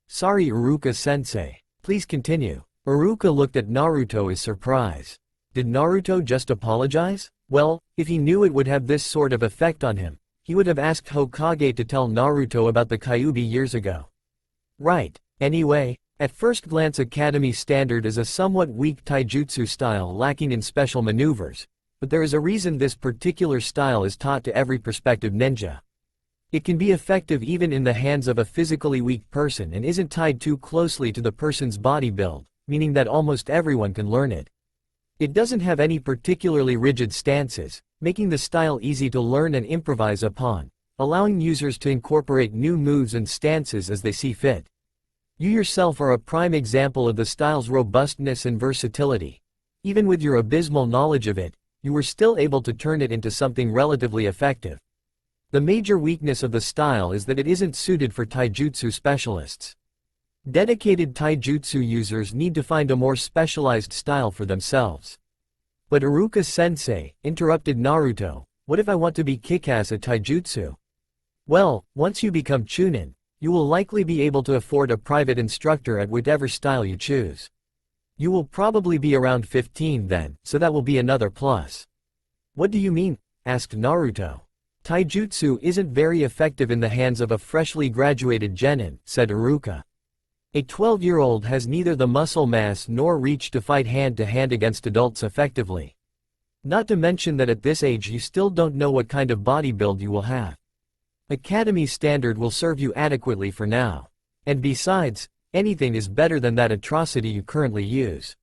Sorry, Iruka-sensei. Please continue. Iruka looked at Naruto with surprise. Did Naruto just apologize? Well, if he knew it would have this sort of effect on him, he would have asked Hokage to tell Naruto about the Kyuubi years ago. Right. Anyway, at first glance Academy Standard is a somewhat weak taijutsu style lacking in special maneuvers, but there is a reason this particular style is taught to every prospective ninja. It can be effective even in the hands of a physically weak person and isn't tied too closely to the person's body build, meaning that almost everyone can learn it. It doesn't have any particularly rigid stances, making the style easy to learn and improvise upon, allowing users to incorporate new moves and stances as they see fit. You yourself are a prime example of the style's robustness and versatility. Even with your abysmal knowledge of it, you were still able to turn it into something relatively effective. The major weakness of the style is that it isn't suited for taijutsu specialists. Dedicated taijutsu users need to find a more specialized style for themselves. But Iruka-sensei, interrupted Naruto, what if I want to be kick-ass at taijutsu? Well, once you become Chunin, you will likely be able to afford a private instructor at whatever style you choose. You will probably be around 15 then, so that will be another plus. What do you mean? Asked Naruto. Taijutsu isn't very effective in the hands of a freshly graduated genin, said Iruka. A 12-year-old has neither the muscle mass nor reach to fight hand-to-hand against adults effectively. Not to mention that at this age you still don't know what kind of body build you will have. Academy Standard will serve you adequately for now. And besides, anything is better than that atrocity you currently use.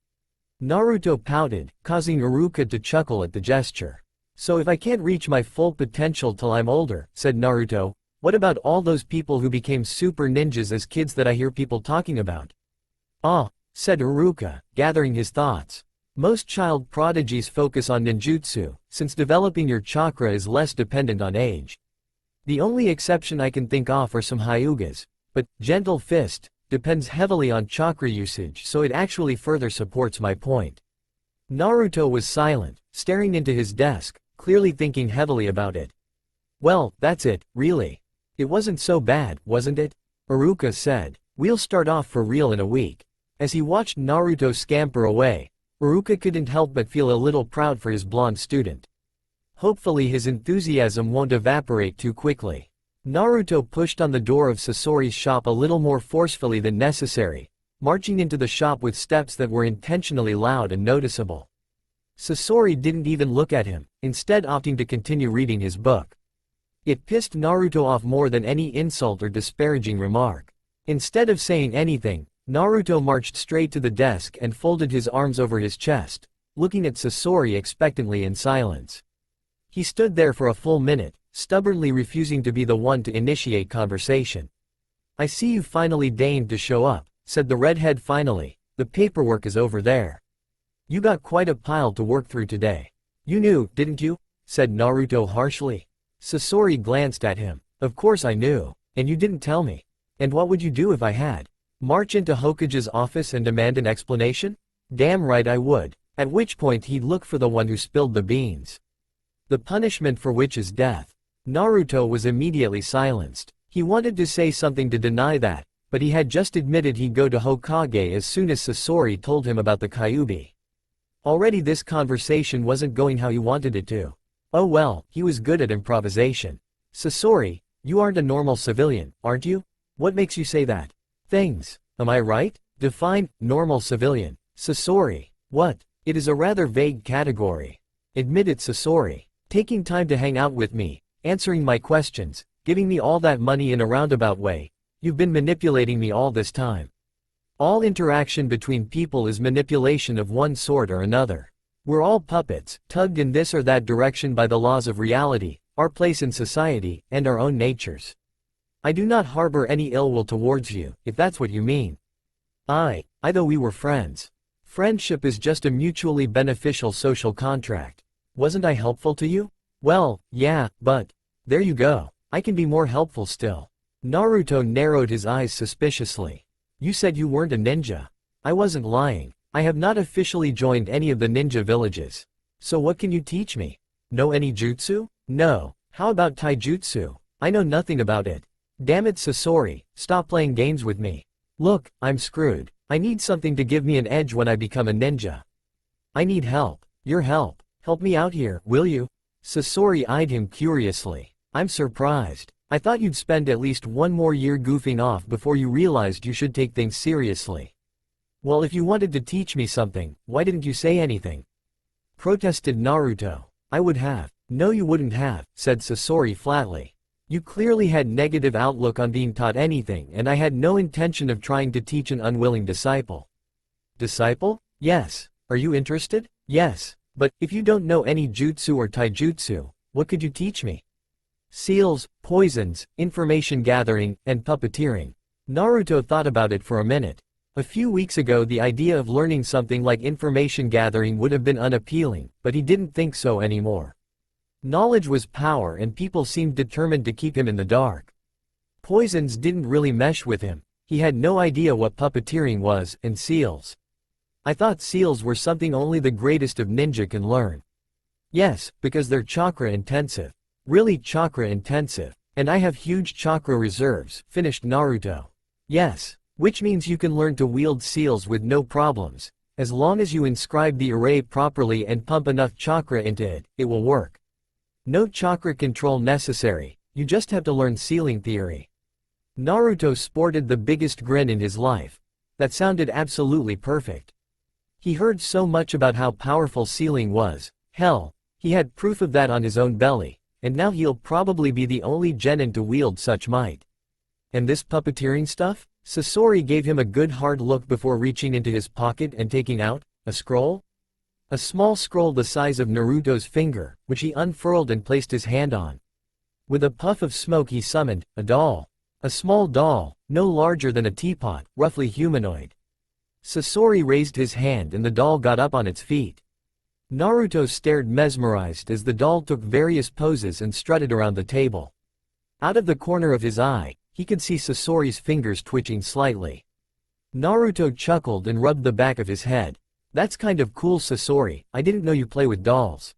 Naruto pouted, causing Iruka to chuckle at the gesture. So if I can't reach my full potential till I'm older, said Naruto, what about all those people who became super ninjas as kids that I hear people talking about? Ah, said Iruka, gathering his thoughts. Most child prodigies focus on ninjutsu, since developing your chakra is less dependent on age. The only exception I can think of are some Hyugas, but Gentle Fist depends heavily on chakra usage, so it actually further supports my point. Naruto was silent, staring into his desk, clearly thinking heavily about it. Well, that's it, really. It wasn't so bad, wasn't it? Iruka said. We'll start off for real in a week. As he watched Naruto scamper away, Iruka couldn't help but feel a little proud for his blonde student. Hopefully his enthusiasm won't evaporate too quickly. Naruto pushed on the door of Sasori's shop a little more forcefully than necessary, marching into the shop with steps that were intentionally loud and noticeable. Sasori didn't even look at him, instead opting to continue reading his book. It pissed Naruto off more than any insult or disparaging remark. Instead of saying anything, Naruto marched straight to the desk and folded his arms over his chest, looking at Sasori expectantly in silence. He stood there for a full minute, stubbornly refusing to be the one to initiate conversation. I see you finally deigned to show up, said the redhead finally. The paperwork is over there. You got quite a pile to work through today. You knew, didn't you? Said Naruto harshly. Sasori glanced at him. Of course I knew. And you didn't tell me. And what would you do if I had? March into Hokage's office and demand an explanation? Damn right I would. At which point he'd look for the one who spilled the beans. The punishment for which is death. Naruto was immediately silenced. He wanted to say something to deny that, but he had just admitted he'd go to Hokage as soon as Sasori told him about the Kyuubi. Already this conversation wasn't going how he wanted it to. Oh well, he was good at improvisation. Sasori, you aren't a normal civilian, aren't you? What makes you say that? Things. Am I right? Define normal civilian. Sasori. What? It is a rather vague category. Admitted Sasori. Taking time to hang out with me, answering my questions, giving me all that money in a roundabout way. You've been manipulating me all this time. All interaction between people is manipulation of one sort or another. We're all puppets, tugged in this or that direction by the laws of reality, our place in society, and our own natures. I do not harbor any ill will towards you, if that's what you mean. I though we were friends. Friendship is just a mutually beneficial social contract. Wasn't I helpful to you? Well, yeah, but there you go. I can be more helpful still. Naruto narrowed his eyes suspiciously. You said you weren't a ninja. I wasn't lying. I have not officially joined any of the ninja villages. So what can you teach me? Know any jutsu? No. How about taijutsu? I know nothing about it. Damn it Sasori, stop playing games with me. Look, I'm screwed. I need something to give me an edge when I become a ninja. I need help. Your help. Help me out here, will you? Sasori eyed him curiously. I'm surprised. I thought you'd spend at least one more year goofing off before you realized you should take things seriously. Well, if you wanted to teach me something, why didn't you say anything? Protested Naruto. I would have. No you wouldn't have, said Sasori flatly. You clearly had negative outlook on being taught anything and I had no intention of trying to teach an unwilling disciple. Disciple? Yes. Are you interested? Yes. But, if you don't know any jutsu or taijutsu, what could you teach me? Seals, poisons, information gathering, and puppeteering. Naruto thought about it for a minute. A few weeks ago the idea of learning something like information gathering would have been unappealing, but he didn't think so anymore. Knowledge was power and people seemed determined to keep him in the dark. Poisons didn't really mesh with him. He had no idea what puppeteering was, and seals. I thought seals were something only the greatest of ninja can learn. Yes, because they're chakra intensive. Really chakra intensive. And I have huge chakra reserves, finished Naruto. Yes. Which means you can learn to wield seals with no problems. As long as you inscribe the array properly and pump enough chakra into it, it will work. No chakra control necessary, you just have to learn sealing theory. Naruto sported the biggest grin in his life. That sounded absolutely perfect. He heard so much about how powerful sealing was. Hell, he had proof of that on his own belly, and now he'll probably be the only genin to wield such might. And this puppeteering stuff? Sasori gave him a good hard look before reaching into his pocket and taking out a scroll? A small scroll the size of Naruto's finger, which he unfurled and placed his hand on. With a puff of smoke he summoned a doll. A small doll, no larger than a teapot, roughly humanoid. Sasori raised his hand and the doll got up on its feet. Naruto stared mesmerized as the doll took various poses and strutted around the table. Out of the corner of his eye, he could see Sasori's fingers twitching slightly. Naruto chuckled and rubbed the back of his head. That's kind of cool Sasori, I didn't know you play with dolls.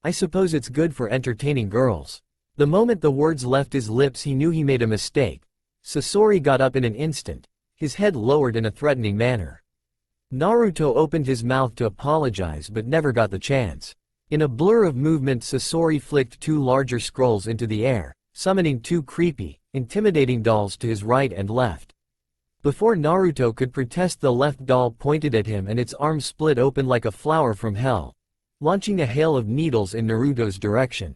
I suppose it's good for entertaining girls. The moment the words left his lips he knew he made a mistake. Sasori got up in an instant, his head lowered in a threatening manner. Naruto opened his mouth to apologize but never got the chance. In a blur of movement Sasori flicked two larger scrolls into the air, summoning two creepy, intimidating dolls to his right and left. Before Naruto could protest the left doll pointed at him and its arm split open like a flower from hell, launching a hail of needles in Naruto's direction.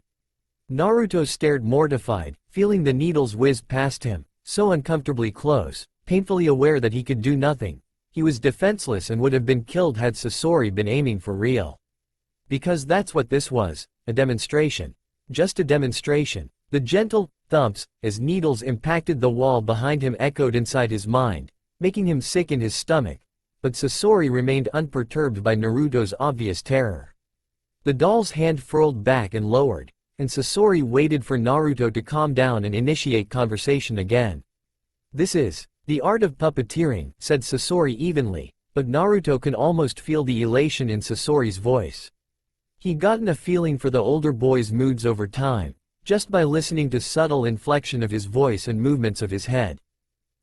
Naruto stared mortified, feeling the needles whiz past him, so uncomfortably close, painfully aware that he could do nothing. He was defenseless and would have been killed had Sasori been aiming for real. Because that's what this was, a demonstration. Just a demonstration. The gentle thumps, as needles impacted the wall behind him echoed inside his mind, making him sick in his stomach, but Sasori remained unperturbed by Naruto's obvious terror. The doll's hand furled back and lowered, and Sasori waited for Naruto to calm down and initiate conversation again. This is the art of puppeteering, said Sasori evenly, but Naruto can almost feel the elation in Sasori's voice. He'd gotten a feeling for the older boy's moods over time, just by listening to subtle inflection of his voice and movements of his head.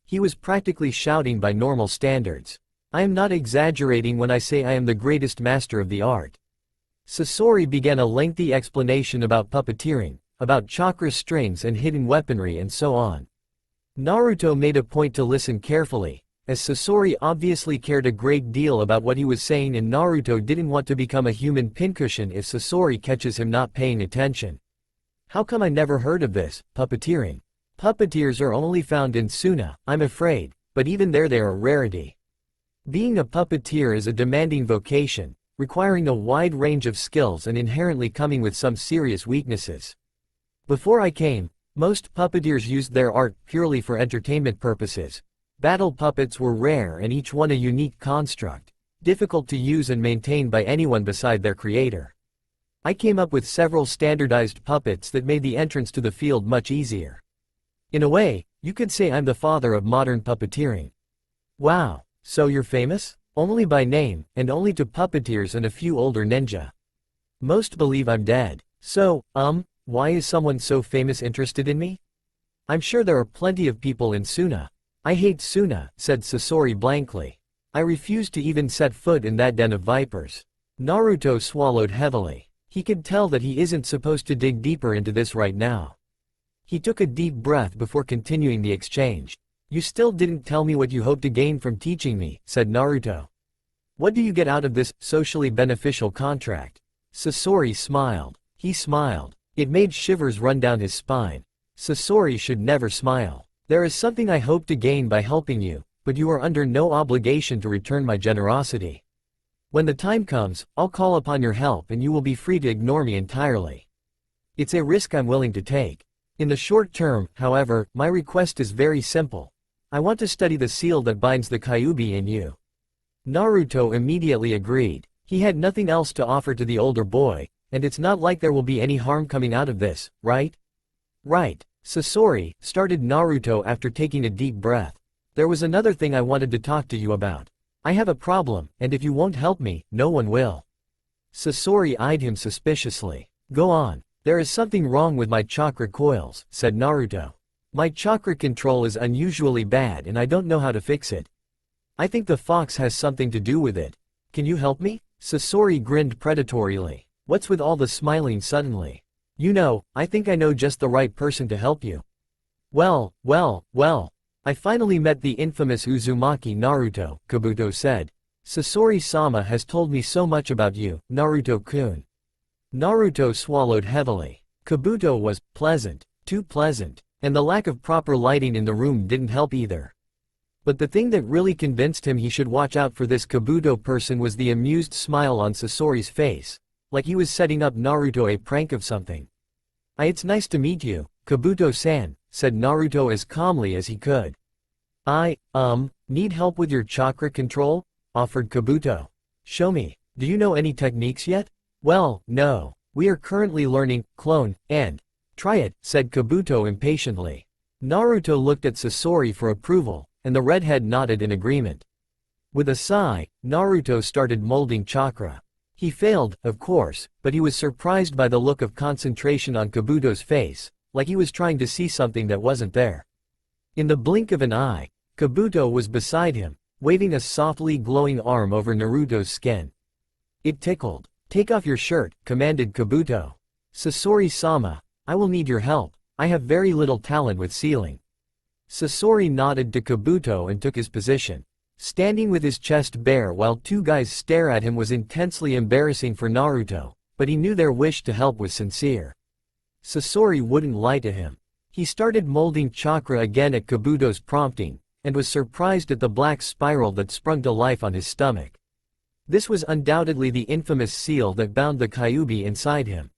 He was practically shouting by normal standards. I am not exaggerating when I say I am the greatest master of the art. Sasori began a lengthy explanation about puppeteering, about chakra strings and hidden weaponry and so on. Naruto made a point to listen carefully, as Sasori obviously cared a great deal about what he was saying and Naruto didn't want to become a human pincushion if Sasori catches him not paying attention. How come I never heard of this, puppeteering? Puppeteers are only found in Suna, I'm afraid, but even there they are a rarity. Being a puppeteer is a demanding vocation, requiring a wide range of skills and inherently coming with some serious weaknesses. Before I came, most puppeteers used their art purely for entertainment purposes. Battle puppets were rare and each one a unique construct, difficult to use and maintain by anyone beside their creator. I came up with several standardized puppets that made the entrance to the field much easier. In a way, you could say I'm the father of modern puppeteering. Wow, so you're famous? Only by name, and only to puppeteers and a few older ninja. Most believe I'm dead. So, why is someone so famous interested in me? I'm sure there are plenty of people in Suna. I hate Suna, said Sasori blankly. I refuse to even set foot in that den of vipers. Naruto swallowed heavily. He could tell that he isn't supposed to dig deeper into this right now. He took a deep breath before continuing the exchange. You still didn't tell me what you hope to gain from teaching me, said Naruto. What do you get out of this socially beneficial contract? Sasori smiled. He smiled. It made shivers run down his spine. Sasori should never smile. There is something I hope to gain by helping you, but you are under no obligation to return my generosity. When the time comes, I'll call upon your help and you will be free to ignore me entirely. It's a risk I'm willing to take. In the short term, however, my request is very simple. I want to study the seal that binds the Kyuubi in you. Naruto immediately agreed. He had nothing else to offer to the older boy, and it's not like there will be any harm coming out of this, right? Right, Sasori, started Naruto after taking a deep breath. There was another thing I wanted to talk to you about. I have a problem, and if you won't help me, no one will. Sasori eyed him suspiciously. Go on. There is something wrong with my chakra coils, said Naruto. My chakra control is unusually bad and I don't know how to fix it. I think the fox has something to do with it. Can you help me? Sasori grinned predatorily. What's with all the smiling suddenly? You know, I think I know just the right person to help you. Well. I finally met the infamous Uzumaki Naruto, Kabuto said. Sasori-sama has told me so much about you, Naruto-kun. Naruto swallowed heavily. Kabuto was pleasant, too pleasant, and the lack of proper lighting in the room didn't help either. But the thing that really convinced him he should watch out for this Kabuto person was the amused smile on Sasori's face, like he was setting up Naruto a prank of something. It's nice to meet you, Kabuto-san, said Naruto as calmly as he could. Need help with your chakra control? Offered Kabuto. Show me. Do you know any techniques yet? Well, no. We are currently learning, clone, and try it, said Kabuto impatiently. Naruto looked at Sasori for approval, and the redhead nodded in agreement. With a sigh, Naruto started molding chakra. He failed, of course, but he was surprised by the look of concentration on Kabuto's face, like he was trying to see something that wasn't there. In the blink of an eye, Kabuto was beside him, waving a softly glowing arm over Naruto's skin. It tickled. Take off your shirt, commanded Kabuto. Sasori-sama, I will need your help. I have very little talent with sealing. Sasori nodded to Kabuto and took his position. Standing with his chest bare while two guys stare at him was intensely embarrassing for Naruto, but he knew their wish to help was sincere. Sasori wouldn't lie to him. He started molding chakra again at Kabuto's prompting, and was surprised at the black spiral that sprung to life on his stomach. This was undoubtedly the infamous seal that bound the Kyuubi inside him.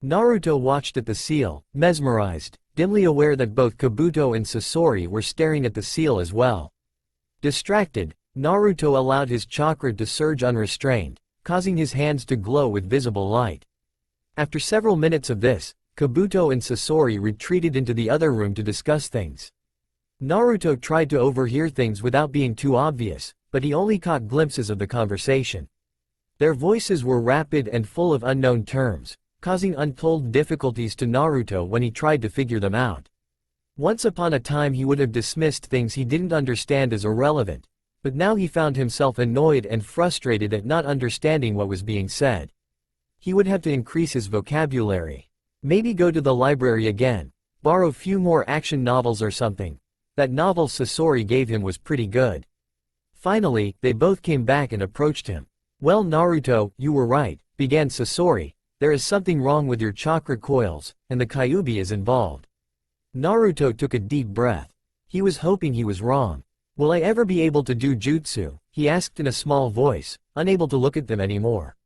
Naruto watched at the seal, mesmerized, dimly aware that both Kabuto and Sasori were staring at the seal as well. Distracted, Naruto allowed his chakra to surge unrestrained, causing his hands to glow with visible light. After several minutes of this, Kabuto and Sasori retreated into the other room to discuss things. Naruto tried to overhear things without being too obvious, but he only caught glimpses of the conversation. Their voices were rapid and full of unknown terms, causing untold difficulties to Naruto when he tried to figure them out. Once upon a time he would have dismissed things he didn't understand as irrelevant, but now he found himself annoyed and frustrated at not understanding what was being said. He would have to increase his vocabulary. Maybe go to the library again, borrow few more action novels or something. That novel Sasori gave him was pretty good. Finally, they both came back and approached him. Well Naruto, you were right, began Sasori. There is something wrong with your chakra coils, and the Kyuubi is involved. Naruto took a deep breath. He was hoping he was wrong. Will I ever be able to do jutsu? He asked in a small voice, unable to look at them anymore.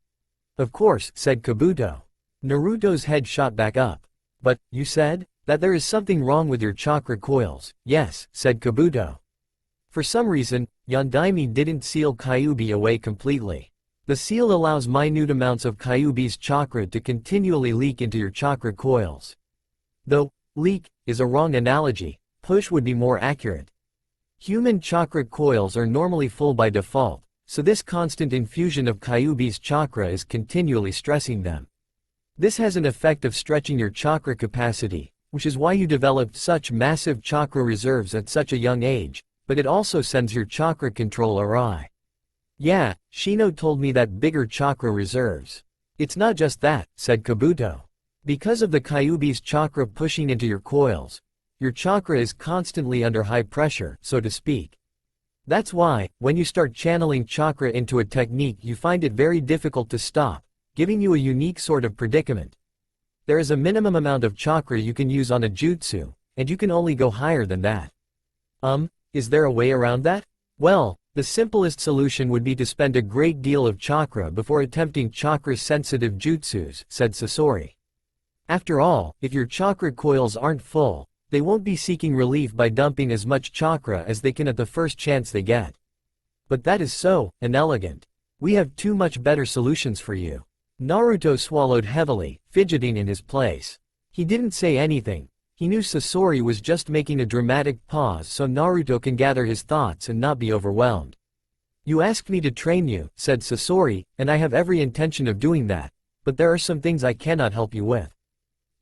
Of course, said Kabuto. Naruto's head shot back up. But, you said? That there is something wrong with your chakra coils. Yes, said Kabuto. For some reason, Yondaime didn't seal Kyuubi away completely. The seal allows minute amounts of Kyuubi's chakra to continually leak into your chakra coils. Though, leak is a wrong analogy, push would be more accurate. Human chakra coils are normally full by default, so this constant infusion of Kyuubi's chakra is continually stressing them. This has an effect of stretching your chakra capacity, which is why you developed such massive chakra reserves at such a young age, but it also sends your chakra control awry. Yeah, Shino told me that bigger chakra reserves. It's not just that, said Kabuto. Because of the Kyuubi's chakra pushing into your coils, your chakra is constantly under high pressure, so to speak. That's why, when you start channeling chakra into a technique you find it very difficult to stop, giving you a unique sort of predicament. There is a minimum amount of chakra you can use on a jutsu, and you can only go higher than that. Is there a way around that? Well, the simplest solution would be to spend a great deal of chakra before attempting chakra-sensitive jutsus, said Sasori. After all, if your chakra coils aren't full, they won't be seeking relief by dumping as much chakra as they can at the first chance they get. But that is so inelegant. We have two much better solutions for you. Naruto swallowed heavily, fidgeting in his place. He didn't say anything. He knew Sasori was just making a dramatic pause so Naruto can gather his thoughts and not be overwhelmed. You asked me to train you, said Sasori, and I have every intention of doing that, but there are some things I cannot help you with.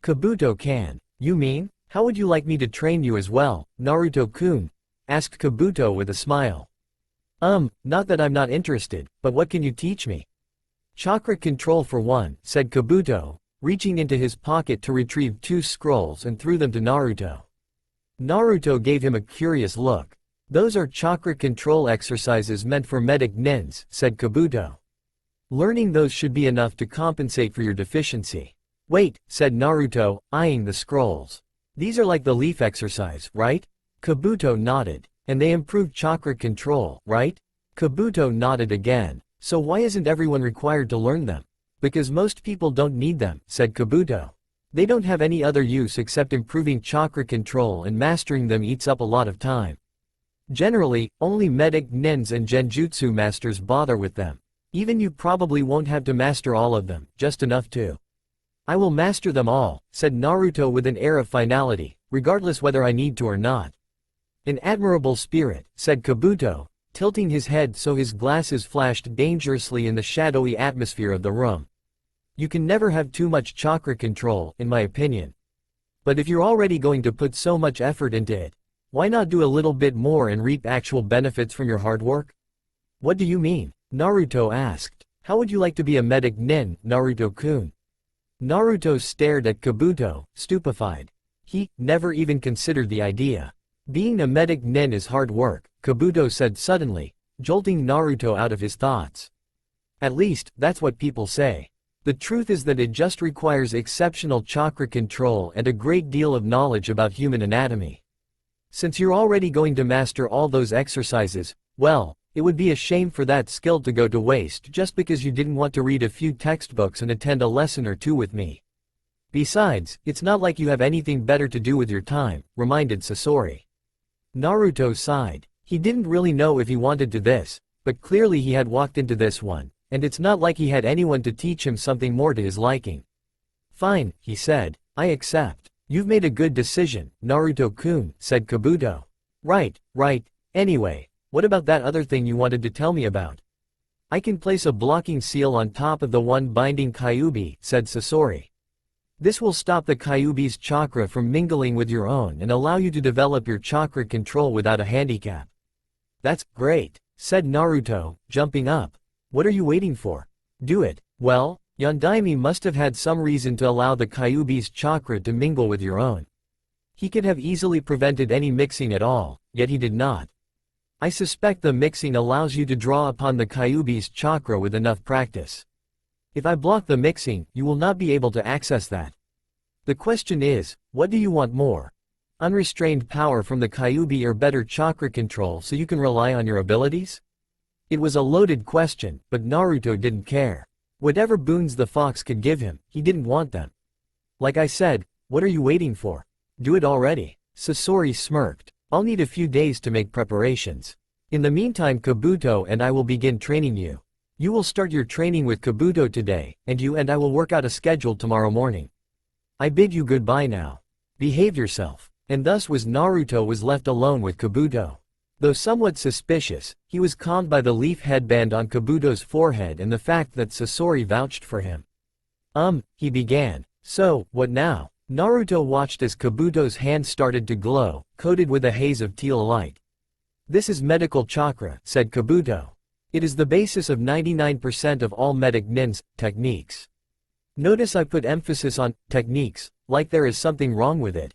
Kabuto can. You mean? How would you like me to train you as well, Naruto-kun? Asked Kabuto with a smile. Not that I'm not interested, but what can you teach me? Chakra control for one, said Kabuto, reaching into his pocket to retrieve two scrolls and threw them to Naruto. Naruto gave him a curious look. Those are chakra control exercises meant for medic nins, said Kabuto. Learning those should be enough to compensate for your deficiency. Wait, said Naruto, eyeing the scrolls. These are like the leaf exercise, right? Kabuto nodded. And they improve chakra control, right? Kabuto nodded again. So why isn't everyone required to learn them? Because most people don't need them, said Kabuto. They don't have any other use except improving chakra control, and mastering them eats up a lot of time. Generally, only medic nins and genjutsu masters bother with them. Even you probably won't have to master all of them, just enough to. I will master them all, said Naruto with an air of finality, regardless whether I need to or not. An admirable spirit, said Kabuto, tilting his head so his glasses flashed dangerously in the shadowy atmosphere of the room. You can never have too much chakra control, in my opinion. But if you're already going to put so much effort into it, why not do a little bit more and reap actual benefits from your hard work? What do you mean? Naruto asked. How would you like to be a medic nin, Naruto-kun? Naruto stared at Kabuto, stupefied. He never even considered the idea. Being a medic nin is hard work, Kabuto said suddenly, jolting Naruto out of his thoughts. At least, that's what people say. The truth is that it just requires exceptional chakra control and a great deal of knowledge about human anatomy. Since you're already going to master all those exercises, well, it would be a shame for that skill to go to waste just because you didn't want to read a few textbooks and attend a lesson or two with me. Besides, it's not like you have anything better to do with your time, reminded Sasori. Naruto sighed. He didn't really know if he wanted to this, but clearly he had walked into this one, and it's not like he had anyone to teach him something more to his liking. Fine, he said, I accept. You've made a good decision, Naruto-kun, said Kabuto. Right. Anyway, what about that other thing you wanted to tell me about? I can place a blocking seal on top of the one binding Kyuubi, said Sasori. This will stop the Kyuubi's chakra from mingling with your own and allow you to develop your chakra control without a handicap. That's great, said Naruto, jumping up. What are you waiting for? Do it. Well, Yondaime must have had some reason to allow the Kyuubi's chakra to mingle with your own. He could have easily prevented any mixing at all, yet he did not. I suspect the mixing allows you to draw upon the Kyuubi's chakra with enough practice. If I block the mixing, you will not be able to access that. The question is, what do you want more? Unrestrained power from the Kyuubi or better chakra control so you can rely on your abilities? It was a loaded question, but Naruto didn't care. Whatever boons the fox could give him, he didn't want them. Like I said, what are you waiting for? Do it already. Sasori smirked. I'll need a few days to make preparations. In the meantime, Kabuto and I will begin training you. You will start your training with Kabuto today, and you and I will work out a schedule tomorrow morning. I bid you goodbye now. Behave yourself. And thus Naruto was left alone with Kabuto. Though somewhat suspicious, he was calmed by the leaf headband on Kabuto's forehead and the fact that Sasori vouched for him. He began. So, what now? Naruto watched as Kabuto's hand started to glow, coated with a haze of teal light. This is medical chakra, said Kabuto. It is the basis of 99% of all medic nin's techniques. Notice I put emphasis on techniques, like there is something wrong with it.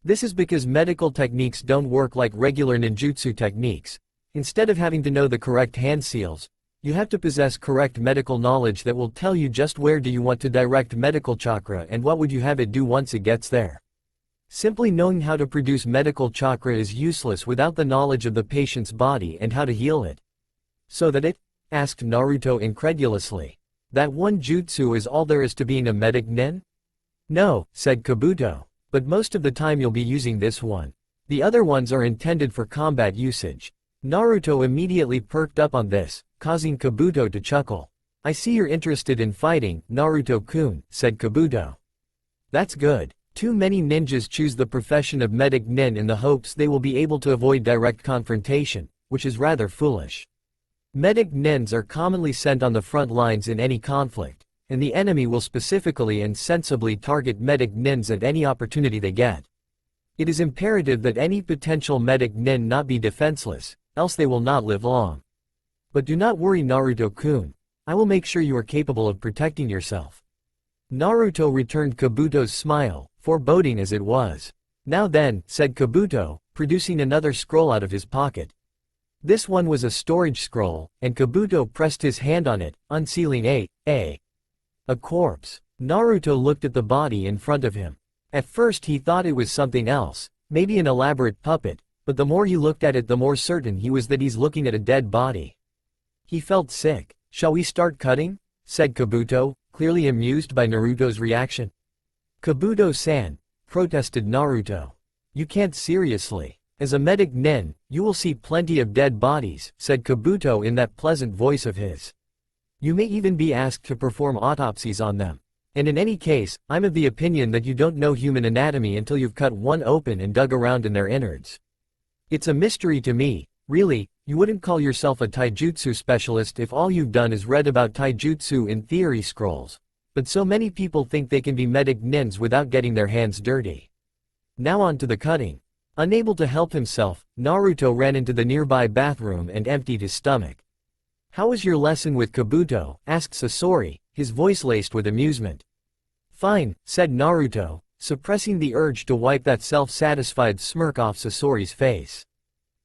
This is because medical techniques don't work like regular ninjutsu techniques. Instead of having to know the correct hand seals, you have to possess correct medical knowledge that will tell you just where do you want to direct medical chakra and what would you have it do once it gets there. Simply knowing how to produce medical chakra is useless without the knowledge of the patient's body and how to heal it. So that it? Asked Naruto incredulously. That one jutsu is all there is to being a medic nin? No, said Kabuto. But most of the time you'll be using this one. The other ones are intended for combat usage. Naruto immediately perked up on this, causing Kabuto to chuckle. I see you're interested in fighting, Naruto-kun, said Kabuto. That's good. Too many ninjas choose the profession of medic nin in the hopes they will be able to avoid direct confrontation, which is rather foolish. Medic nins are commonly sent on the front lines in any conflict, and the enemy will specifically and sensibly target medic nins at any opportunity they get. It is imperative that any potential medic nin not be defenseless, else they will not live long. But do not worry, Naruto-kun. I will make sure you are capable of protecting yourself. Naruto returned Kabuto's smile, foreboding as it was. Now then, said Kabuto, producing another scroll out of his pocket. This one was a storage scroll, and Kabuto pressed his hand on it, unsealing a corpse. Naruto looked at the body in front of him. At first he thought it was something else, maybe an elaborate puppet, but the more he looked at it the more certain he was that he's looking at a dead body. He felt sick. Shall we start cutting? Said Kabuto, clearly amused by Naruto's reaction. Kabuto-san, protested Naruto. You can't seriously. As a medic nin, you will see plenty of dead bodies, said Kabuto in that pleasant voice of his. You may even be asked to perform autopsies on them. And in any case, I'm of the opinion that you don't know human anatomy until you've cut one open and dug around in their innards. It's a mystery to me, really. You wouldn't call yourself a taijutsu specialist if all you've done is read about taijutsu in theory scrolls. But so many people think they can be medic nins without getting their hands dirty. Now on to the cutting. Unable to help himself, Naruto ran into the nearby bathroom and emptied his stomach. How was your lesson with Kabuto? Asked Sasori, his voice laced with amusement. Fine, said Naruto, suppressing the urge to wipe that self-satisfied smirk off Sasori's face.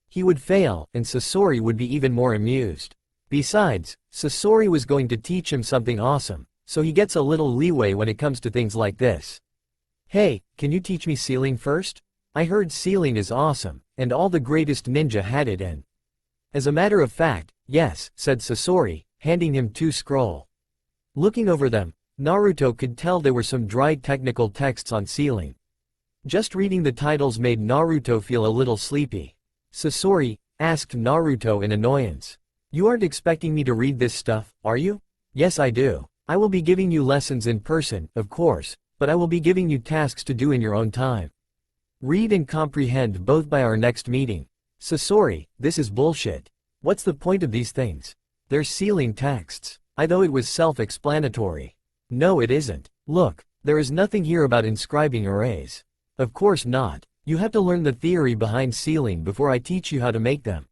He would fail, and Sasori would be even more amused. Besides, Sasori was going to teach him something awesome, so he gets a little leeway when it comes to things like this. Hey, can you teach me sealing first? I heard sealing is awesome, and all the greatest ninja had it and… As a matter of fact, yes, said Sasori, handing him 2 scrolls. Looking over them, Naruto could tell there were some dry technical texts on sealing. Just reading the titles made Naruto feel a little sleepy. Sasori, asked Naruto in annoyance. You aren't expecting me to read this stuff, are you? Yes, I do. I will be giving you lessons in person, of course, but I will be giving you tasks to do in your own time. Read and comprehend both by our next meeting. Sasori, this is bullshit. What's the point of these things? They're sealing texts. I thought it was self-explanatory. No, it isn't. Look, there is nothing here about inscribing arrays. Of course not. You have to learn the theory behind sealing before I teach you how to make them.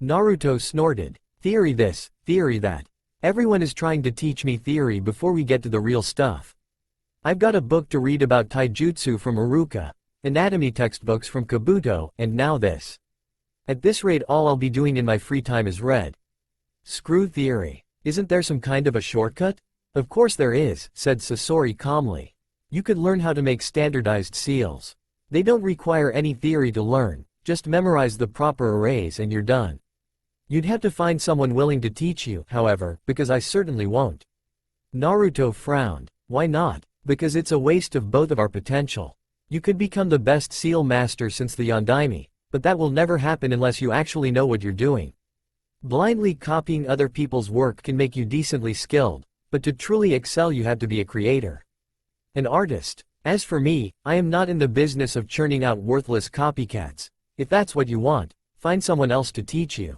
Naruto snorted. Theory this, theory that. Everyone is trying to teach me theory before we get to the real stuff. I've got a book to read about taijutsu from Iruka, anatomy textbooks from Kabuto, and now this. At this rate all I'll be doing in my free time is read. Screw theory. Isn't there some kind of a shortcut? Of course there is, said Sasori calmly. You could learn how to make standardized seals. They don't require any theory to learn, just memorize the proper arrays and you're done. You'd have to find someone willing to teach you, however, because I certainly won't. Naruto frowned. Why not? Because it's a waste of both of our potential. You could become the best seal master since the Yondaime, but that will never happen unless you actually know what you're doing. Blindly copying other people's work can make you decently skilled, but to truly excel you have to be a creator. An artist. As for me, I am not in the business of churning out worthless copycats. If that's what you want, find someone else to teach you.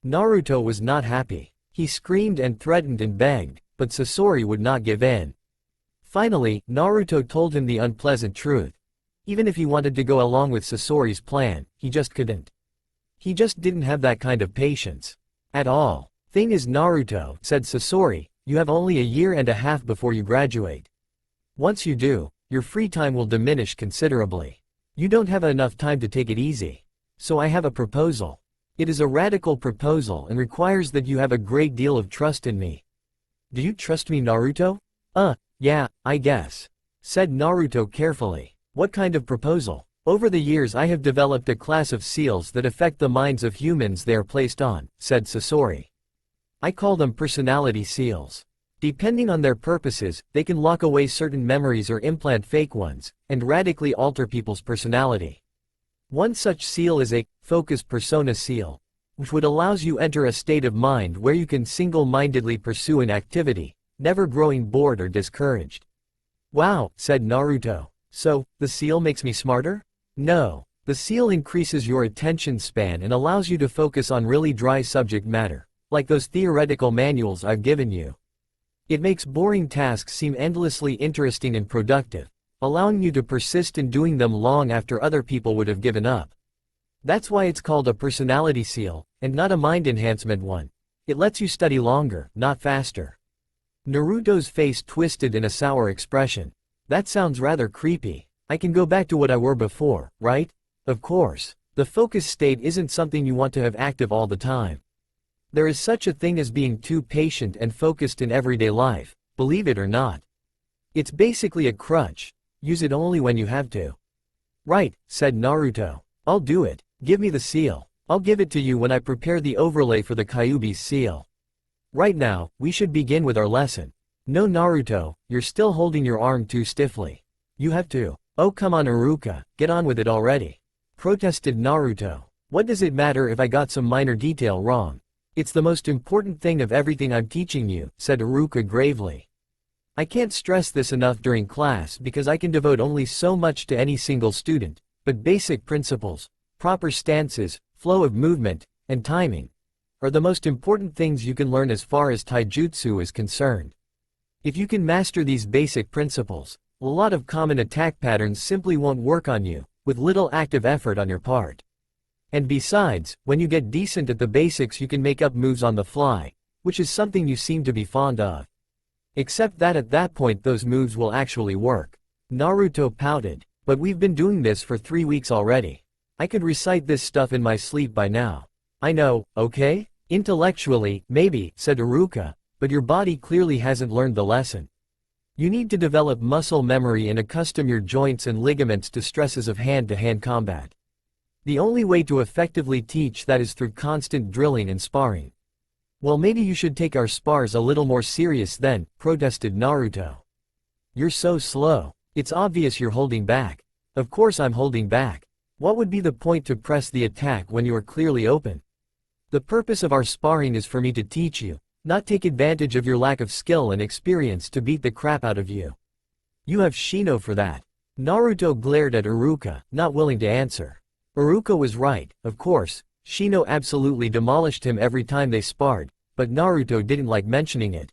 Naruto was not happy. He screamed and threatened and begged, but Sasori would not give in. Finally, Naruto told him the unpleasant truth. Even if he wanted to go along with Sasori's plan, he just couldn't. He just didn't have that kind of patience. At all. Thing is Naruto, said Sasori, you have only a year and a half before you graduate. Once you do, your free time will diminish considerably. You don't have enough time to take it easy. So I have a proposal. It is a radical proposal and requires that you have a great deal of trust in me. Do you trust me, Naruto? Yeah, I guess. Said Naruto carefully. What kind of proposal? Over the years I have developed a class of seals that affect the minds of humans they are placed on, said Sasori. I call them personality seals. Depending on their purposes, they can lock away certain memories or implant fake ones, and radically alter people's personality. One such seal is a focus persona seal, which would allows you enter a state of mind where you can single-mindedly pursue an activity, never growing bored or discouraged. Wow, said Naruto. So, the seal makes me smarter? No. The seal increases your attention span and allows you to focus on really dry subject matter, like those theoretical manuals I've given you. It makes boring tasks seem endlessly interesting and productive, allowing you to persist in doing them long after other people would have given up. That's why it's called a personality seal, and not a mind enhancement one. It lets you study longer, not faster. Naruto's face twisted in a sour expression. That sounds rather creepy. I can go back to what I were before, right? Of course. The focus state isn't something you want to have active all the time. There is such a thing as being too patient and focused in everyday life, believe it or not. It's basically a crutch. Use it only when you have to. Right, said Naruto. I'll do it. Give me the seal. I'll give it to you when I prepare the overlay for the Kyuubi's seal. Right now, we should begin with our lesson. No, Naruto, you're still holding your arm too stiffly. You have to. Oh come on Iruka, get on with it already. Protested Naruto. What does it matter if I got some minor detail wrong? It's the most important thing of everything I'm teaching you, said Iruka gravely. I can't stress this enough during class because I can devote only so much to any single student, but basic principles, proper stances, flow of movement, and timing are the most important things you can learn as far as taijutsu is concerned. If you can master these basic principles, a lot of common attack patterns simply won't work on you, with little active effort on your part. And besides, when you get decent at the basics you can make up moves on the fly, which is something you seem to be fond of. Except that at that point those moves will actually work. Naruto pouted. But we've been doing this for 3 weeks already. I could recite this stuff in my sleep by now. I know, okay? Intellectually, maybe, said Iruka, but your body clearly hasn't learned the lesson. You need to develop muscle memory and accustom your joints and ligaments to stresses of hand-to-hand combat. The only way to effectively teach that is through constant drilling and sparring. Well, maybe you should take our spars a little more serious then, protested Naruto. You're so slow. It's obvious you're holding back. Of course I'm holding back. What would be the point to press the attack when you are clearly open? The purpose of our sparring is for me to teach you, not take advantage of your lack of skill and experience to beat the crap out of you. You have Shino for that. Naruto glared at Iruka, not willing to answer. Iruka was right, of course. Shino absolutely demolished him every time they sparred, but Naruto didn't like mentioning it.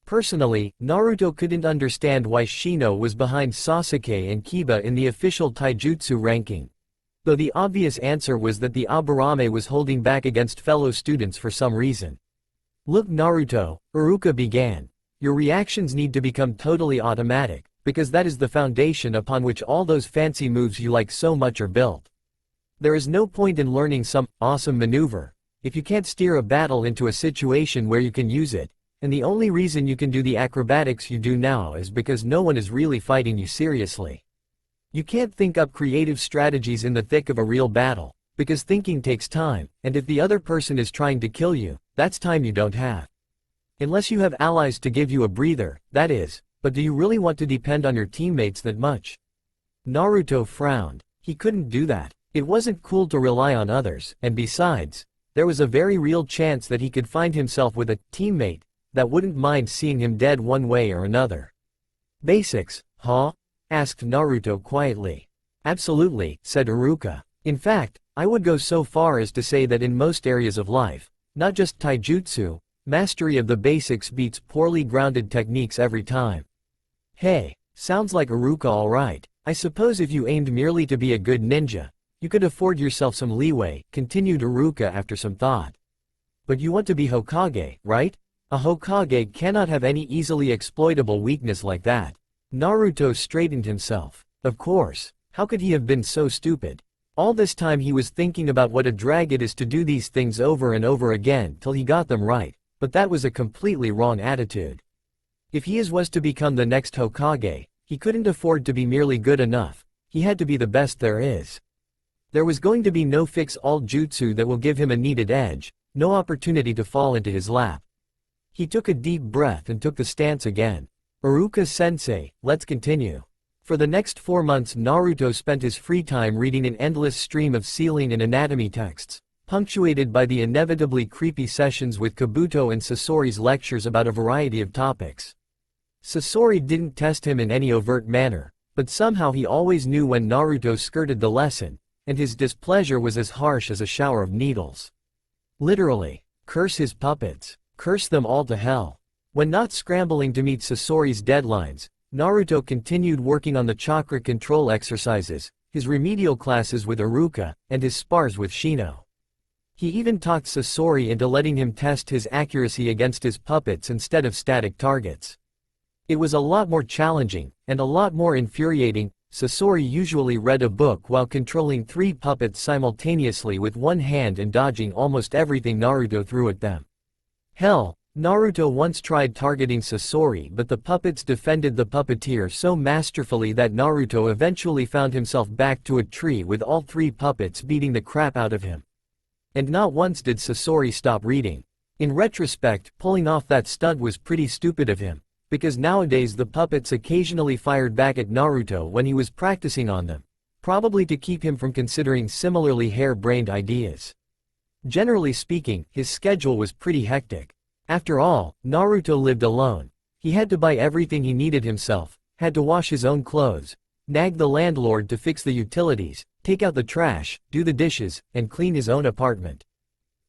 Personally, Naruto couldn't understand why Shino was behind Sasuke and Kiba in the official taijutsu ranking. Though the obvious answer was that the Aburame was holding back against fellow students for some reason. Look Naruto, Iruka began. Your reactions need to become totally automatic, because that is the foundation upon which all those fancy moves you like so much are built. There is no point in learning some awesome maneuver if you can't steer a battle into a situation where you can use it, and the only reason you can do the acrobatics you do now is because no one is really fighting you seriously. You can't think up creative strategies in the thick of a real battle, because thinking takes time, and if the other person is trying to kill you, that's time you don't have. Unless you have allies to give you a breather, that is, but do you really want to depend on your teammates that much? Naruto frowned. He couldn't do that. It wasn't cool to rely on others, and besides, there was a very real chance that he could find himself with a teammate that wouldn't mind seeing him dead one way or another. Basics, huh? Asked Naruto quietly. Absolutely, said Iruka. In fact, I would go so far as to say that in most areas of life, not just taijutsu, mastery of the basics beats poorly grounded techniques every time. Hey, sounds like Iruka alright. I suppose if you aimed merely to be a good ninja, you could afford yourself some leeway, continued Iruka after some thought. But you want to be Hokage, right? A Hokage cannot have any easily exploitable weakness like that. Naruto straightened himself. Of course, how could he have been so stupid? All this time he was thinking about what a drag it is to do these things over and over again till he got them right, but that was a completely wrong attitude. If he was to become the next Hokage, he couldn't afford to be merely good enough, he had to be the best there is. There was going to be no fix-all jutsu that will give him a needed edge, no opportunity to fall into his lap. He took a deep breath and took the stance again. Iruka-sensei, let's continue. For the next 4 months Naruto spent his free time reading an endless stream of sealing and anatomy texts, punctuated by the inevitably creepy sessions with Kabuto and Sasori's lectures about a variety of topics. Sasori didn't test him in any overt manner, but somehow he always knew when Naruto skirted the lesson, and his displeasure was as harsh as a shower of needles. Literally, curse his puppets, curse them all to hell. When not scrambling to meet Sasori's deadlines, Naruto continued working on the chakra control exercises, his remedial classes with Iruka, and his spars with Shino. He even talked Sasori into letting him test his accuracy against his puppets instead of static targets. It was a lot more challenging, and a lot more infuriating. Sasori usually read a book while controlling 3 puppets simultaneously with one hand and dodging almost everything Naruto threw at them. Hell, Naruto once tried targeting Sasori but the puppets defended the puppeteer so masterfully that Naruto eventually found himself backed to a tree with all 3 puppets beating the crap out of him. And not once did Sasori stop reading. In retrospect, pulling off that stunt was pretty stupid of him, because nowadays the puppets occasionally fired back at Naruto when he was practicing on them, probably to keep him from considering similarly hair-brained ideas. Generally speaking, his schedule was pretty hectic. After all, Naruto lived alone. He had to buy everything he needed himself, had to wash his own clothes, nag the landlord to fix the utilities, take out the trash, do the dishes, and clean his own apartment.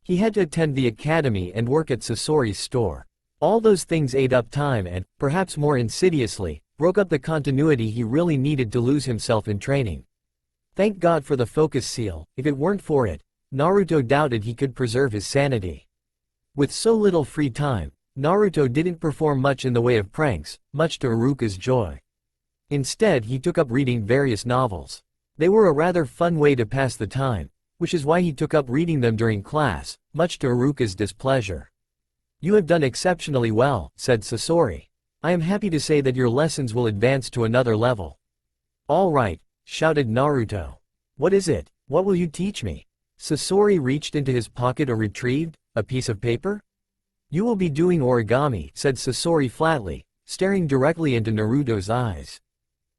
He had to attend the academy and work at Sasori's store. All those things ate up time and, perhaps more insidiously, broke up the continuity he really needed to lose himself in training. Thank God for the focus seal. If it weren't for it, Naruto doubted he could preserve his sanity. With so little free time, Naruto didn't perform much in the way of pranks, much to Iruka's joy. Instead he took up reading various novels. They were a rather fun way to pass the time, which is why he took up reading them during class, much to Iruka's displeasure. You have done exceptionally well, said Sasori. I am happy to say that your lessons will advance to another level. All right, shouted Naruto. What is it? What will you teach me? Sasori reached into his pocket and retrieved a piece of paper? You will be doing origami, said Sasori flatly, staring directly into Naruto's eyes.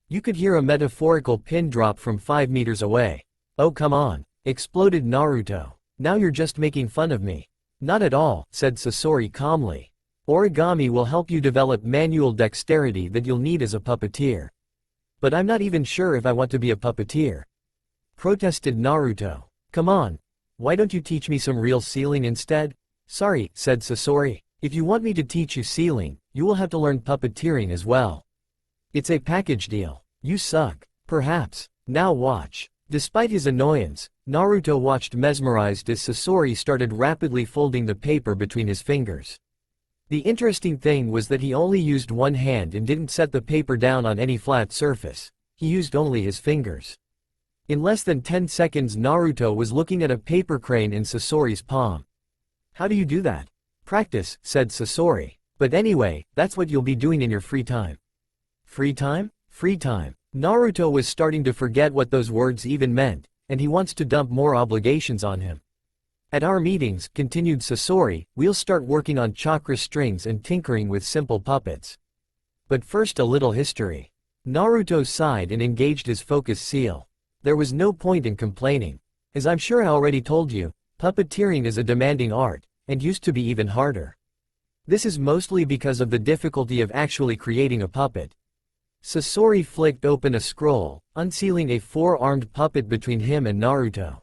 You could hear a metaphorical pin drop from 5 meters away. Oh come on, exploded Naruto. Now you're just making fun of me. Not at all, said Sasori calmly. Origami will help you develop manual dexterity that you'll need as a puppeteer. But I'm not even sure if I want to be a puppeteer, protested Naruto. Come on. Why don't you teach me some real sealing instead? Sorry, said Sasori. If you want me to teach you sealing, you will have to learn puppeteering as well. It's a package deal. You suck. Perhaps. Now watch. Despite his annoyance, Naruto watched mesmerized as Sasori started rapidly folding the paper between his fingers. The interesting thing was that he only used one hand and didn't set the paper down on any flat surface. He used only his fingers. In less than 10 seconds Naruto was looking at a paper crane in Sasori's palm. How do you do that? Practice, said Sasori. But anyway, that's what you'll be doing in your free time. Free time? Free time. Naruto was starting to forget what those words even meant, and he wants to dump more obligations on him. At our meetings, continued Sasori, we'll start working on chakra strings and tinkering with simple puppets. But first a little history. Naruto sighed and engaged his focus seal. There was no point in complaining. As I'm sure I already told you, puppeteering is a demanding art, and used to be even harder. This is mostly because of the difficulty of actually creating a puppet. Sasori flicked open a scroll, unsealing a four-armed puppet between him and Naruto.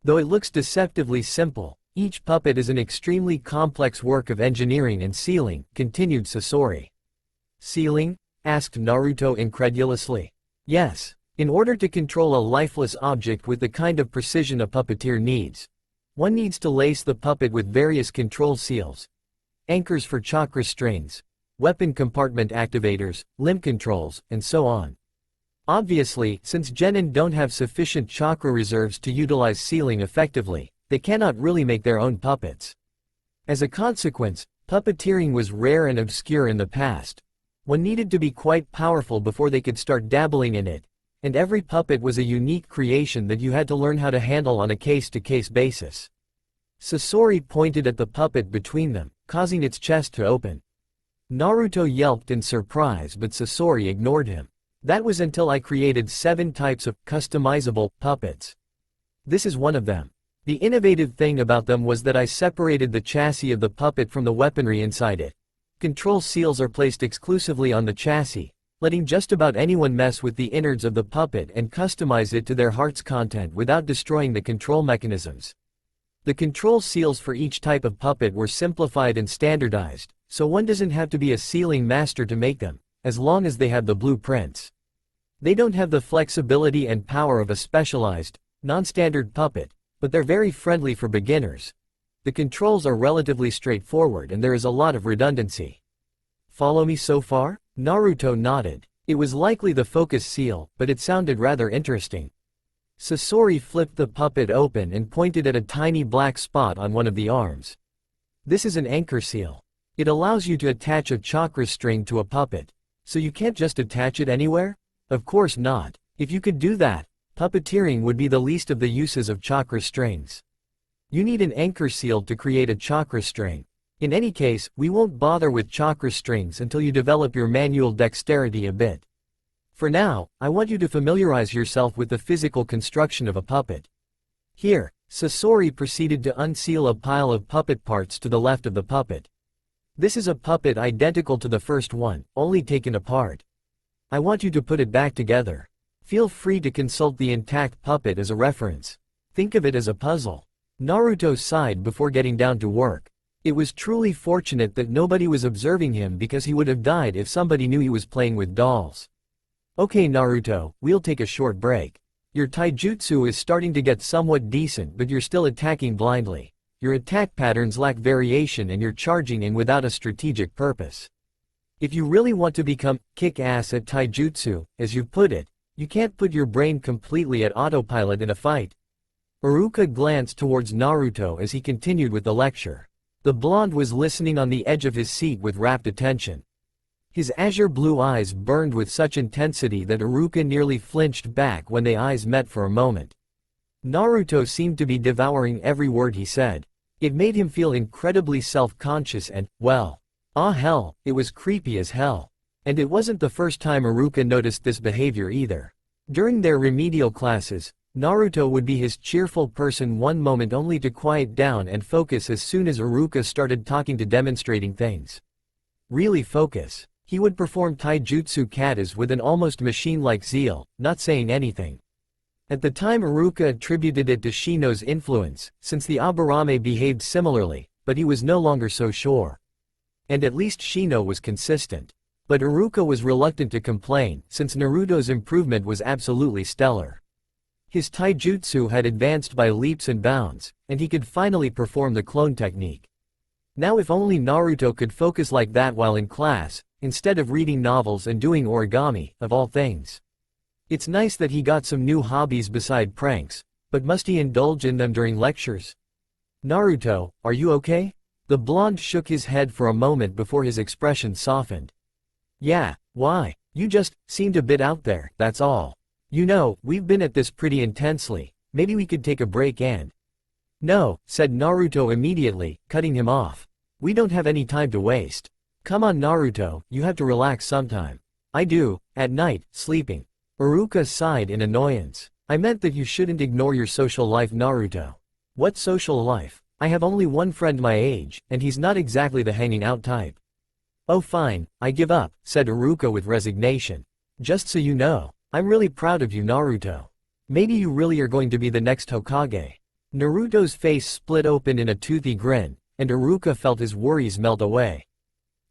Though it looks deceptively simple, each puppet is an extremely complex work of engineering and sealing, continued Sasori. Sealing? Asked Naruto incredulously. Yes. In order to control a lifeless object with the kind of precision a puppeteer needs, one needs to lace the puppet with various control seals, anchors for chakra strings, weapon compartment activators, limb controls, and so on. Obviously, since genin don't have sufficient chakra reserves to utilize sealing effectively, they cannot really make their own puppets. As a consequence, puppeteering was rare and obscure in the past. One needed to be quite powerful before they could start dabbling in it, and every puppet was a unique creation that you had to learn how to handle on a case-to-case basis. Sasori pointed at the puppet between them, causing its chest to open. Naruto yelped in surprise, but Sasori ignored him. That was until I created 7 types of customizable puppets. This is one of them. The innovative thing about them was that I separated the chassis of the puppet from the weaponry inside it. Control seals are placed exclusively on the chassis, letting just about anyone mess with the innards of the puppet and customize it to their heart's content without destroying the control mechanisms. The control seals for each type of puppet were simplified and standardized, so one doesn't have to be a sealing master to make them, as long as they have the blueprints. They don't have the flexibility and power of a specialized, non-standard puppet, but they're very friendly for beginners. The controls are relatively straightforward and there is a lot of redundancy. Follow me so far? Naruto nodded. It was likely the focus seal, but it sounded rather interesting. Sasori flipped the puppet open and pointed at a tiny black spot on one of the arms. This is an anchor seal. It allows you to attach a chakra string to a puppet. So you can't just attach it anywhere? Of course not. If you could do that, puppeteering would be the least of the uses of chakra strings. You need an anchor seal to create a chakra string. In any case, we won't bother with chakra strings until you develop your manual dexterity a bit. For now, I want you to familiarize yourself with the physical construction of a puppet. Here, Sasori proceeded to unseal a pile of puppet parts to the left of the puppet. This is a puppet identical to the first one, only taken apart. I want you to put it back together. Feel free to consult the intact puppet as a reference. Think of it as a puzzle. Naruto sighed before getting down to work. It was truly fortunate that nobody was observing him because he would have died if somebody knew he was playing with dolls. Okay Naruto, we'll take a short break. Your taijutsu is starting to get somewhat decent, but you're still attacking blindly. Your attack patterns lack variation and you're charging in without a strategic purpose. If you really want to become kick-ass at taijutsu, as you put it, you can't put your brain completely at autopilot in a fight. Iruka glanced towards Naruto as he continued with the lecture. The blonde was listening on the edge of his seat with rapt attention. His azure blue eyes burned with such intensity that Iruka nearly flinched back when the eyes met for a moment. Naruto seemed to be devouring every word he said. It made him feel incredibly self-conscious and, well, hell, it was creepy as hell. And it wasn't the first time Iruka noticed this behavior either. During their remedial classes, Naruto would be his cheerful person one moment only to quiet down and focus as soon as Iruka started talking to demonstrating things. Really focus. He would perform taijutsu katas with an almost machine-like zeal, not saying anything. At the time Iruka attributed it to Shino's influence, since the Aburame behaved similarly, but he was no longer so sure. And at least Shino was consistent. But Iruka was reluctant to complain, since Naruto's improvement was absolutely stellar. His taijutsu had advanced by leaps and bounds, and he could finally perform the clone technique. Now if only Naruto could focus like that while in class, instead of reading novels and doing origami, of all things. It's nice that he got some new hobbies beside pranks, but must he indulge in them during lectures? Naruto, are you okay? The blonde shook his head for a moment before his expression softened. Yeah, why? You just seemed a bit out there, that's all. You know, we've been at this pretty intensely, maybe we could take a break and… No, said Naruto immediately, cutting him off. We don't have any time to waste. Come on Naruto, you have to relax sometime. I do, at night, sleeping. Iruka sighed in annoyance. I meant that you shouldn't ignore your social life Naruto. What social life? I have only one friend my age, and he's not exactly the hanging out type. Oh fine, I give up, said Iruka with resignation. Just so you know, I'm really proud of you Naruto. Maybe you really are going to be the next Hokage. Naruto's face split open in a toothy grin, and Iruka felt his worries melt away.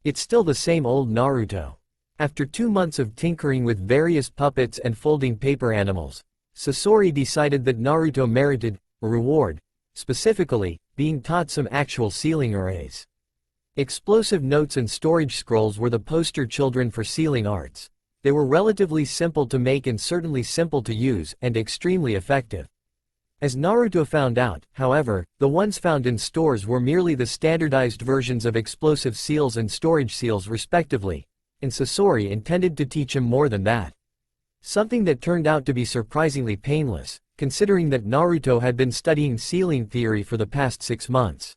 It's still the same old Naruto. After 2 months of tinkering with various puppets and folding paper animals, Sasori decided that Naruto merited a reward, specifically, being taught some actual sealing arrays. Explosive notes and storage scrolls were the poster children for sealing arts. They were relatively simple to make and certainly simple to use, and extremely effective. As Naruto found out, however, the ones found in stores were merely the standardized versions of explosive seals and storage seals respectively, and Sasori intended to teach him more than that. Something that turned out to be surprisingly painless, considering that Naruto had been studying sealing theory for the past 6 months.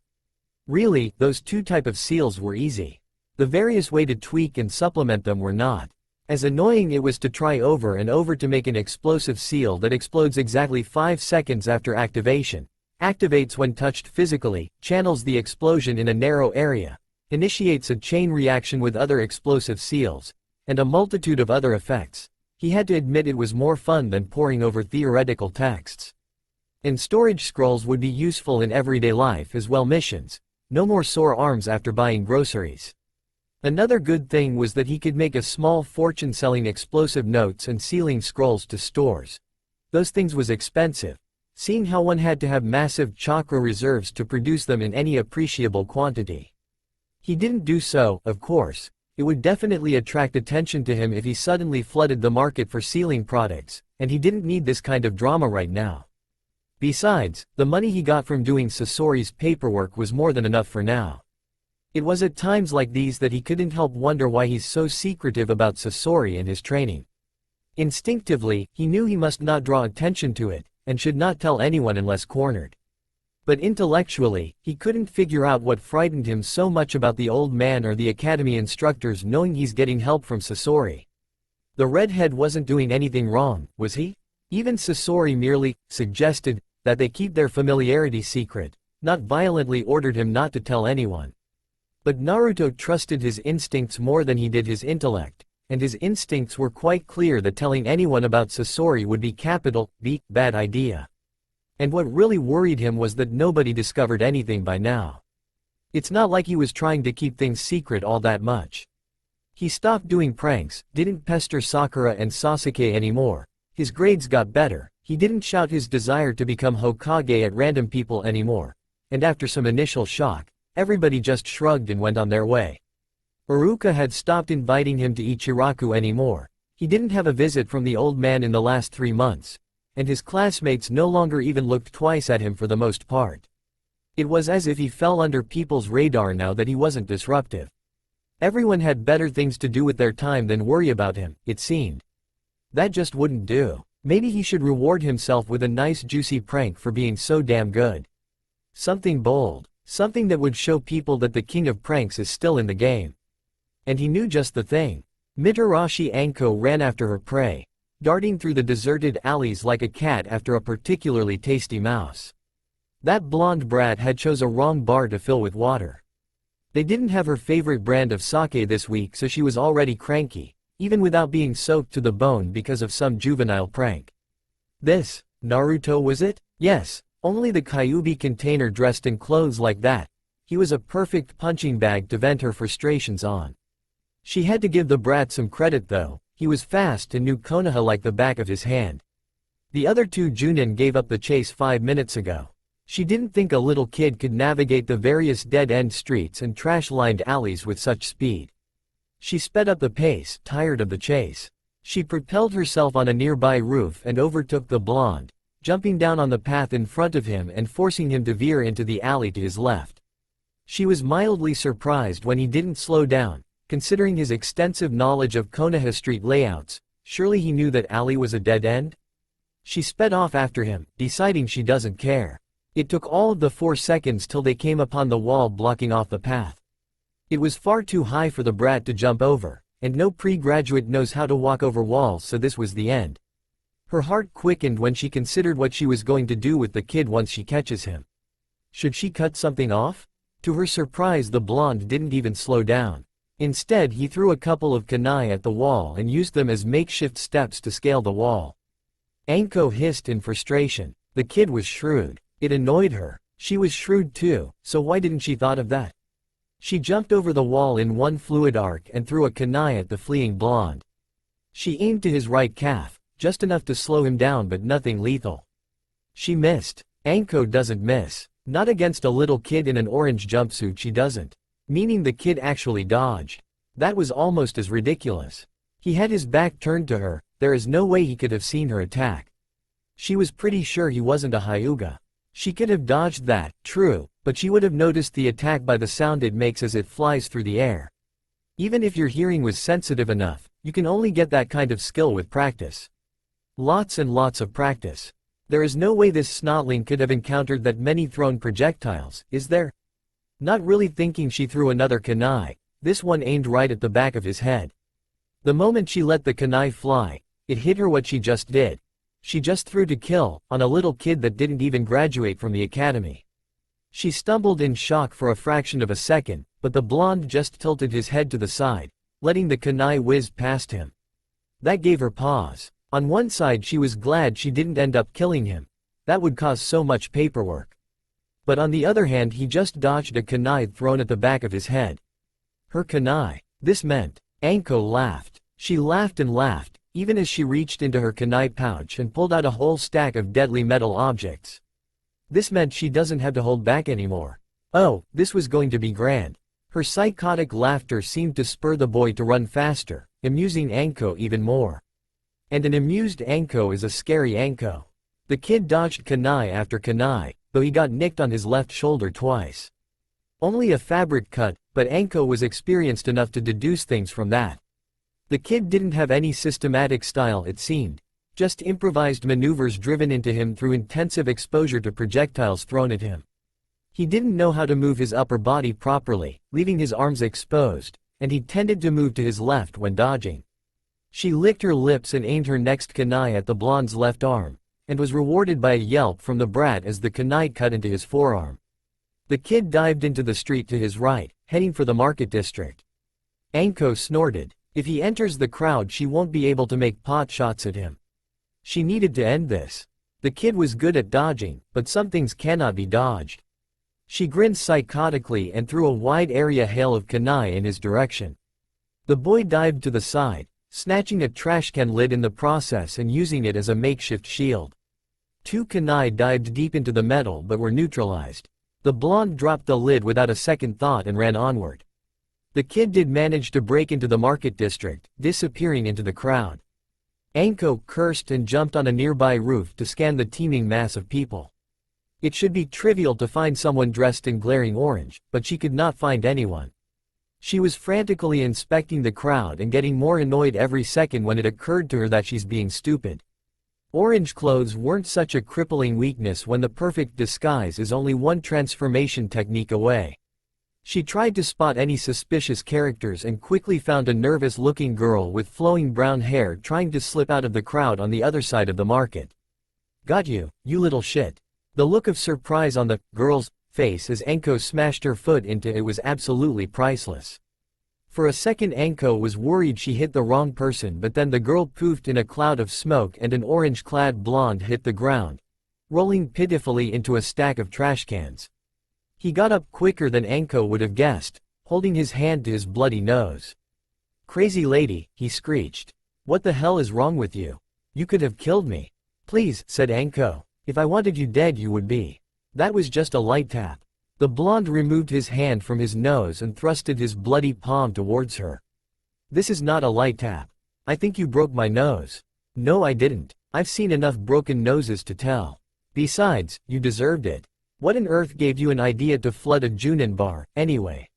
Really, those 2 types of seals were easy. The various ways to tweak and supplement them were not. As annoying it was to try over and over to make an explosive seal that explodes exactly 5 seconds after activation, activates when touched physically, channels the explosion in a narrow area, initiates a chain reaction with other explosive seals, and a multitude of other effects. He had to admit it was more fun than poring over theoretical texts. And storage scrolls would be useful in everyday life as well missions. No more sore arms after buying groceries. Another good thing was that he could make a small fortune selling explosive notes and sealing scrolls to stores. Those things was expensive, seeing how one had to have massive chakra reserves to produce them in any appreciable quantity. He didn't do so, of course. It would definitely attract attention to him if he suddenly flooded the market for sealing products, and he didn't need this kind of drama right now. Besides, the money he got from doing Sasori's paperwork was more than enough for now. It was at times like these that he couldn't help wonder why he's so secretive about Sasori and his training. Instinctively, he knew he must not draw attention to it, and should not tell anyone unless cornered. But intellectually, he couldn't figure out what frightened him so much about the old man or the academy instructors knowing he's getting help from Sasori. The redhead wasn't doing anything wrong, was he? Even Sasori merely suggested that they keep their familiarity secret, not violently ordered him not to tell anyone. But Naruto trusted his instincts more than he did his intellect, and his instincts were quite clear that telling anyone about Sasori would be capital B bad idea. And what really worried him was that nobody discovered anything by now. It's not like he was trying to keep things secret all that much. He stopped doing pranks, didn't pester Sakura and Sasuke anymore. His grades got better, he didn't shout his desire to become Hokage at random people anymore. And after some initial shock, everybody just shrugged and went on their way. Iruka had stopped inviting him to Ichiraku anymore. He didn't have a visit from the old man in the last 3 months. And his classmates no longer even looked twice at him for the most part. It was as if he fell under people's radar now that he wasn't disruptive. Everyone had better things to do with their time than worry about him, it seemed. That just wouldn't do. Maybe he should reward himself with a nice juicy prank for being so damn good. Something bold, something that would show people that the king of pranks is still in the game. And he knew just the thing. Mitarashi Anko ran after her prey, darting through the deserted alleys like a cat after a particularly tasty mouse. That blonde brat had chose a wrong bar to fill with water. They didn't have her favorite brand of sake this week, so she was already cranky, even without being soaked to the bone because of some juvenile prank. This, Naruto was it? Yes, only the Kyuubi container dressed in clothes like that. He was a perfect punching bag to vent her frustrations on. She had to give the brat some credit though. He was fast and knew Konoha like the back of his hand. The other 2 Junin gave up the chase 5 minutes ago. She didn't think a little kid could navigate the various dead-end streets and trash-lined alleys with such speed. She sped up the pace, tired of the chase. She propelled herself on a nearby roof and overtook the blonde, jumping down on the path in front of him and forcing him to veer into the alley to his left. She was mildly surprised when he didn't slow down, considering his extensive knowledge of Konoha Street layouts. Surely he knew that alley was a dead end? She sped off after him, deciding she doesn't care. It took all of the 4 seconds till they came upon the wall blocking off the path. It was far too high for the brat to jump over, and no pre-graduate knows how to walk over walls, so this was the end. Her heart quickened when she considered what she was going to do with the kid once she catches him. Should she cut something off? To her surprise, the blonde didn't even slow down. Instead, he threw a couple of kunai at the wall and used them as makeshift steps to scale the wall. Anko hissed in frustration. The kid was shrewd. It annoyed her. She was shrewd too, so why didn't she thought of that? She jumped over the wall in one fluid arc and threw a kunai at the fleeing blonde. She aimed to his right calf, just enough to slow him down but nothing lethal. She missed. Anko doesn't miss. Not against a little kid in an orange jumpsuit, she doesn't. Meaning the kid actually dodged. That was almost as ridiculous. He had his back turned to her, there is no way he could have seen her attack. She was pretty sure he wasn't a Hyuga. She could have dodged that, true, but she would have noticed the attack by the sound it makes as it flies through the air. Even if your hearing was sensitive enough, you can only get that kind of skill with practice. Lots and lots of practice. There is no way this snotling could have encountered that many thrown projectiles, is there? Not really thinking, she threw another kunai, this one aimed right at the back of his head. The moment she let the kunai fly, it hit her what she just did. She just threw to kill, on a little kid that didn't even graduate from the academy. She stumbled in shock for a fraction of a second, but the blonde just tilted his head to the side, letting the kunai whiz past him. That gave her pause. On one side she was glad she didn't end up killing him. That would cause so much paperwork. But on the other hand, he just dodged a kunai thrown at the back of his head. Her kunai. This meant. Anko laughed. She laughed and laughed, even as she reached into her kunai pouch and pulled out a whole stack of deadly metal objects. This meant she doesn't have to hold back anymore. Oh, this was going to be grand. Her psychotic laughter seemed to spur the boy to run faster, amusing Anko even more. And an amused Anko is a scary Anko. The kid dodged kunai after kunai, though he got nicked on his left shoulder twice. Only a fabric cut, but Anko was experienced enough to deduce things from that. The kid didn't have any systematic style, it seemed, just improvised maneuvers driven into him through intensive exposure to projectiles thrown at him. He didn't know how to move his upper body properly, leaving his arms exposed, and he tended to move to his left when dodging. She licked her lips and aimed her next kunai at the blonde's left arm, and was rewarded by a yelp from the brat as the kunai cut into his forearm. The kid dived into the street to his right, heading for the market district. Anko snorted. If he enters the crowd, she won't be able to make pot shots at him. She needed to end this. The kid was good at dodging, but some things cannot be dodged. She grinned psychotically and threw a wide area hail of kunai in his direction. The boy dived to the side, snatching a trash can lid in the process and using it as a makeshift shield. 2 kunai dived deep into the metal but were neutralized. The blonde dropped the lid without a second thought and ran onward. The kid did manage to break into the market district, disappearing into the crowd. Anko cursed and jumped on a nearby roof to scan the teeming mass of people. It should be trivial to find someone dressed in glaring orange, but she could not find anyone. She was frantically inspecting the crowd and getting more annoyed every second when it occurred to her that she's being stupid. Orange clothes weren't such a crippling weakness when the perfect disguise is only one transformation technique away. She tried to spot any suspicious characters and quickly found a nervous-looking girl with flowing brown hair trying to slip out of the crowd on the other side of the market. "Got you, you little shit." The look of surprise on the girl's face as Anko smashed her foot into it was absolutely priceless. For a second Anko was worried she hit the wrong person, but then the girl poofed in a cloud of smoke and an orange-clad blonde hit the ground, rolling pitifully into a stack of trash cans. He got up quicker than Anko would have guessed, holding his hand to his bloody nose. "Crazy lady," he screeched. "What the hell is wrong with you? You could have killed me." "Please," said Anko. "If I wanted you dead you would be." That was just a light tap. The blonde removed his hand from his nose and thrusted his bloody palm towards her. "This is not a light tap. I think you broke my nose. No, I didn't. I've seen enough broken noses to tell. Besides, you deserved it. What on earth gave you an idea to flood a Junin bar, anyway?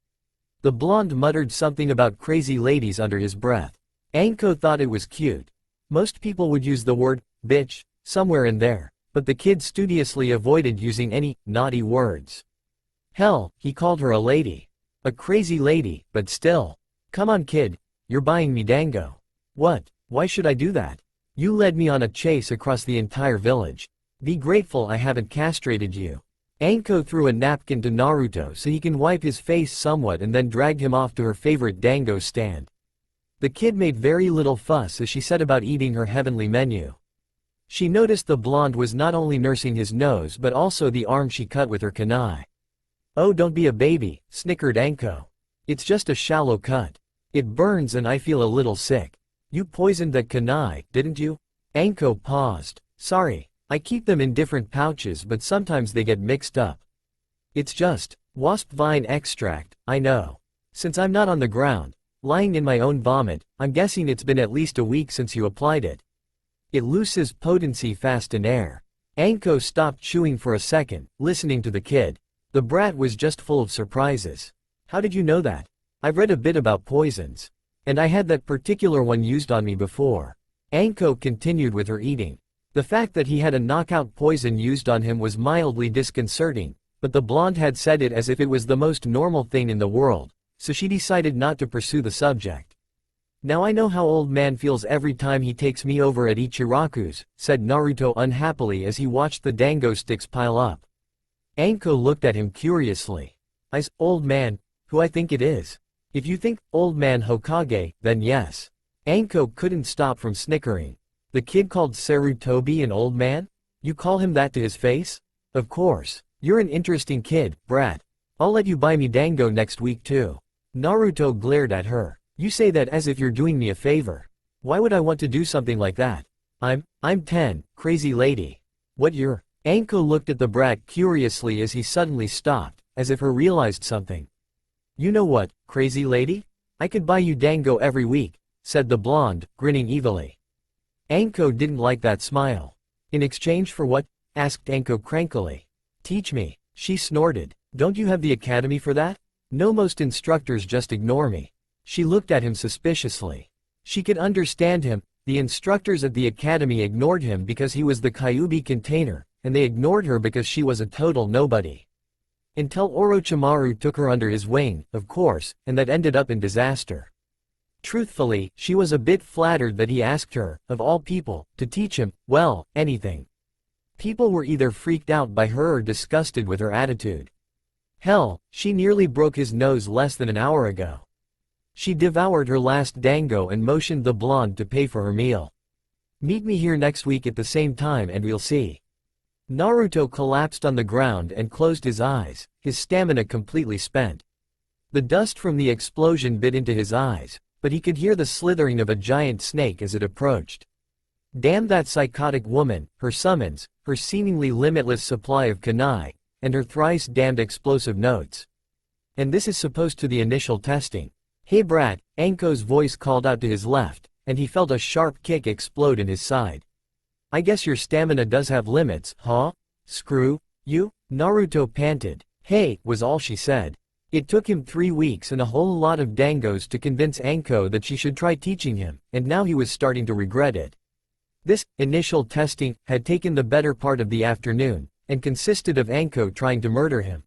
The blonde muttered something about crazy ladies under his breath. Anko thought it was cute. Most people would use the word, bitch, somewhere in there, but the kid studiously avoided using any naughty words. Hell, he called her a lady. A crazy lady, but still. Come on kid, you're buying me dango. What? Why should I do that? You led me on a chase across the entire village. Be grateful I haven't castrated you. Anko threw a napkin to Naruto so he can wipe his face somewhat and then dragged him off to her favorite dango stand. The kid made very little fuss as she set about eating her heavenly menu. She noticed the blonde was not only nursing his nose but also the arm she cut with her kunai. Oh, don't be a baby, snickered Anko. It's just a shallow cut. It burns and I feel a little sick. You poisoned that kunai, didn't you? Anko paused. Sorry, I keep them in different pouches but sometimes they get mixed up. It's just wasp vine extract, I know. Since I'm not on the ground, lying in my own vomit, I'm guessing it's been at least a week since you applied it. It loses potency fast in air. Anko stopped chewing for a second, listening to the kid. The brat was just full of surprises. How did you know that? I've read a bit about poisons. And I had that particular one used on me before. Anko continued with her eating. The fact that he had a knockout poison used on him was mildly disconcerting, but the blonde had said it as if it was the most normal thing in the world, so she decided not to pursue the subject. Now I know how old man feels every time he takes me over at Ichiraku's, said Naruto unhappily as he watched the dango sticks pile up. Anko looked at him curiously. Old man, who I think it is. If you think, old man Hokage, then yes. Anko couldn't stop from snickering. The kid called Sarutobi an old man? You call him that to his face? Of course. You're an interesting kid, brat. I'll let you buy me dango next week too. Naruto glared at her. You say that as if you're doing me a favor. Why would I want to do something like that? I'm 10, crazy lady. What you're? Anko looked at the brat curiously as he suddenly stopped, as if her realized something. You know what, crazy lady? I could buy you dango every week, said the blonde, grinning evilly. Anko didn't like that smile. In exchange for what? Asked Anko crankily. Teach me, she snorted. Don't you have the academy for that? No, most instructors just ignore me. She looked at him suspiciously. She could understand him. The instructors at the academy ignored him because he was the Kyuubi container, and they ignored her because she was a total nobody. Until Orochimaru took her under his wing, of course, and that ended up in disaster. Truthfully, she was a bit flattered that he asked her, of all people, to teach him, well, anything. People were either freaked out by her or disgusted with her attitude. Hell, she nearly broke his nose less than an hour ago. She devoured her last dango and motioned the blonde to pay for her meal. Meet me here next week at the same time and we'll see. Naruto collapsed on the ground and closed his eyes, his stamina completely spent. The dust from the explosion bit into his eyes, but he could hear the slithering of a giant snake as it approached. Damn that psychotic woman, her summons, her seemingly limitless supply of kunai, and her thrice damned explosive notes. And this is supposed to the initial testing. Hey brat, Anko's voice called out to his left, and he felt a sharp kick explode in his side. I guess your stamina does have limits, huh? Screw you? Naruto panted. Hey, was all she said. It took him 3 weeks and a whole lot of dangos to convince Anko that she should try teaching him, and now he was starting to regret it. This initial testing had taken the better part of the afternoon, and consisted of Anko trying to murder him.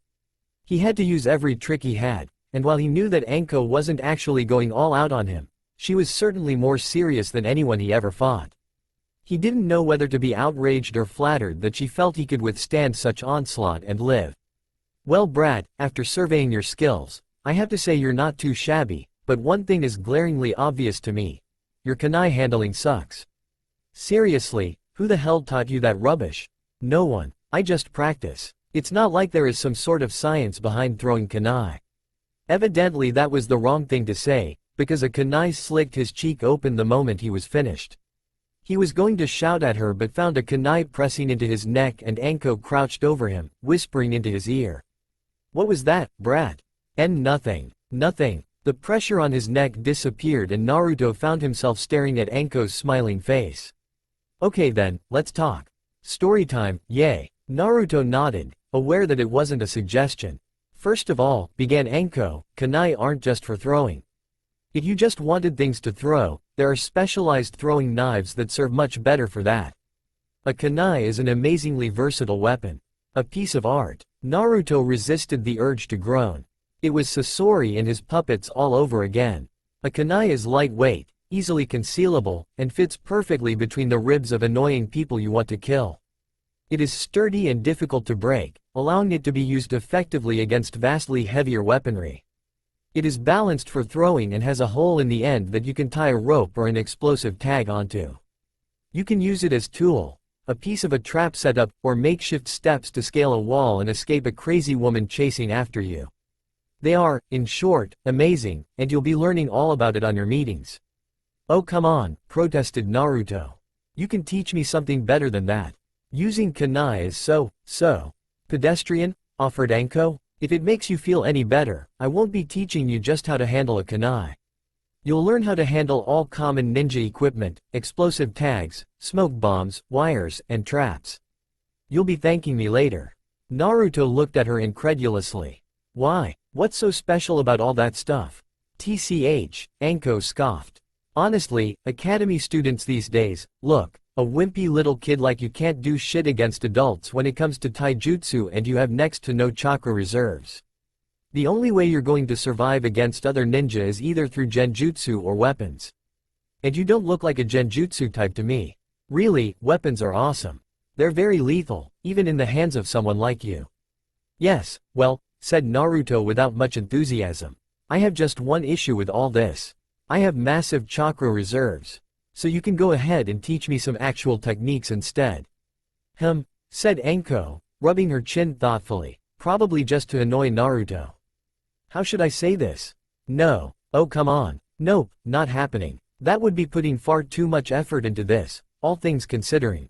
He had to use every trick he had, and while he knew that Anko wasn't actually going all out on him, she was certainly more serious than anyone he ever fought. He didn't know whether to be outraged or flattered that she felt he could withstand such onslaught and live. Well brat, after surveying your skills, I have to say you're not too shabby, but one thing is glaringly obvious to me. Your kunai handling sucks. Seriously, who the hell taught you that rubbish? No one. I just practice. It's not like there is some sort of science behind throwing kunai. Evidently that was the wrong thing to say, because a kunai slicked his cheek open the moment he was finished. He was going to shout at her but found a kunai pressing into his neck and Anko crouched over him, whispering into his ear. What was that, brat? Nothing. Nothing. The pressure on his neck disappeared and Naruto found himself staring at Anko's smiling face. Okay then, let's talk. Story time, yay. Naruto nodded, aware that it wasn't a suggestion. First of all, began Anko, kunai aren't just for throwing. If you just wanted things to throw, there are specialized throwing knives that serve much better for that. A kunai is an amazingly versatile weapon. A piece of art. Naruto resisted the urge to groan. It was Sasori and his puppets all over again. A kunai is lightweight, easily concealable, and fits perfectly between the ribs of annoying people you want to kill. It is sturdy and difficult to break, allowing it to be used effectively against vastly heavier weaponry. It is balanced for throwing and has a hole in the end that you can tie a rope or an explosive tag onto. You can use it as tool, a piece of a trap setup, or makeshift steps to scale a wall and escape a crazy woman chasing after you. They are, in short, amazing, and you'll be learning all about it on your meetings. Oh come on, protested Naruto. You can teach me something better than that. Using kunai is so pedestrian, offered Anko. If it makes you feel any better, I won't be teaching you just how to handle a kunai. You'll learn how to handle all common ninja equipment, explosive tags, smoke bombs, wires, and traps. You'll be thanking me later. Naruto looked at her incredulously. Why? What's so special about all that stuff? TCH, Anko scoffed. Honestly, academy students these days, look, a wimpy little kid like you can't do shit against adults when it comes to taijutsu and you have next to no chakra reserves. The only way you're going to survive against other ninja is either through genjutsu or weapons. And you don't look like a genjutsu type to me. Really, weapons are awesome. They're very lethal, even in the hands of someone like you. Yes, well, said Naruto without much enthusiasm. I have just one issue with all this. I have massive chakra reserves. So you can go ahead and teach me some actual techniques instead. Said Anko, rubbing her chin thoughtfully, probably just to annoy Naruto. How should I say this? No, oh come on. Nope, not happening. That would be putting far too much effort into this, all things considering.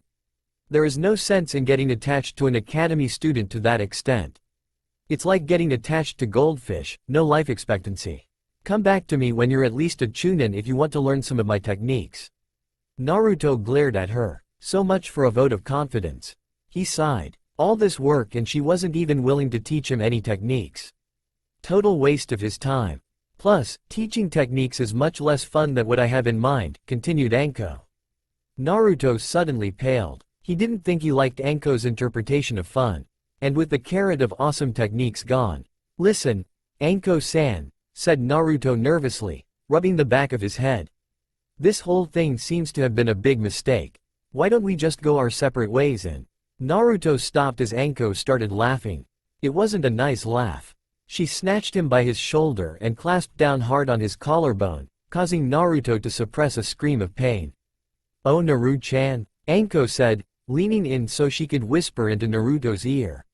There is no sense in getting attached to an academy student to that extent. It's like getting attached to goldfish, no life expectancy. Come back to me when you're at least a chunin if you want to learn some of my techniques. Naruto glared at her. So much for a vote of confidence. He sighed. All this work and she wasn't even willing to teach him any techniques. Total waste of his time. Plus, teaching techniques is much less fun than what I have in mind, continued Anko. Naruto suddenly paled. He didn't think he liked Anko's interpretation of fun. And with the carrot of awesome techniques gone. Listen, Anko-san, said Naruto nervously, rubbing the back of his head. This whole thing seems to have been a big mistake. Why don't we just go our separate ways and… Naruto stopped as Anko started laughing. It wasn't a nice laugh. She snatched him by his shoulder and clasped down hard on his collarbone, causing Naruto to suppress a scream of pain. Oh Naru-chan, Anko said, leaning in so she could whisper into Naruto's ear.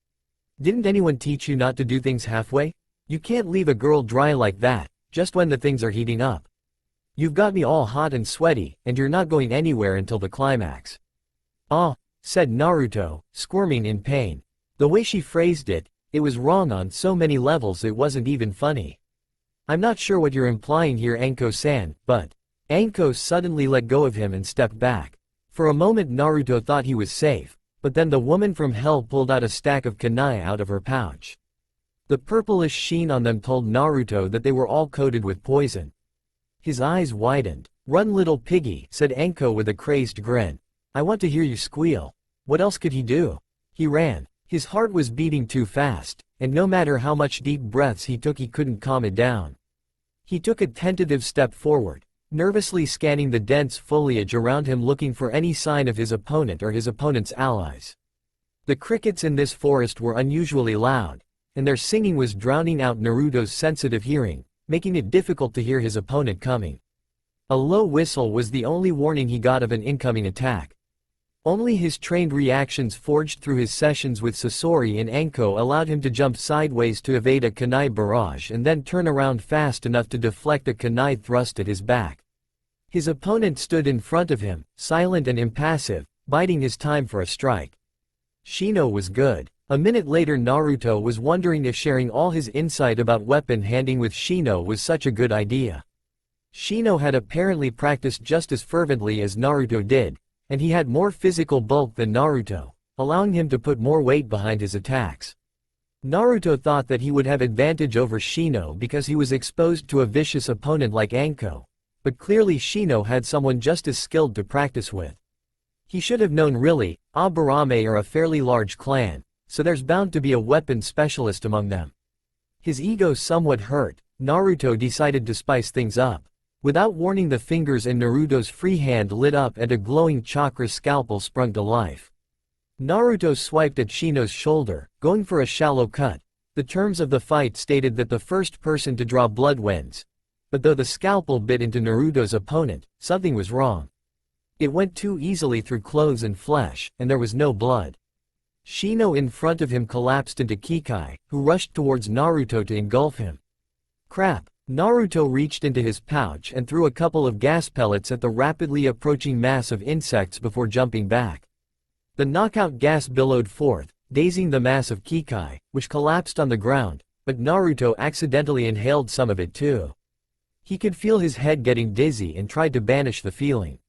Didn't anyone teach you not to do things halfway? You can't leave a girl dry like that, just when the things are heating up. You've got me all hot and sweaty, and you're not going anywhere until the climax. Ah, said Naruto, squirming in pain. The way she phrased it, it was wrong on so many levels it wasn't even funny. I'm not sure what you're implying here Anko-san, but… Anko suddenly let go of him and stepped back. For a moment Naruto thought he was safe, but then the woman from hell pulled out a stack of kunai out of her pouch. The purplish sheen on them told Naruto that they were all coated with poison. His eyes widened. Run little piggy, said Anko with a crazed grin. I want to hear you squeal. What else could he do? He ran. His heart was beating too fast, and no matter how much deep breaths he took he couldn't calm it down. He took a tentative step forward, nervously scanning the dense foliage around him looking for any sign of his opponent or his opponent's allies. The crickets in this forest were unusually loud, and their singing was drowning out Naruto's sensitive hearing, making it difficult to hear his opponent coming. A low whistle was the only warning he got of an incoming attack. Only his trained reactions forged through his sessions with Sasori and Anko allowed him to jump sideways to evade a kunai barrage and then turn around fast enough to deflect a kunai thrust at his back. His opponent stood in front of him, silent and impassive, biding his time for a strike. Shino was good. A minute later Naruto was wondering if sharing all his insight about weapon handling with Shino was such a good idea. Shino had apparently practiced just as fervently as Naruto did, and he had more physical bulk than Naruto, allowing him to put more weight behind his attacks. Naruto thought that he would have advantage over Shino because he was exposed to a vicious opponent like Anko, but clearly Shino had someone just as skilled to practice with. He should have known really, Aburame are a fairly large clan, so there's bound to be a weapon specialist among them. His ego somewhat hurt, Naruto decided to spice things up. Without warning, the fingers in Naruto's free hand lit up and a glowing chakra scalpel sprung to life. Naruto swiped at Shino's shoulder, going for a shallow cut. The terms of the fight stated that the first person to draw blood wins. But though the scalpel bit into Naruto's opponent, something was wrong. It went too easily through clothes and flesh, and there was no blood. Shino in front of him collapsed into Kikai, who rushed towards Naruto to engulf him. Crap! Naruto reached into his pouch and threw a couple of gas pellets at the rapidly approaching mass of insects before jumping back. The knockout gas billowed forth, dazing the mass of Kikai, which collapsed on the ground, but Naruto accidentally inhaled some of it too. He could feel his head getting dizzy and tried to banish the feeling.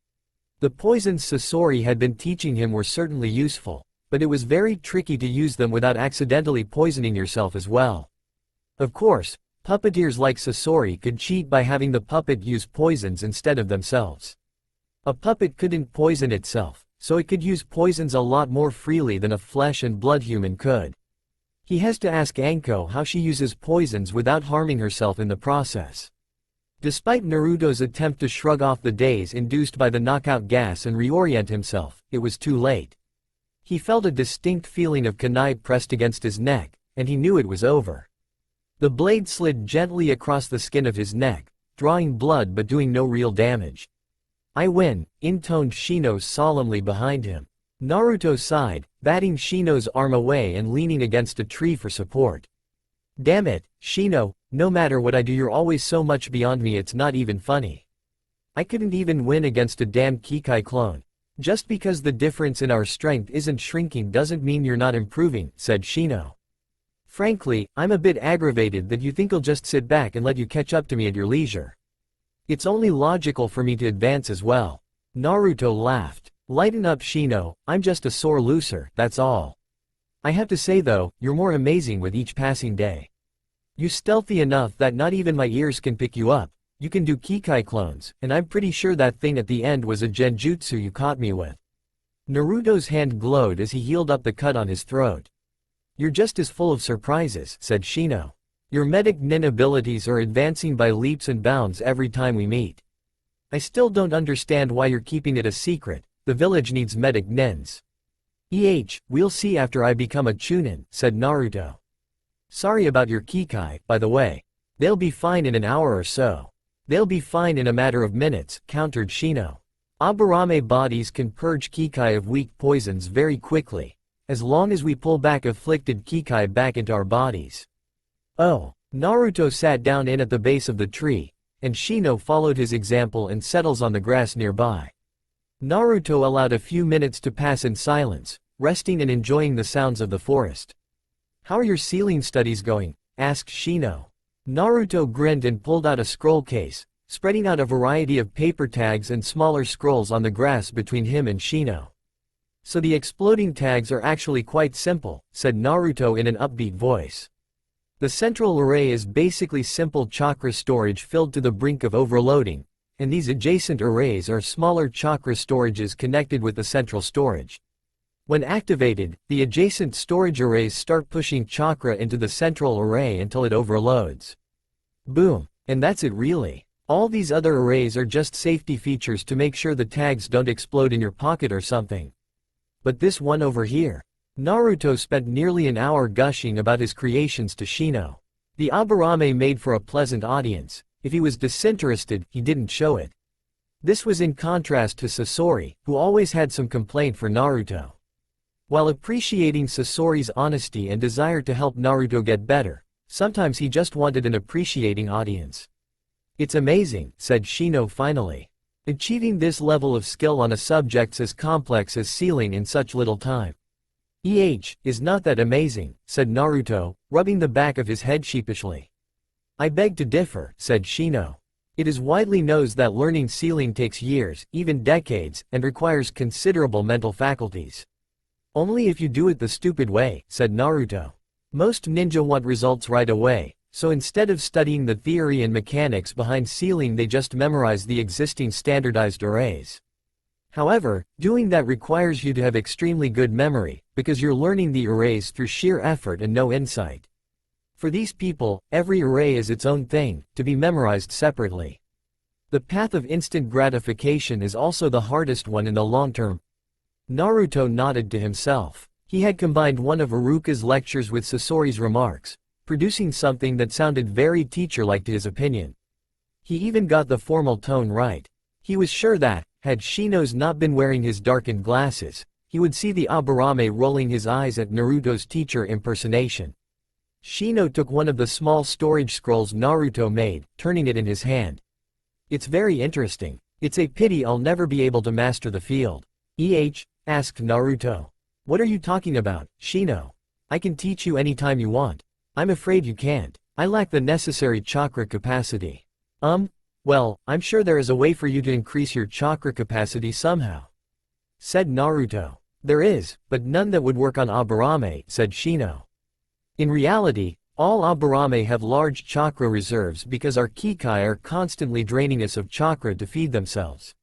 The poisons Sasori had been teaching him were certainly useful, but it was very tricky to use them without accidentally poisoning yourself as well. Of course, puppeteers like Sasori could cheat by having the puppet use poisons instead of themselves. A puppet couldn't poison itself, so it could use poisons a lot more freely than a flesh and blood human could. He has to ask Anko how she uses poisons without harming herself in the process. Despite Naruto's attempt to shrug off the daze induced by the knockout gas and reorient himself, it was too late. He felt a distinct feeling of kunai pressed against his neck, and he knew it was over. The blade slid gently across the skin of his neck, drawing blood but doing no real damage. "I win," intoned Shino solemnly behind him. Naruto sighed, batting Shino's arm away and leaning against a tree for support. "Damn it, Shino, no matter what I do you're always so much beyond me it's not even funny. I couldn't even win against a damn Kikai clone. Just because the difference in our strength isn't shrinking doesn't mean you're not improving," said Shino. "Frankly, I'm a bit aggravated that you think I'll just sit back and let you catch up to me at your leisure. It's only logical for me to advance as well." Naruto laughed. "Lighten up, Shino, I'm just a sore loser, that's all. I have to say though, you're more amazing with each passing day. You're stealthy enough that not even my ears can pick you up. You can do Kikai clones, and I'm pretty sure that thing at the end was a genjutsu you caught me with." Naruto's hand glowed as he healed up the cut on his throat. "You're just as full of surprises," said Shino. "Your medic nin abilities are advancing by leaps and bounds every time we meet. I still don't understand why you're keeping it a secret. The village needs medic nins." We'll see after I become a chunin," said Naruto. "Sorry about your Kikai, by the way. They'll be fine in an hour or so." "They'll be fine in a matter of minutes," countered Shino. "Aburame bodies can purge Kikai of weak poisons very quickly, as long as we pull back afflicted Kikai back into our bodies." "Oh." Naruto sat down at the base of the tree, and Shino followed his example and settles on the grass nearby. Naruto allowed a few minutes to pass in silence, resting and enjoying the sounds of the forest. "How are your sealing studies going?" asked Shino. Naruto grinned and pulled out a scroll case, spreading out a variety of paper tags and smaller scrolls on the grass between him and Shino. "So the exploding tags are actually quite simple," said Naruto in an upbeat voice. "The central array is basically simple chakra storage filled to the brink of overloading, and these adjacent arrays are smaller chakra storages connected with the central storage. When activated, the adjacent storage arrays start pushing chakra into the central array until it overloads. Boom. And that's it really. All these other arrays are just safety features to make sure the tags don't explode in your pocket or something. But this one over here." Naruto spent nearly an hour gushing about his creations to Shino. The Aburame made for a pleasant audience. If he was disinterested, he didn't show it. This was in contrast to Sasori, who always had some complaint for Naruto. While appreciating Sasori's honesty and desire to help Naruto get better, sometimes he just wanted an appreciating audience. "It's amazing," said Shino finally. "Achieving this level of skill on a subject as complex as sealing in such little time. Is not that amazing, said Naruto, rubbing the back of his head sheepishly. I beg to differ, said Shino. It is widely known that learning sealing takes years, even decades, and requires considerable mental faculties. Only if you do it the stupid way, said Naruto. Most ninja want results right away, so instead of studying the theory and mechanics behind sealing they just memorize the existing standardized arrays. However, doing that requires you to have extremely good memory, because you're learning the arrays through sheer effort and no insight. For these people, every array is its own thing, to be memorized separately. The path of instant gratification is also the hardest one in the long term. Naruto nodded to himself. He had combined one of Iruka's lectures with Sasori's remarks, producing something that sounded very teacher-like to his opinion. He even got the formal tone right. He was sure that, had Shino's not been wearing his darkened glasses, he would see the Aburame rolling his eyes at Naruto's teacher impersonation. Shino took one of the small storage scrolls Naruto made, turning it in his hand. It's very interesting. It's a pity I'll never be able to master the field. Asked Naruto. What are you talking about, Shino? I can teach you anytime you want. I'm afraid you can't. I lack the necessary chakra capacity. Well, I'm sure there is a way for you to increase your chakra capacity somehow. Said Naruto. There is, but none that would work on Aburame, said Shino. In reality, all Aburame have large chakra reserves because our Kikai are constantly draining us of chakra to feed themselves.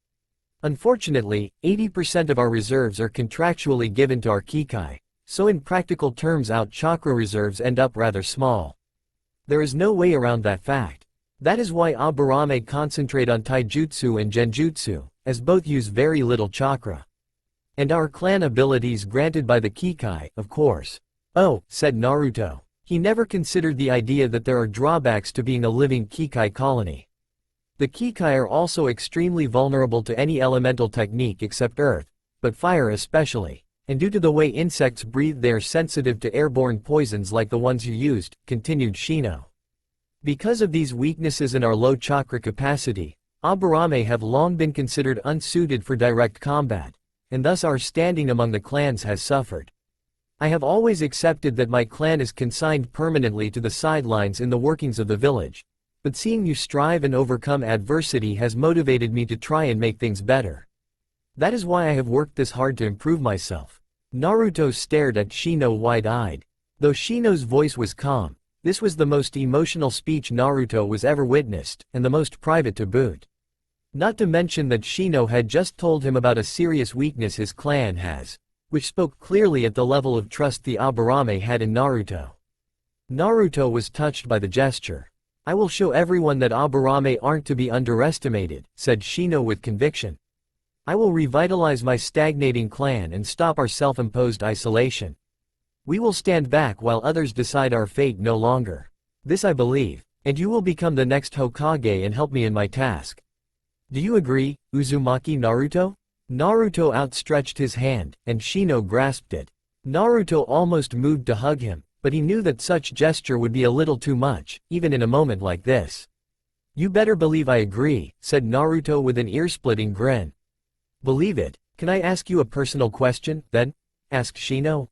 Unfortunately, 80% of our reserves are contractually given to our Kikai, so in practical terms our chakra reserves end up rather small. There is no way around that fact. That is why Aburame concentrate on Taijutsu and Genjutsu, as both use very little chakra. And our clan abilities granted by the Kikai, of course. Oh, said Naruto. He never considered the idea that there are drawbacks to being a living Kikai colony. The Kikai are also extremely vulnerable to any elemental technique except earth, but fire especially, and due to the way insects breathe they are sensitive to airborne poisons like the ones you used, continued Shino. Because of these weaknesses and our low chakra capacity, Aburame have long been considered unsuited for direct combat, and thus our standing among the clans has suffered. I have always accepted that my clan is consigned permanently to the sidelines in the workings of the village, but seeing you strive and overcome adversity has motivated me to try and make things better. That is why I have worked this hard to improve myself. Naruto stared at Shino wide-eyed. Though Shino's voice was calm, this was the most emotional speech Naruto was ever witnessed, and the most private to boot. Not to mention that Shino had just told him about a serious weakness his clan has, which spoke clearly at the level of trust the Aburame had in Naruto. Naruto was touched by the gesture. I will show everyone that Aburame aren't to be underestimated, said Shino with conviction. I will revitalize my stagnating clan and stop our self-imposed isolation. We will stand back while others decide our fate no longer. This I believe, and you will become the next Hokage and help me in my task. Do you agree, Uzumaki Naruto? Naruto outstretched his hand, and Shino grasped it. Naruto almost moved to hug him, but he knew that such gesture would be a little too much, even in a moment like this. You better believe I agree, said Naruto with an ear-splitting grin. Believe it. Can I ask you a personal question, then? Asked Shino.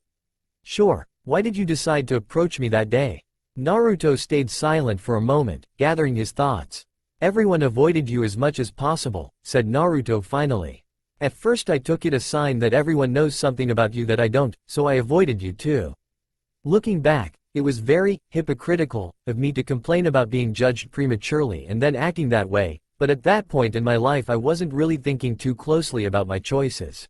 Sure. Why did you decide to approach me that day? Naruto stayed silent for a moment, gathering his thoughts. Everyone avoided you as much as possible, said Naruto finally. At first I took it a sign that everyone knows something about you that I don't, so I avoided you too. Looking back, it was very hypocritical of me to complain about being judged prematurely and then acting that way, but at that point in my life I wasn't really thinking too closely about my choices.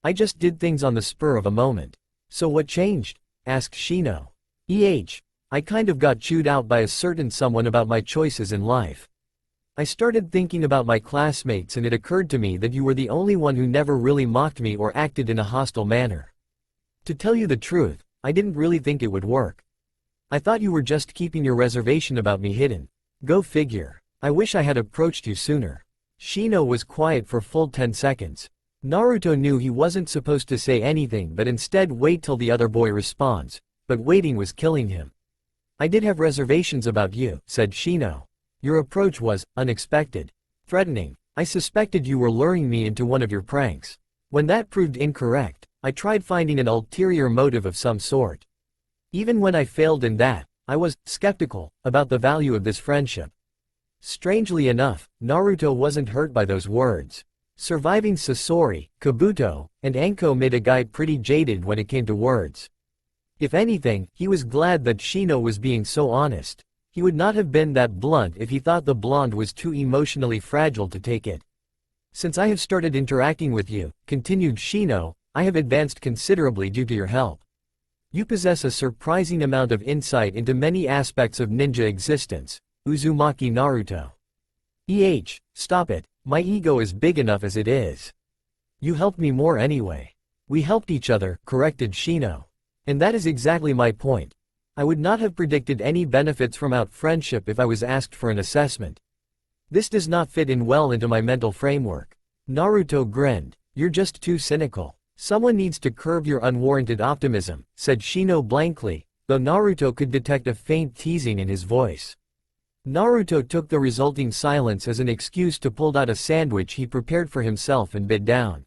I just did things on the spur of a moment. So what changed? Asked Shino. I kind of got chewed out by a certain someone about my choices in life. I started thinking about my classmates and it occurred to me that you were the only one who never really mocked me or acted in a hostile manner. To tell you the truth, I didn't really think it would work. I thought you were just keeping your reservation about me hidden. Go figure. I wish I had approached you sooner. Shino was quiet for full 10 seconds. Naruto knew he wasn't supposed to say anything but instead wait till the other boy responds, but waiting was killing him. I did have reservations about you, said Shino. Your approach was unexpected, threatening. I suspected you were luring me into one of your pranks. When that proved incorrect, I tried finding an ulterior motive of some sort. Even when I failed in that, I was skeptical about the value of this friendship. Strangely enough, Naruto wasn't hurt by those words. Surviving Sasori, Kabuto, and Anko made a guy pretty jaded when it came to words. If anything, he was glad that Shino was being so honest. He would not have been that blunt if he thought the blonde was too emotionally fragile to take it. Since I have started interacting with you, continued Shino, I have advanced considerably due to your help. You possess a surprising amount of insight into many aspects of ninja existence, Uzumaki Naruto. Stop it, my ego is big enough as it is. You helped me more anyway. We helped each other, corrected Shino. And that is exactly my point. I would not have predicted any benefits from our friendship if I was asked for an assessment. This does not fit in well into my mental framework. Naruto grinned. You're just too cynical. Someone needs to curb your unwarranted optimism, said Shino blankly, though Naruto could detect a faint teasing in his voice. Naruto took the resulting silence as an excuse to pull out a sandwich he prepared for himself and bit down.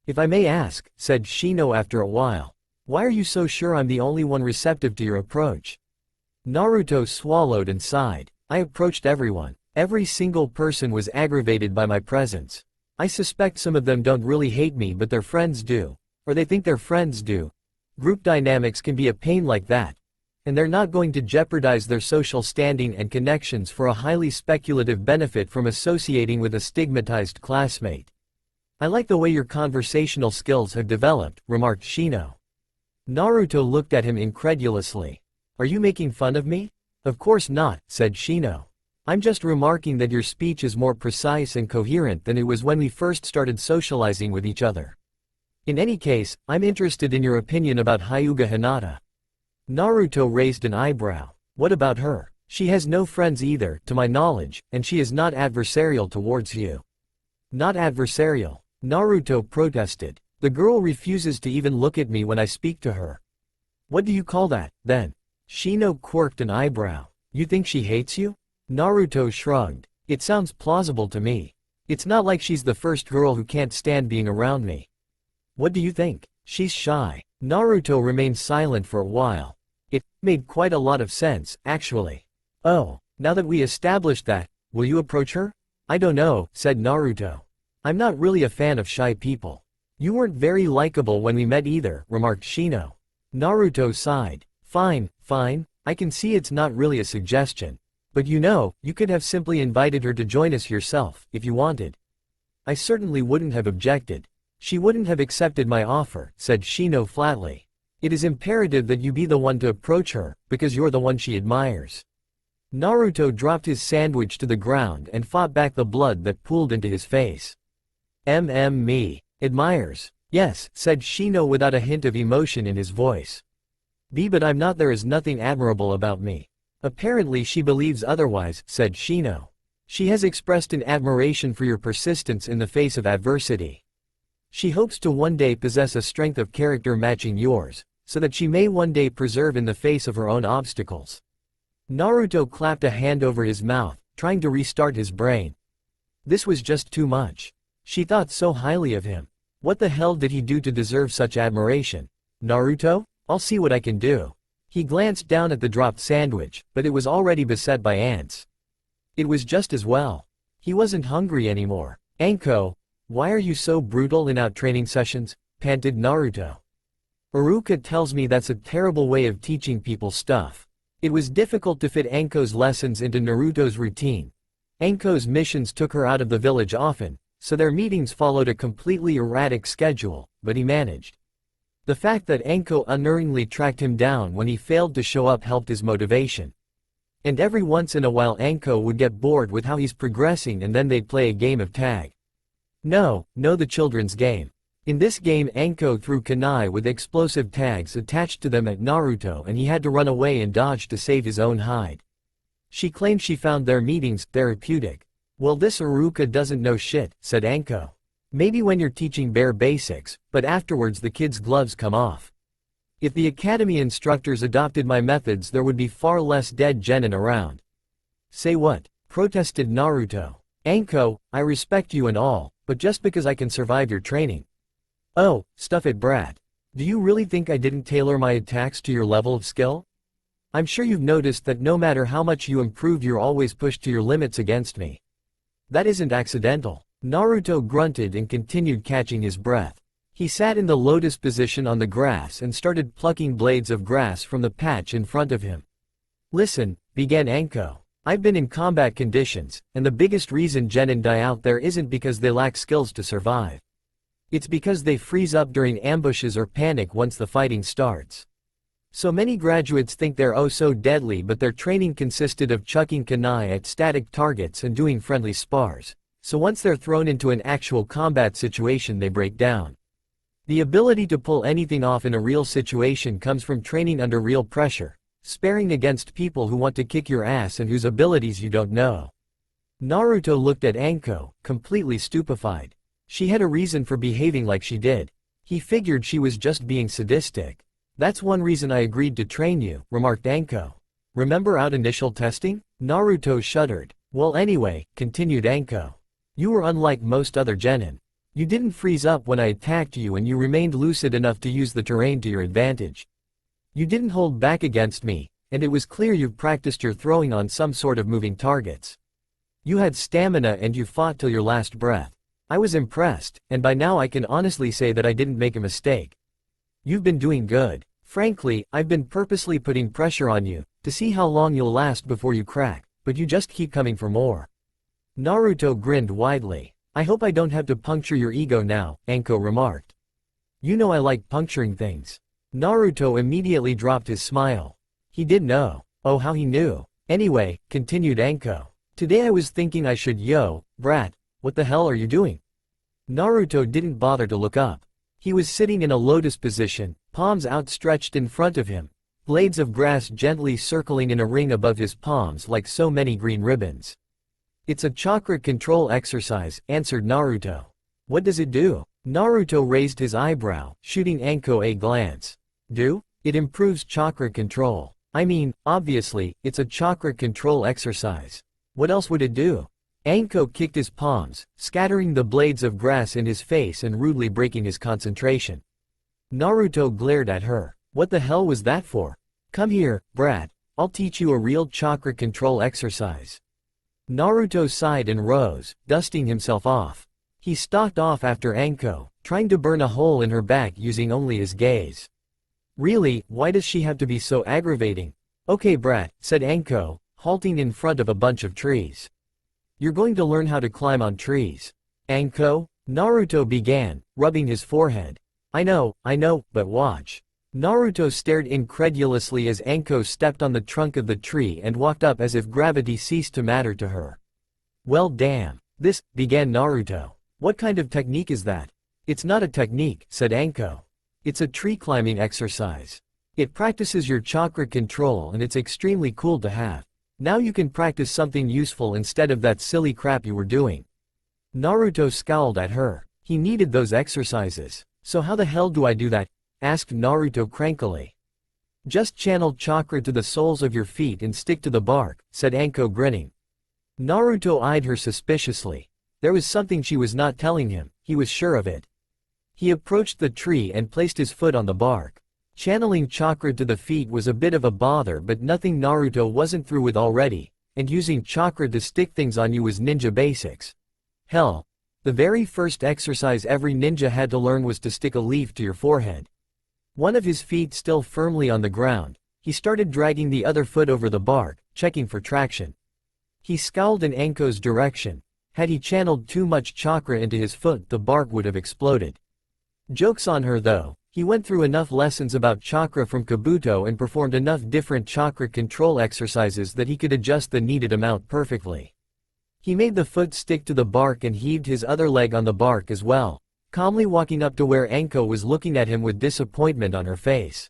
If I may ask, said Shino after a while, why are you so sure I'm the only one receptive to your approach? Naruto swallowed and sighed. I approached everyone. Every single person was aggravated by my presence. I suspect some of them don't really hate me but their friends do. Or they think their friends do. Group dynamics can be a pain like that. And they're not going to jeopardize their social standing and connections for a highly speculative benefit from associating with a stigmatized classmate. I like the way your conversational skills have developed, remarked Shino. Naruto looked at him incredulously. Are you making fun of me? Of course not, said Shino. I'm just remarking that your speech is more precise and coherent than it was when we first started socializing with each other. In any case, I'm interested in your opinion about Hyuga Hinata. Naruto raised an eyebrow. What about her? She has no friends either, to my knowledge, and she is not adversarial towards you. Not adversarial, Naruto protested. The girl refuses to even look at me when I speak to her. What do you call that, then? Shino quirked an eyebrow. You think she hates you? Naruto shrugged. It sounds plausible to me. It's not like she's the first girl who can't stand being around me. What do you think? She's shy. Naruto remained silent for a while. It made quite a lot of sense, actually. Oh, now that we established that, will you approach her? I don't know, said Naruto. I'm not really a fan of shy people. You weren't very likable when we met either, remarked Shino. Naruto sighed. Fine, I can see it's not really a suggestion. But you could have simply invited her to join us yourself, if you wanted. I certainly wouldn't have objected. She wouldn't have accepted my offer, said Shino flatly. It is imperative that you be the one to approach her, because you're the one she admires. Naruto dropped his sandwich to the ground and fought back the blood that pooled into his face. Me. Admires. Yes, said Shino without a hint of emotion in his voice. But I'm not. There is nothing admirable about me. Apparently she believes otherwise, said Shino. She has expressed an admiration for your persistence in the face of adversity. She hopes to one day possess a strength of character matching yours, so that she may one day persevere in the face of her own obstacles. Naruto clapped a hand over his mouth, trying to restart his brain. This was just too much. She thought so highly of him. What the hell did he do to deserve such admiration? Naruto? I'll see what I can do. He glanced down at the dropped sandwich, but it was already beset by ants. It was just as well. He wasn't hungry anymore. Anko, why are you so brutal in out training sessions? Panted Naruto. Iruka tells me that's a terrible way of teaching people stuff. It was difficult to fit Anko's lessons into Naruto's routine. Anko's missions took her out of the village often, so their meetings followed a completely erratic schedule, but he managed. The fact that Anko unerringly tracked him down when he failed to show up helped his motivation. And every once in a while Anko would get bored with how he's progressing and then they'd play a game of tag. No, the children's game. In this game Anko threw kunai with explosive tags attached to them at Naruto and he had to run away and dodge to save his own hide. She claimed she found their meetings therapeutic. Well, this Iruka doesn't know shit, said Anko. Maybe when you're teaching bare basics, but afterwards the kids' gloves come off. If the academy instructors adopted my methods there would be far less dead genin around. Say what? Protested Naruto. Anko, I respect you and all, but just because I can survive your training. Oh, stuff it brat. Do you really think I didn't tailor my attacks to your level of skill? I'm sure you've noticed that no matter how much you improve, you're always pushed to your limits against me. That isn't accidental. Naruto grunted and continued catching his breath. He sat in the lotus position on the grass and started plucking blades of grass from the patch in front of him. Listen, began Anko. I've been in combat conditions, and the biggest reason genin die out there isn't because they lack skills to survive. It's because they freeze up during ambushes or panic once the fighting starts. So many graduates think they're oh so deadly, but their training consisted of chucking kunai at static targets and doing friendly spars. So once they're thrown into an actual combat situation, they break down. The ability to pull anything off in a real situation comes from training under real pressure, sparring against people who want to kick your ass and whose abilities you don't know. Naruto looked at Anko, completely stupefied. She had a reason for behaving like she did. He figured she was just being sadistic. That's one reason I agreed to train you, remarked Anko. Remember our initial testing? Naruto shuddered. Well anyway, continued Anko. You were unlike most other genin. You didn't freeze up when I attacked you, and you remained lucid enough to use the terrain to your advantage. You didn't hold back against me, and it was clear you've practiced your throwing on some sort of moving targets. You had stamina and you fought till your last breath. I was impressed, and by now I can honestly say that I didn't make a mistake. You've been doing good. Frankly, I've been purposely putting pressure on you, to see how long you'll last before you crack, but you just keep coming for more. Naruto grinned widely. I hope I don't have to puncture your ego now, Anko remarked. You know I like puncturing things. Naruto immediately dropped his smile. He did know. Oh, how he knew. Anyway, continued Anko. Today I was thinking I should brat, what the hell are you doing? Naruto didn't bother to look up. He was sitting in a lotus position, palms outstretched in front of him, blades of grass gently circling in a ring above his palms like so many green ribbons. It's a chakra control exercise, answered Naruto. What does it do? Naruto raised his eyebrow, shooting Anko a glance. Do? It improves chakra control. I mean, obviously, it's a chakra control exercise. What else would it do? Anko kicked his palms, scattering the blades of grass in his face and rudely breaking his concentration. Naruto glared at her. What the hell was that for? Come here, brat. I'll teach you a real chakra control exercise. Naruto sighed and rose, dusting himself off. He stalked off after Anko, trying to burn a hole in her back using only his gaze. Really, why does she have to be so aggravating? Okay brat, said Anko, halting in front of a bunch of trees. You're going to learn how to climb on trees. Anko? Naruto began, rubbing his forehead. I know, but watch. Naruto stared incredulously as Anko stepped on the trunk of the tree and walked up as if gravity ceased to matter to her. Well damn. This, began Naruto. What kind of technique is that? It's not a technique, said Anko. It's a tree climbing exercise. It practices your chakra control and it's extremely cool to have. Now you can practice something useful instead of that silly crap you were doing. Naruto scowled at her. He needed those exercises. So how the hell do I do that? Asked Naruto crankily. Just channel chakra to the soles of your feet and stick to the bark, said Anko grinning. Naruto eyed her suspiciously. There was something she was not telling him, he was sure of it. He approached the tree and placed his foot on the bark. Channeling chakra to the feet was a bit of a bother, but nothing Naruto wasn't through with already, and using chakra to stick things on you was ninja basics. Hell, the very first exercise every ninja had to learn was to stick a leaf to your forehead. One of his feet still firmly on the ground, he started dragging the other foot over the bark, checking for traction. He scowled in Anko's direction. Had he channeled too much chakra into his foot, the bark would have exploded. Joke's on her though. He went through enough lessons about chakra from Kabuto and performed enough different chakra control exercises that he could adjust the needed amount perfectly. He made the foot stick to the bark and heaved his other leg on the bark as well, calmly walking up to where Anko was looking at him with disappointment on her face.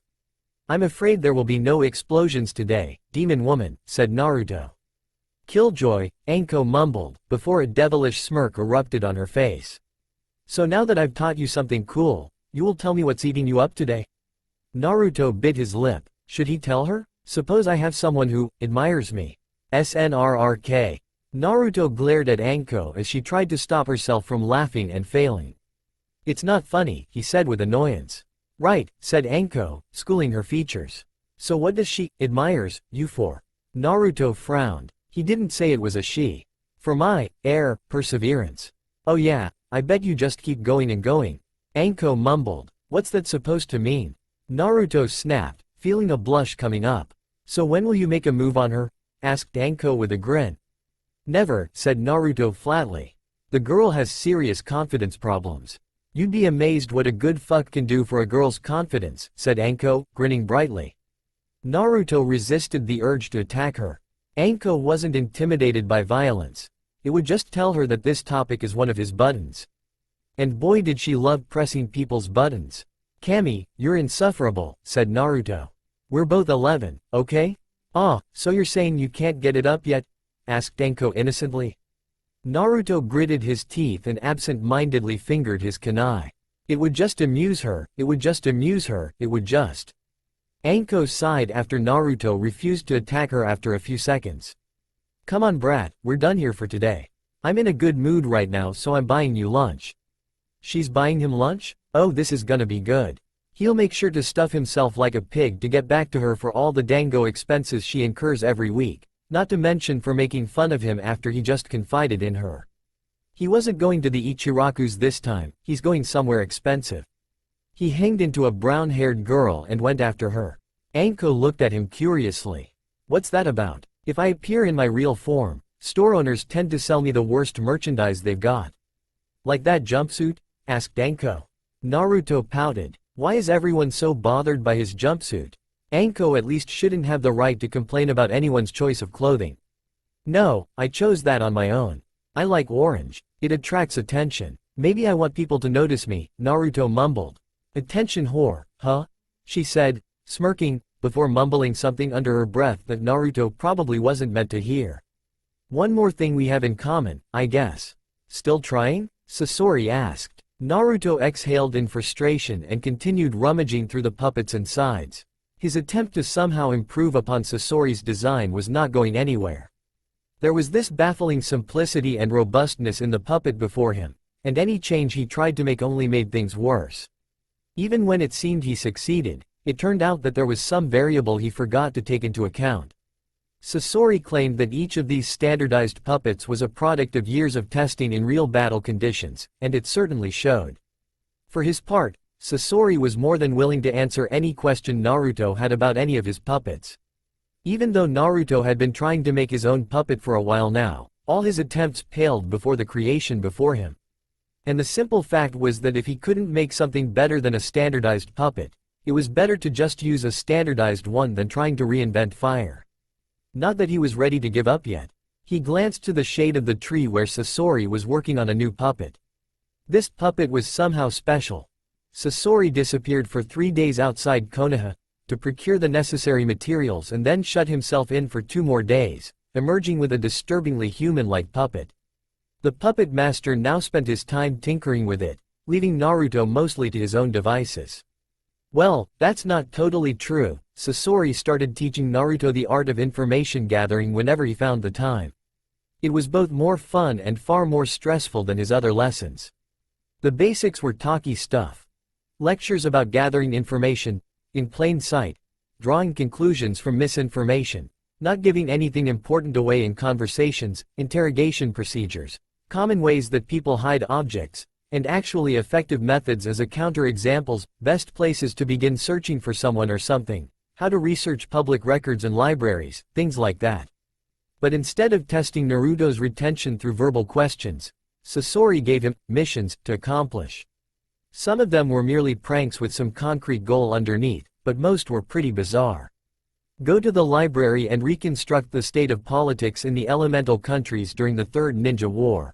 I'm afraid there will be no explosions today, demon woman, said Naruto. Killjoy, Anko mumbled, before a devilish smirk erupted on her face. So now that I've taught you something cool, you will tell me what's eating you up today? Naruto bit his lip. Should he tell her? Suppose I have someone who admires me. SNRRK. Naruto glared at Anko as she tried to stop herself from laughing and failing. It's not funny, he said with annoyance. Right, said Anko, schooling her features. So what does she admires you for? Naruto frowned. He didn't say it was a she. For my perseverance. Oh yeah, I bet you just keep going and going. Anko mumbled. What's that supposed to mean? Naruto snapped, feeling a blush coming up. So when will you make a move on her? Asked Anko with a grin. Never, said Naruto flatly. The girl has serious confidence problems. You'd be amazed what a good fuck can do for a girl's confidence, said Anko, grinning brightly. Naruto resisted the urge to attack her. Anko wasn't intimidated by violence. It would just tell her that this topic is one of his buttons. And boy did she love pressing people's buttons. Kami, you're insufferable, said Naruto. We're both 11, okay? Ah, so you're saying you can't get it up yet? Asked Anko innocently. Naruto gritted his teeth and absent-mindedly fingered his kunai. It would just amuse her, it would just amuse her, it would just. Anko sighed after Naruto refused to attack her after a few seconds. Come on brat, we're done here for today. I'm in a good mood right now so I'm buying you lunch. She's buying him lunch? Oh, this is gonna be good. He'll make sure to stuff himself like a pig to get back to her for all the dango expenses she incurs every week, not to mention for making fun of him after he just confided in her. He wasn't going to the Ichiraku's this time, he's going somewhere expensive. He hanged into a brown-haired girl and went after her. Anko looked at him curiously. What's that about? If I appear in my real form, store owners tend to sell me the worst merchandise they've got. Like that jumpsuit? Asked Anko. Naruto pouted. Why is everyone so bothered by his jumpsuit? Anko at least shouldn't have the right to complain about anyone's choice of clothing. No, I chose that on my own. I like orange. It attracts attention. Maybe I want people to notice me, Naruto mumbled. Attention whore, huh? She said, smirking, before mumbling something under her breath that Naruto probably wasn't meant to hear. One more thing we have in common, I guess. Still trying? Sasori asked. Naruto exhaled in frustration and continued rummaging through the puppets and sides. His attempt to somehow improve upon Sasori's design was not going anywhere. There was this baffling simplicity and robustness in the puppet before him, and any change he tried to make only made things worse. Even when it seemed he succeeded, it turned out that there was some variable he forgot to take into account. Sasori claimed that each of these standardized puppets was a product of years of testing in real battle conditions, and it certainly showed. For his part, Sasori was more than willing to answer any question Naruto had about any of his puppets. Even though Naruto had been trying to make his own puppet for a while now, all his attempts paled before the creation before him. And the simple fact was that if he couldn't make something better than a standardized puppet, it was better to just use a standardized one than trying to reinvent fire. Not that he was ready to give up yet. He glanced to the shade of the tree where Sasori was working on a new puppet. This puppet was somehow special. Sasori disappeared for 3 days outside Konoha to procure the necessary materials and then shut himself in for 2 more days, emerging with a disturbingly human-like puppet. The puppet master now spent his time tinkering with it, leaving Naruto mostly to his own devices. Well, that's not totally true. Sasori started teaching Naruto the art of information gathering whenever he found the time. It was both more fun and far more stressful than his other lessons. The basics were talky stuff. Lectures about gathering information, in plain sight, drawing conclusions from misinformation, not giving anything important away in conversations, interrogation procedures, common ways that people hide objects, and actually effective methods as a counter-examples, best places to begin searching for someone or something, how to research public records and libraries, things like that. But instead of testing Naruto's retention through verbal questions, Sasori gave him missions to accomplish. Some of them were merely pranks with some concrete goal underneath, but most were pretty bizarre. Go to the library and reconstruct the state of politics in the elemental countries during the Third Ninja War.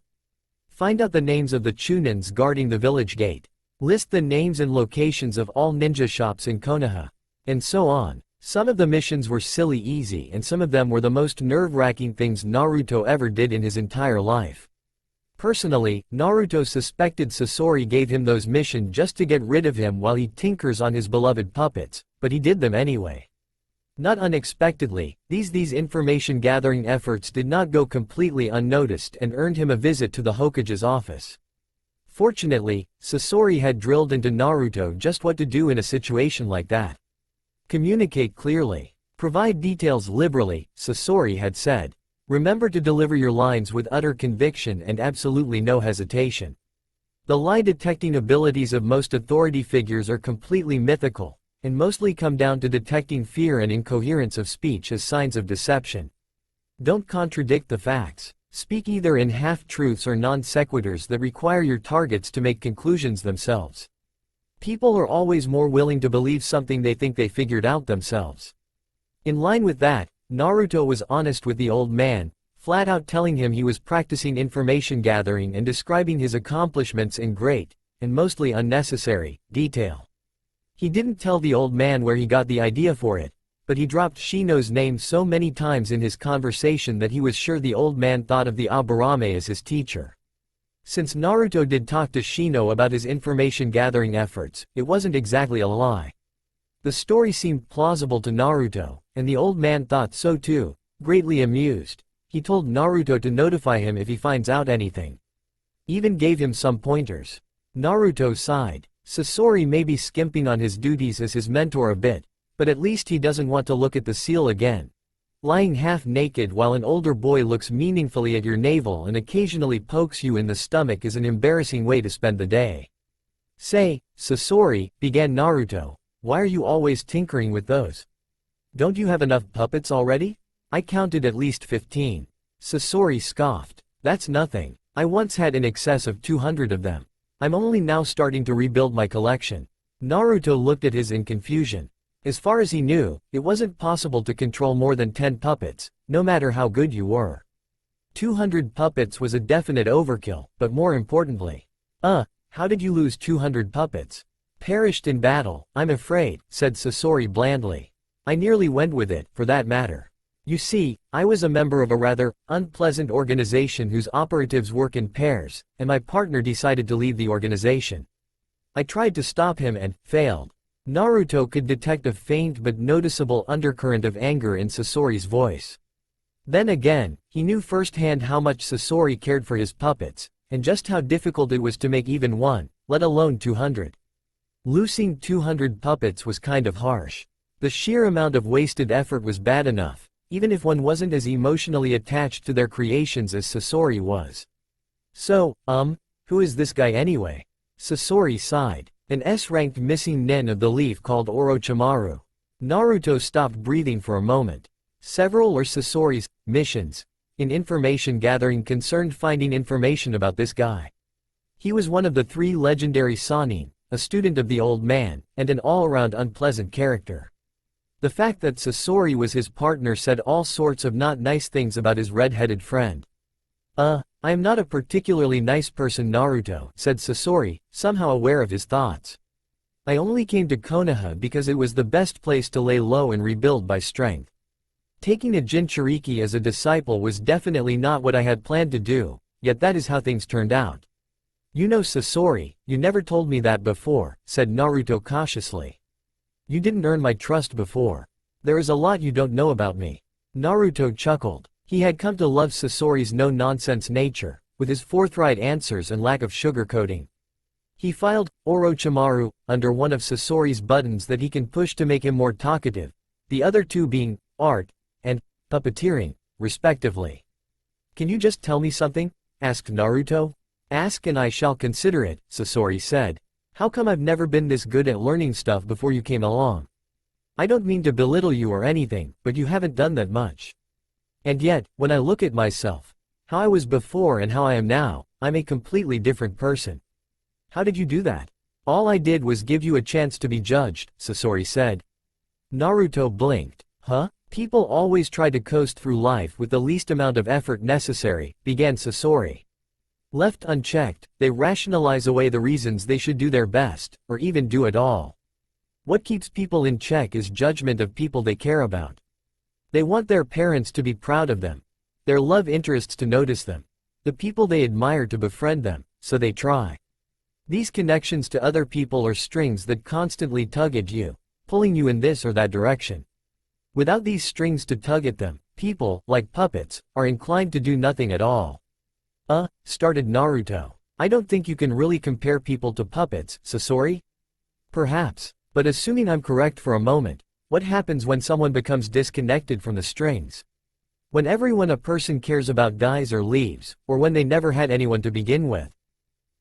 Find out the names of the Chunins guarding the village gate. List the names and locations of all ninja shops in Konoha. And so on. Some of the missions were silly easy and some of them were the most nerve-wracking things Naruto ever did in his entire life. Personally, Naruto suspected Sasori gave him those missions just to get rid of him while he tinkers on his beloved puppets, but he did them anyway. Not unexpectedly, these information-gathering efforts did not go completely unnoticed and earned him a visit to the Hokage's office. Fortunately, Sasori had drilled into Naruto just what to do in a situation like that. Communicate clearly. Provide details liberally, Sasori had said. Remember to deliver your lines with utter conviction and absolutely no hesitation. The lie-detecting abilities of most authority figures are completely mythical, and mostly come down to detecting fear and incoherence of speech as signs of deception. Don't contradict the facts. Speak either in half-truths or non-sequiturs that require your targets to make conclusions themselves. People are always more willing to believe something they think they figured out themselves. In line with that, Naruto was honest with the old man, flat out telling him he was practicing information gathering and describing his accomplishments in great, and mostly unnecessary, detail. He didn't tell the old man where he got the idea for it, but he dropped Shino's name so many times in his conversation that he was sure the old man thought of the Aburame as his teacher. Since Naruto did talk to Shino about his information gathering efforts, it wasn't exactly a lie. The story seemed plausible to Naruto, and the old man thought so too. Greatly amused, he told Naruto to notify him if he finds out anything. Even gave him some pointers. Naruto sighed. Sasori may be skimping on his duties as his mentor a bit, but at least he doesn't want to look at the seal again. Lying half naked while an older boy looks meaningfully at your navel and occasionally pokes you in the stomach is an embarrassing way to spend the day. Say, Sasori, began Naruto, why are you always tinkering with those? Don't you have enough puppets already? I counted at least 15. Sasori scoffed. That's nothing. I once had in excess of 200 of them. I'm only now starting to rebuild my collection. Naruto looked at his in confusion. As far as he knew, it wasn't possible to control more than 10 puppets, no matter how good you were. 200 puppets was a definite overkill, but more importantly, how did you lose 200 puppets? Perished in battle, I'm afraid, said Sasori blandly. I nearly went with it, for that matter. You see, I was a member of a rather unpleasant organization whose operatives work in pairs, and my partner decided to leave the organization. I tried to stop him and failed. Naruto could detect a faint but noticeable undercurrent of anger in Sasori's voice. Then again, he knew firsthand how much Sasori cared for his puppets, and just how difficult it was to make even one, let alone 200. Losing 200 puppets was kind of harsh. The sheer amount of wasted effort was bad enough, even if one wasn't as emotionally attached to their creations as Sasori was. So, who is this guy anyway? Sasori sighed. An S-ranked missing nin of the leaf called Orochimaru. Naruto stopped breathing for a moment. Several or Sasori's missions in information gathering concerned finding information about this guy. He was one of the 3 legendary Sannin, a student of the old man, and an all-around unpleasant character. The fact that Sasori was his partner said all sorts of not nice things about his red-headed friend. I am not a particularly nice person, Naruto, said Sasori, somehow aware of his thoughts. I only came to Konoha because it was the best place to lay low and rebuild by strength. Taking a Jinchuriki as a disciple was definitely not what I had planned to do, yet that is how things turned out. You know, Sasori, you never told me that before, said Naruto cautiously. You didn't earn my trust before. There is a lot you don't know about me. Naruto chuckled. He had come to love Sasori's no-nonsense nature, with his forthright answers and lack of sugarcoating. He filed Orochimaru under one of Sasori's buttons that he can push to make him more talkative, the other 2 being art and puppeteering, respectively. Can you just tell me something? Asked Naruto. Ask and I shall consider it, Sasori said. How come I've never been this good at learning stuff before you came along? I don't mean to belittle you or anything, but you haven't done that much. And yet, when I look at myself, how I was before and how I am now, I'm a completely different person. How did you do that? All I did was give you a chance to be judged, Sasori said. Naruto blinked. People always try to coast through life with the least amount of effort necessary, began Sasori. Left unchecked, they rationalize away the reasons they should do their best, or even do it all. What keeps people in check is judgment of people they care about. They want their parents to be proud of them, their love interests to notice them, the people they admire to befriend them, so they try. These connections to other people are strings that constantly tug at you, pulling you in this or that direction. Without these strings to tug at them, people, like puppets, are inclined to do nothing at all. Started Naruto. I don't think you can really compare people to puppets, Sasori? Perhaps. But assuming I'm correct for a moment, what happens when someone becomes disconnected from the strings? When everyone a person cares about dies or leaves, or when they never had anyone to begin with.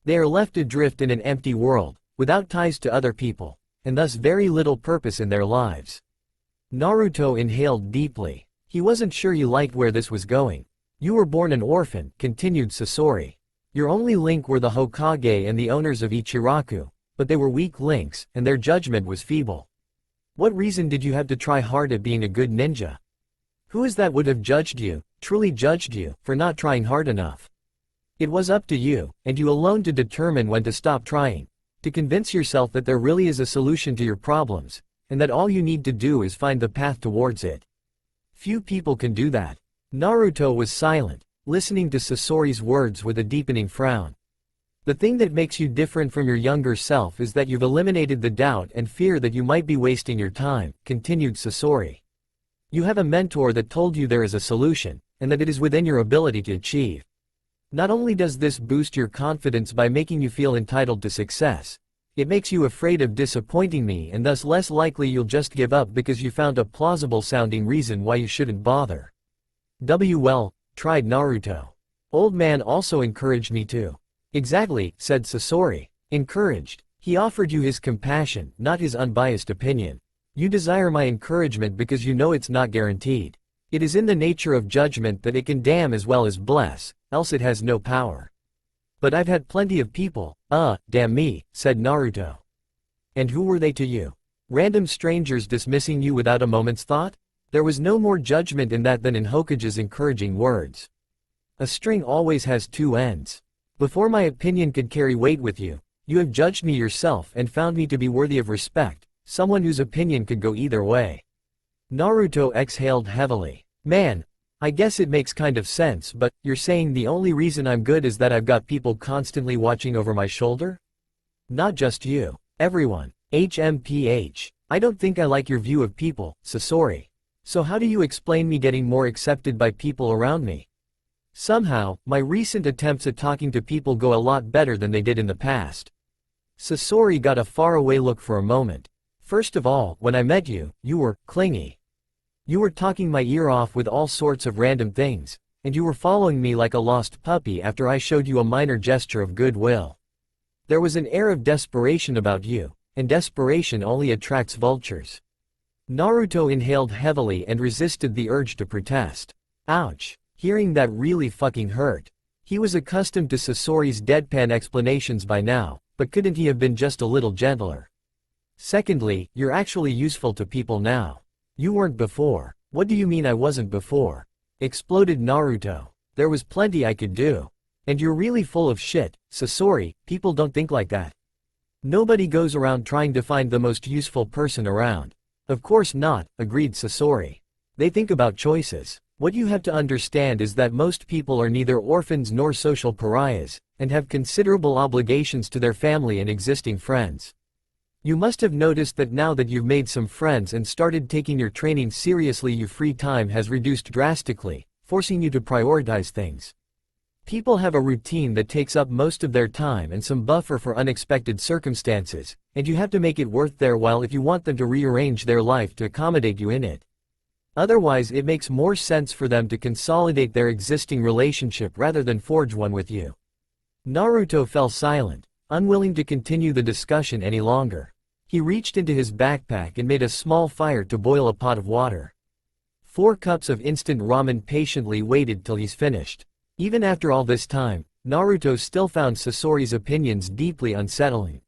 They are left adrift in an empty world, without ties to other people, and thus very little purpose in their lives. Naruto inhaled deeply. He wasn't sure he liked where this was going. You were born an orphan, continued Sasori. Your only link were the Hokage and the owners of Ichiraku, but they were weak links, and their judgment was feeble. What reason did you have to try hard at being a good ninja? Who is that would have judged you, truly judged you, for not trying hard enough? It was up to you, and you alone to determine when to stop trying, to convince yourself that there really is a solution to your problems, and that all you need to do is find the path towards it. Few people can do that. Naruto was silent, listening to Sasori's words with a deepening frown. The thing that makes you different from your younger self is that you've eliminated the doubt and fear that you might be wasting your time, continued Sasori. You have a mentor that told you there is a solution, and that it is within your ability to achieve. Not only does this boost your confidence by making you feel entitled to success, it makes you afraid of disappointing me and thus less likely you'll just give up because you found a plausible sounding reason why you shouldn't bother. Well, tried Naruto. Old man also encouraged me to. Exactly, said Sasori. Encouraged. He offered you his compassion, not his unbiased opinion. You desire my encouragement because you know it's not guaranteed. It is in the nature of judgment that it can damn as well as bless, else it has no power. But I've had plenty of people, damn me, said Naruto. And who were they to you? Random strangers dismissing you without a moment's thought? There was no more judgment in that than in Hokage's encouraging words. A string always has two ends. Before my opinion could carry weight with you, you have judged me yourself and found me to be worthy of respect, someone whose opinion could go either way. Naruto exhaled heavily. Man, I guess it makes kind of sense, but you're saying the only reason I'm good is that I've got people constantly watching over my shoulder? Not just you. Everyone. HMPH. I don't think I like your view of people, Sasori. So how do you explain me getting more accepted by people around me? Somehow, my recent attempts at talking to people go a lot better than they did in the past. Sasori got a faraway look for a moment. First of all, when I met you, you were clingy. You were talking my ear off with all sorts of random things, and you were following me like a lost puppy after I showed you a minor gesture of goodwill. There was an air of desperation about you, and desperation only attracts vultures. Naruto inhaled heavily and resisted the urge to protest. Ouch. Hearing that really fucking hurt. He was accustomed to Sasori's deadpan explanations by now, but couldn't he have been just a little gentler? Secondly, you're actually useful to people now. You weren't before. What do you mean I wasn't before? Exploded Naruto. There was plenty I could do. And you're really full of shit, Sasori. People don't think like that. Nobody goes around trying to find the most useful person around. Of course not, agreed Sasori. They think about choices. What you have to understand is that most people are neither orphans nor social pariahs, and have considerable obligations to their family and existing friends. You must have noticed that now that you've made some friends and started taking your training seriously, your free time has reduced drastically, forcing you to prioritize things. People have a routine that takes up most of their time and some buffer for unexpected circumstances, and you have to make it worth their while if you want them to rearrange their life to accommodate you in it. Otherwise, it makes more sense for them to consolidate their existing relationship rather than forge one with you. Naruto fell silent, unwilling to continue the discussion any longer. He reached into his backpack and made a small fire to boil a pot of water. 4 cups of instant ramen patiently waited till he's finished. Even after all this time, Naruto still found Sasori's opinions deeply unsettling.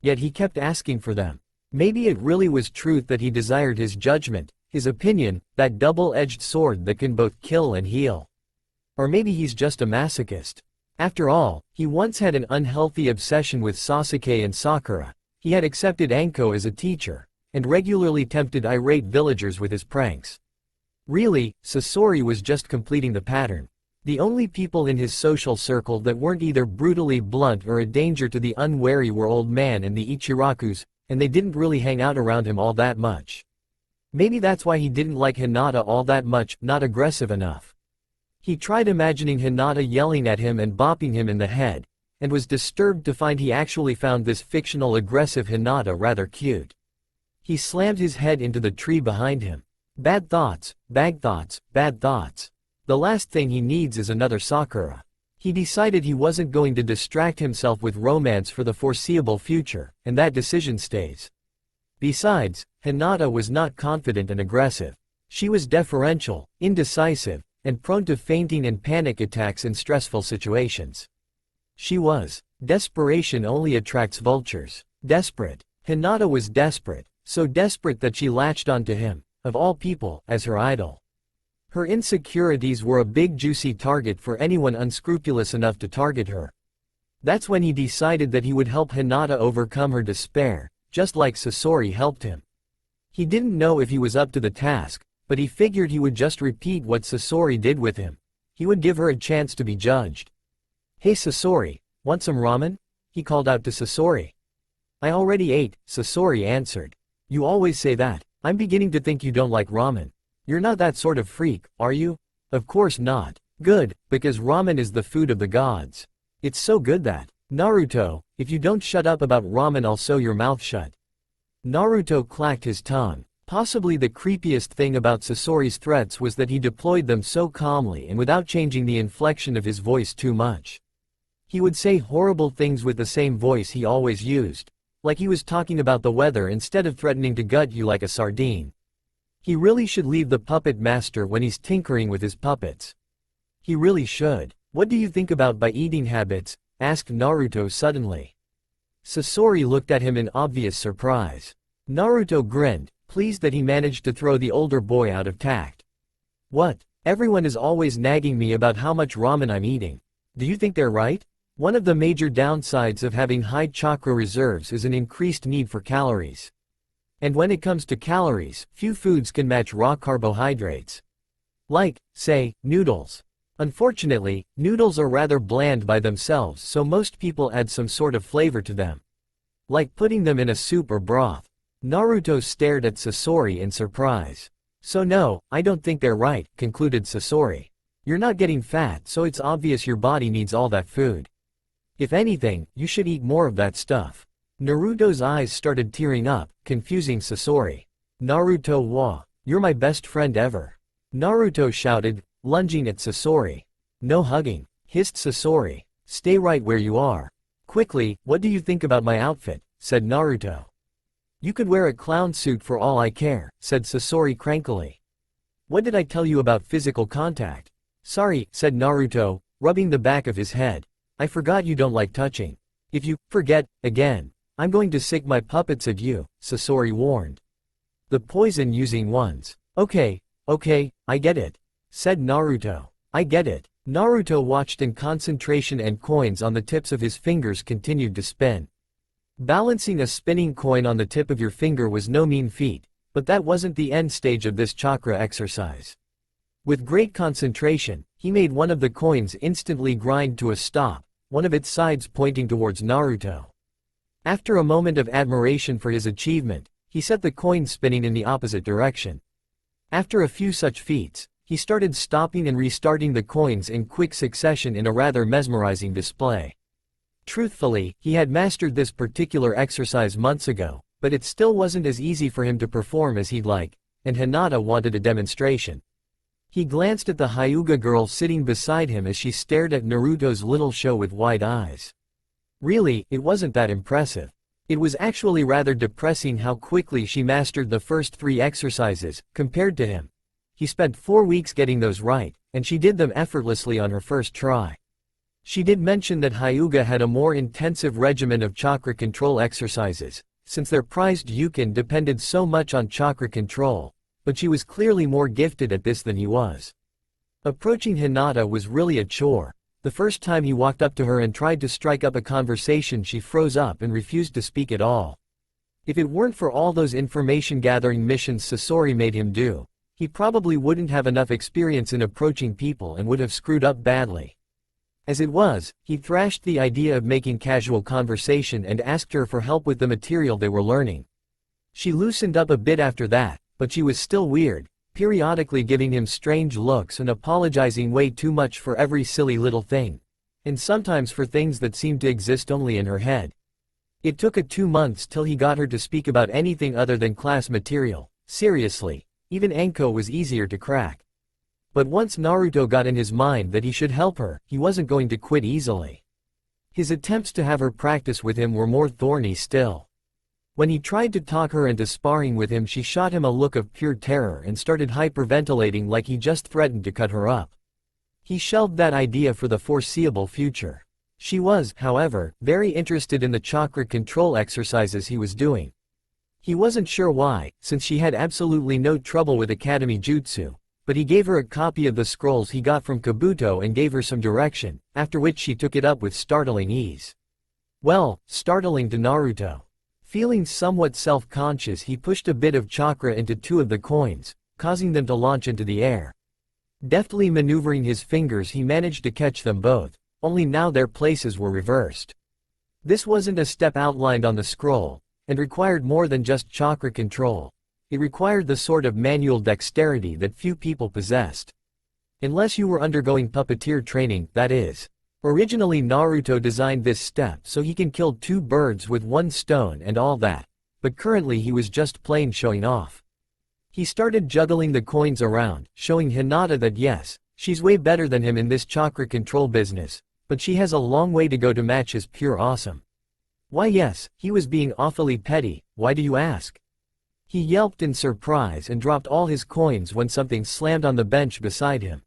Yet he kept asking for them. Maybe it really was truth that he desired his judgment, his opinion, that double-edged sword that can both kill and heal. Or maybe he's just a masochist. After all, he once had an unhealthy obsession with Sasuke and Sakura. He had accepted Anko as a teacher, and regularly tempted irate villagers with his pranks. Really, Sasori was just completing the pattern. The only people in his social circle that weren't either brutally blunt or a danger to the unwary were old man and the Ichirakus, and they didn't really hang out around him all that much. Maybe that's why he didn't like Hinata all that much, not aggressive enough. He tried imagining Hinata yelling at him and bopping him in the head, and was disturbed to find he actually found this fictional aggressive Hinata rather cute. He slammed his head into the tree behind him. Bad thoughts, bad thoughts, bad thoughts. The last thing he needs is another Sakura. He decided he wasn't going to distract himself with romance for the foreseeable future, and that decision stays. Besides, Hinata was not confident and aggressive. She was deferential, indecisive, and prone to fainting and panic attacks in stressful situations. She was. Desperation only attracts vultures. Desperate. Hinata was desperate, so desperate that she latched onto him, of all people, as her idol. Her insecurities were a big juicy target for anyone unscrupulous enough to target her. That's when he decided that he would help Hinata overcome her despair, just like Sasori helped him. He didn't know if he was up to the task, but he figured he would just repeat what Sasori did with him. He would give her a chance to be judged. "Hey Sasori, want some ramen?" he called out to Sasori. "I already ate," Sasori answered. "You always say that. I'm beginning to think you don't like ramen. You're not that sort of freak, are you?" "Of course not." "Good, because ramen is the food of the gods. It's so good that, Naruto, if you don't shut up about ramen I'll sew your mouth shut." Naruto clacked his tongue. Possibly the creepiest thing about Sasori's threats was that he deployed them so calmly and without changing the inflection of his voice too much. He would say horrible things with the same voice he always used, like he was talking about the weather instead of threatening to gut you like a sardine. He really should leave the puppet master when he's tinkering with his puppets. He really should. "What do you think about my eating habits?" asked Naruto suddenly. Sasori looked at him in obvious surprise. Naruto grinned, pleased that he managed to throw the older boy out of tact. "What? Everyone is always nagging me about how much ramen I'm eating. Do you think they're right? One of the major downsides of having high chakra reserves is an increased need for calories. And when it comes to calories, few foods can match raw carbohydrates. Like, say, noodles. Unfortunately, noodles are rather bland by themselves, so most people add some sort of flavor to them. Like putting them in a soup or broth." Naruto stared at Sasori in surprise. "So no, I don't think they're right," concluded Sasori. "You're not getting fat, so it's obvious your body needs all that food. If anything, you should eat more of that stuff." Naruto's eyes started tearing up, confusing Sasori. "Naruto wa, you're my best friend ever," Naruto shouted, lunging at Sasori. "No hugging," hissed Sasori. "Stay right where you are." "Quickly, what do you think about my outfit?" said Naruto. "You could wear a clown suit for all I care," said Sasori crankily. "What did I tell you about physical contact?" "Sorry," said Naruto, rubbing the back of his head. "I forgot you don't like touching. If you forget again, I'm going to sick my puppets at you," Sasori warned. "The poison-using ones." Okay, I get it," said Naruto. "I get it." Naruto watched and concentration and coins on the tips of his fingers continued to spin. Balancing a spinning coin on the tip of your finger was no mean feat, but that wasn't the end stage of this chakra exercise. With great concentration, he made one of the coins instantly grind to a stop, one of its sides pointing towards Naruto. After a moment of admiration for his achievement, he set the coin spinning in the opposite direction. After a few such feats, he started stopping and restarting the coins in quick succession in a rather mesmerizing display. Truthfully, he had mastered this particular exercise months ago, but it still wasn't as easy for him to perform as he'd like, and Hinata wanted a demonstration. He glanced at the Hyuga girl sitting beside him as she stared at Naruto's little show with wide eyes. Really, it wasn't that impressive. It was actually rather depressing how quickly she mastered the first 3 exercises, compared to him. He spent 4 weeks getting those right, and she did them effortlessly on her first try. She did mention that Hyuga had a more intensive regimen of chakra control exercises, since their prized Yukin depended so much on chakra control, but she was clearly more gifted at this than he was. Approaching Hinata was really a chore. The first time he walked up to her and tried to strike up a conversation she froze up and refused to speak at all. If it weren't for all those information-gathering missions Sasori made him do, he probably wouldn't have enough experience in approaching people and would have screwed up badly. As it was, he thrashed the idea of making casual conversation and asked her for help with the material they were learning. She loosened up a bit after that, but she was still weird, periodically giving him strange looks and apologizing way too much for every silly little thing. and sometimes for things that seemed to exist only in her head. It took 2 months till he got her to speak about anything other than class material. Seriously, even Anko was easier to crack. But once Naruto got in his mind that he should help her, he wasn't going to quit easily. His attempts to have her practice with him were more thorny still. When he tried to talk her into sparring with him, she shot him a look of pure terror and started hyperventilating like he just threatened to cut her up. He shelved that idea for the foreseeable future. She was, however, very interested in the chakra control exercises he was doing. He wasn't sure why, since she had absolutely no trouble with Academy Jutsu, but he gave her a copy of the scrolls he got from Kabuto and gave her some direction, after which she took it up with startling ease. Well, startling to Naruto. Feeling somewhat self-conscious, he pushed a bit of chakra into 2 of the coins, causing them to launch into the air. Deftly maneuvering his fingers, he managed to catch them both, only now their places were reversed. This wasn't a step outlined on the scroll, and required more than just chakra control. It required the sort of manual dexterity that few people possessed. Unless you were undergoing puppeteer training, that is. Originally Naruto designed this step so he can kill 2 birds with 1 stone and all that, but currently he was just plain showing off. He started juggling the coins around, showing Hinata that yes, she's way better than him in this chakra control business, but she has a long way to go to match his pure awesome. Why yes, he was being awfully petty, why do you ask? He yelped in surprise and dropped all his coins when something slammed on the bench beside him.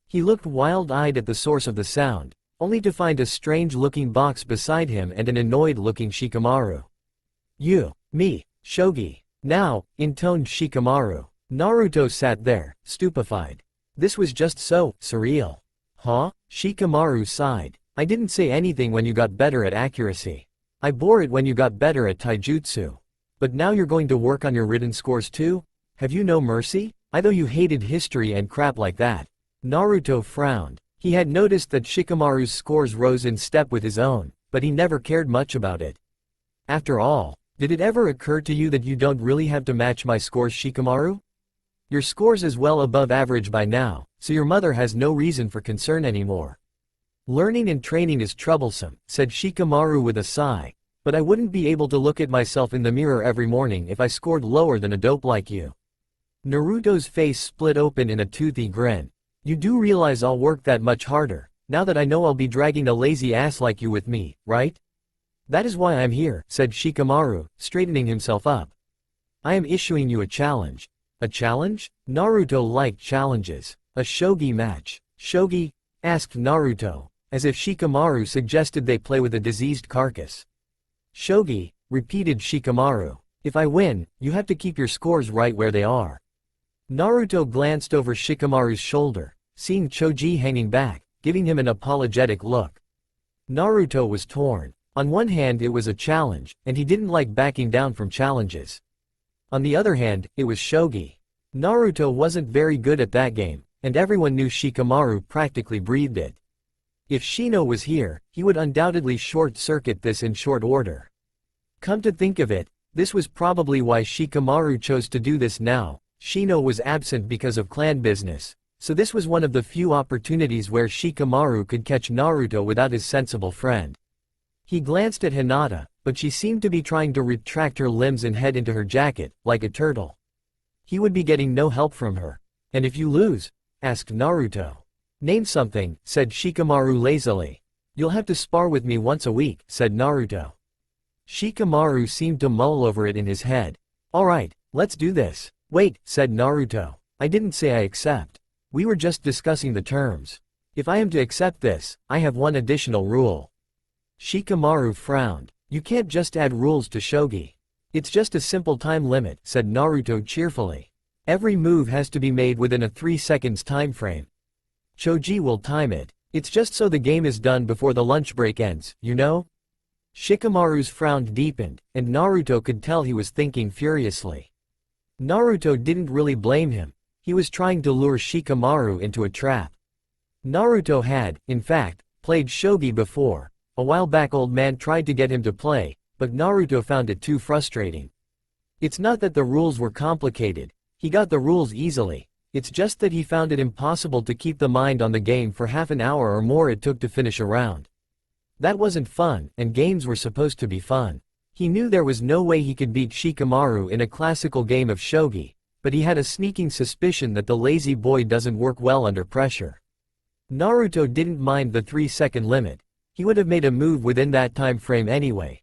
He looked wild-eyed at the source of the sound, only to find a strange-looking box beside him and an annoyed-looking Shikamaru. "You, me, Shogi, now," intoned Shikamaru. Naruto sat there, stupefied. This was just so surreal. Huh? Shikamaru sighed. "I didn't say anything when you got better at accuracy. I bore it when you got better at taijutsu. But now you're going to work on your written scores too? Have you no mercy? I thought you hated history and crap like that." Naruto frowned. He had noticed that Shikamaru's scores rose in step with his own, but he never cared much about it. "After all, did it ever occur to you that you don't really have to match my scores, Shikamaru? Your scores is well above average by now, so your mother has no reason for concern anymore." "Learning and training is troublesome," said Shikamaru with a sigh, "but I wouldn't be able to look at myself in the mirror every morning if I scored lower than a dope like you." Naruto's face split open in a toothy grin. "You do realize I'll work that much harder, now that I know I'll be dragging a lazy ass like you with me, right?" "That is why I'm here," said Shikamaru, straightening himself up. "I am issuing you a challenge." "A challenge?" Naruto liked challenges. "A shogi match." "Shogi?" asked Naruto, as if Shikamaru suggested they play with a diseased carcass. "Shogi," repeated Shikamaru. "If I win, you have to keep your scores right where they are." Naruto glanced over Shikamaru's shoulder, seeing Choji hanging back, giving him an apologetic look. Naruto was torn. On one hand it was a challenge, and he didn't like backing down from challenges. On the other hand, it was shogi. Naruto wasn't very good at that game, and everyone knew Shikamaru practically breathed it. If Shino was here, he would undoubtedly short-circuit this in short order. Come to think of it, this was probably why Shikamaru chose to do this now. Shino was absent because of clan business, so this was one of the few opportunities where Shikamaru could catch Naruto without his sensible friend. He glanced at Hinata, but she seemed to be trying to retract her limbs and head into her jacket, like a turtle. He would be getting no help from her. "And if you lose?" asked Naruto. "Name something," said Shikamaru lazily. "You'll have to spar with me once a week," said Naruto. Shikamaru seemed to mull over it in his head. "Alright, let's do this." "Wait," said Naruto. "I didn't say I accept. We were just discussing the terms. If I am to accept this, I have one additional rule." Shikamaru frowned. "You can't just add rules to shogi. It's just a simple time limit," said Naruto cheerfully. "Every move has to be made within a 3 seconds time frame. Choji will time it. It's just so the game is done before the lunch break ends, you know?" Shikamaru's frown deepened, and Naruto could tell he was thinking furiously. Naruto didn't really blame him. He was trying to lure Shikamaru into a trap. Naruto had, in fact, played shogi before. A while back old man tried to get him to play, but Naruto found it too frustrating. It's not that the rules were complicated, he got the rules easily. It's just that he found it impossible to keep the mind on the game for half an hour or more it took to finish a round. That wasn't fun, and games were supposed to be fun. He knew there was no way he could beat Shikamaru in a classical game of shogi, but he had a sneaking suspicion that the lazy boy doesn't work well under pressure. Naruto didn't mind the 3-second limit. He would have made a move within that time frame anyway.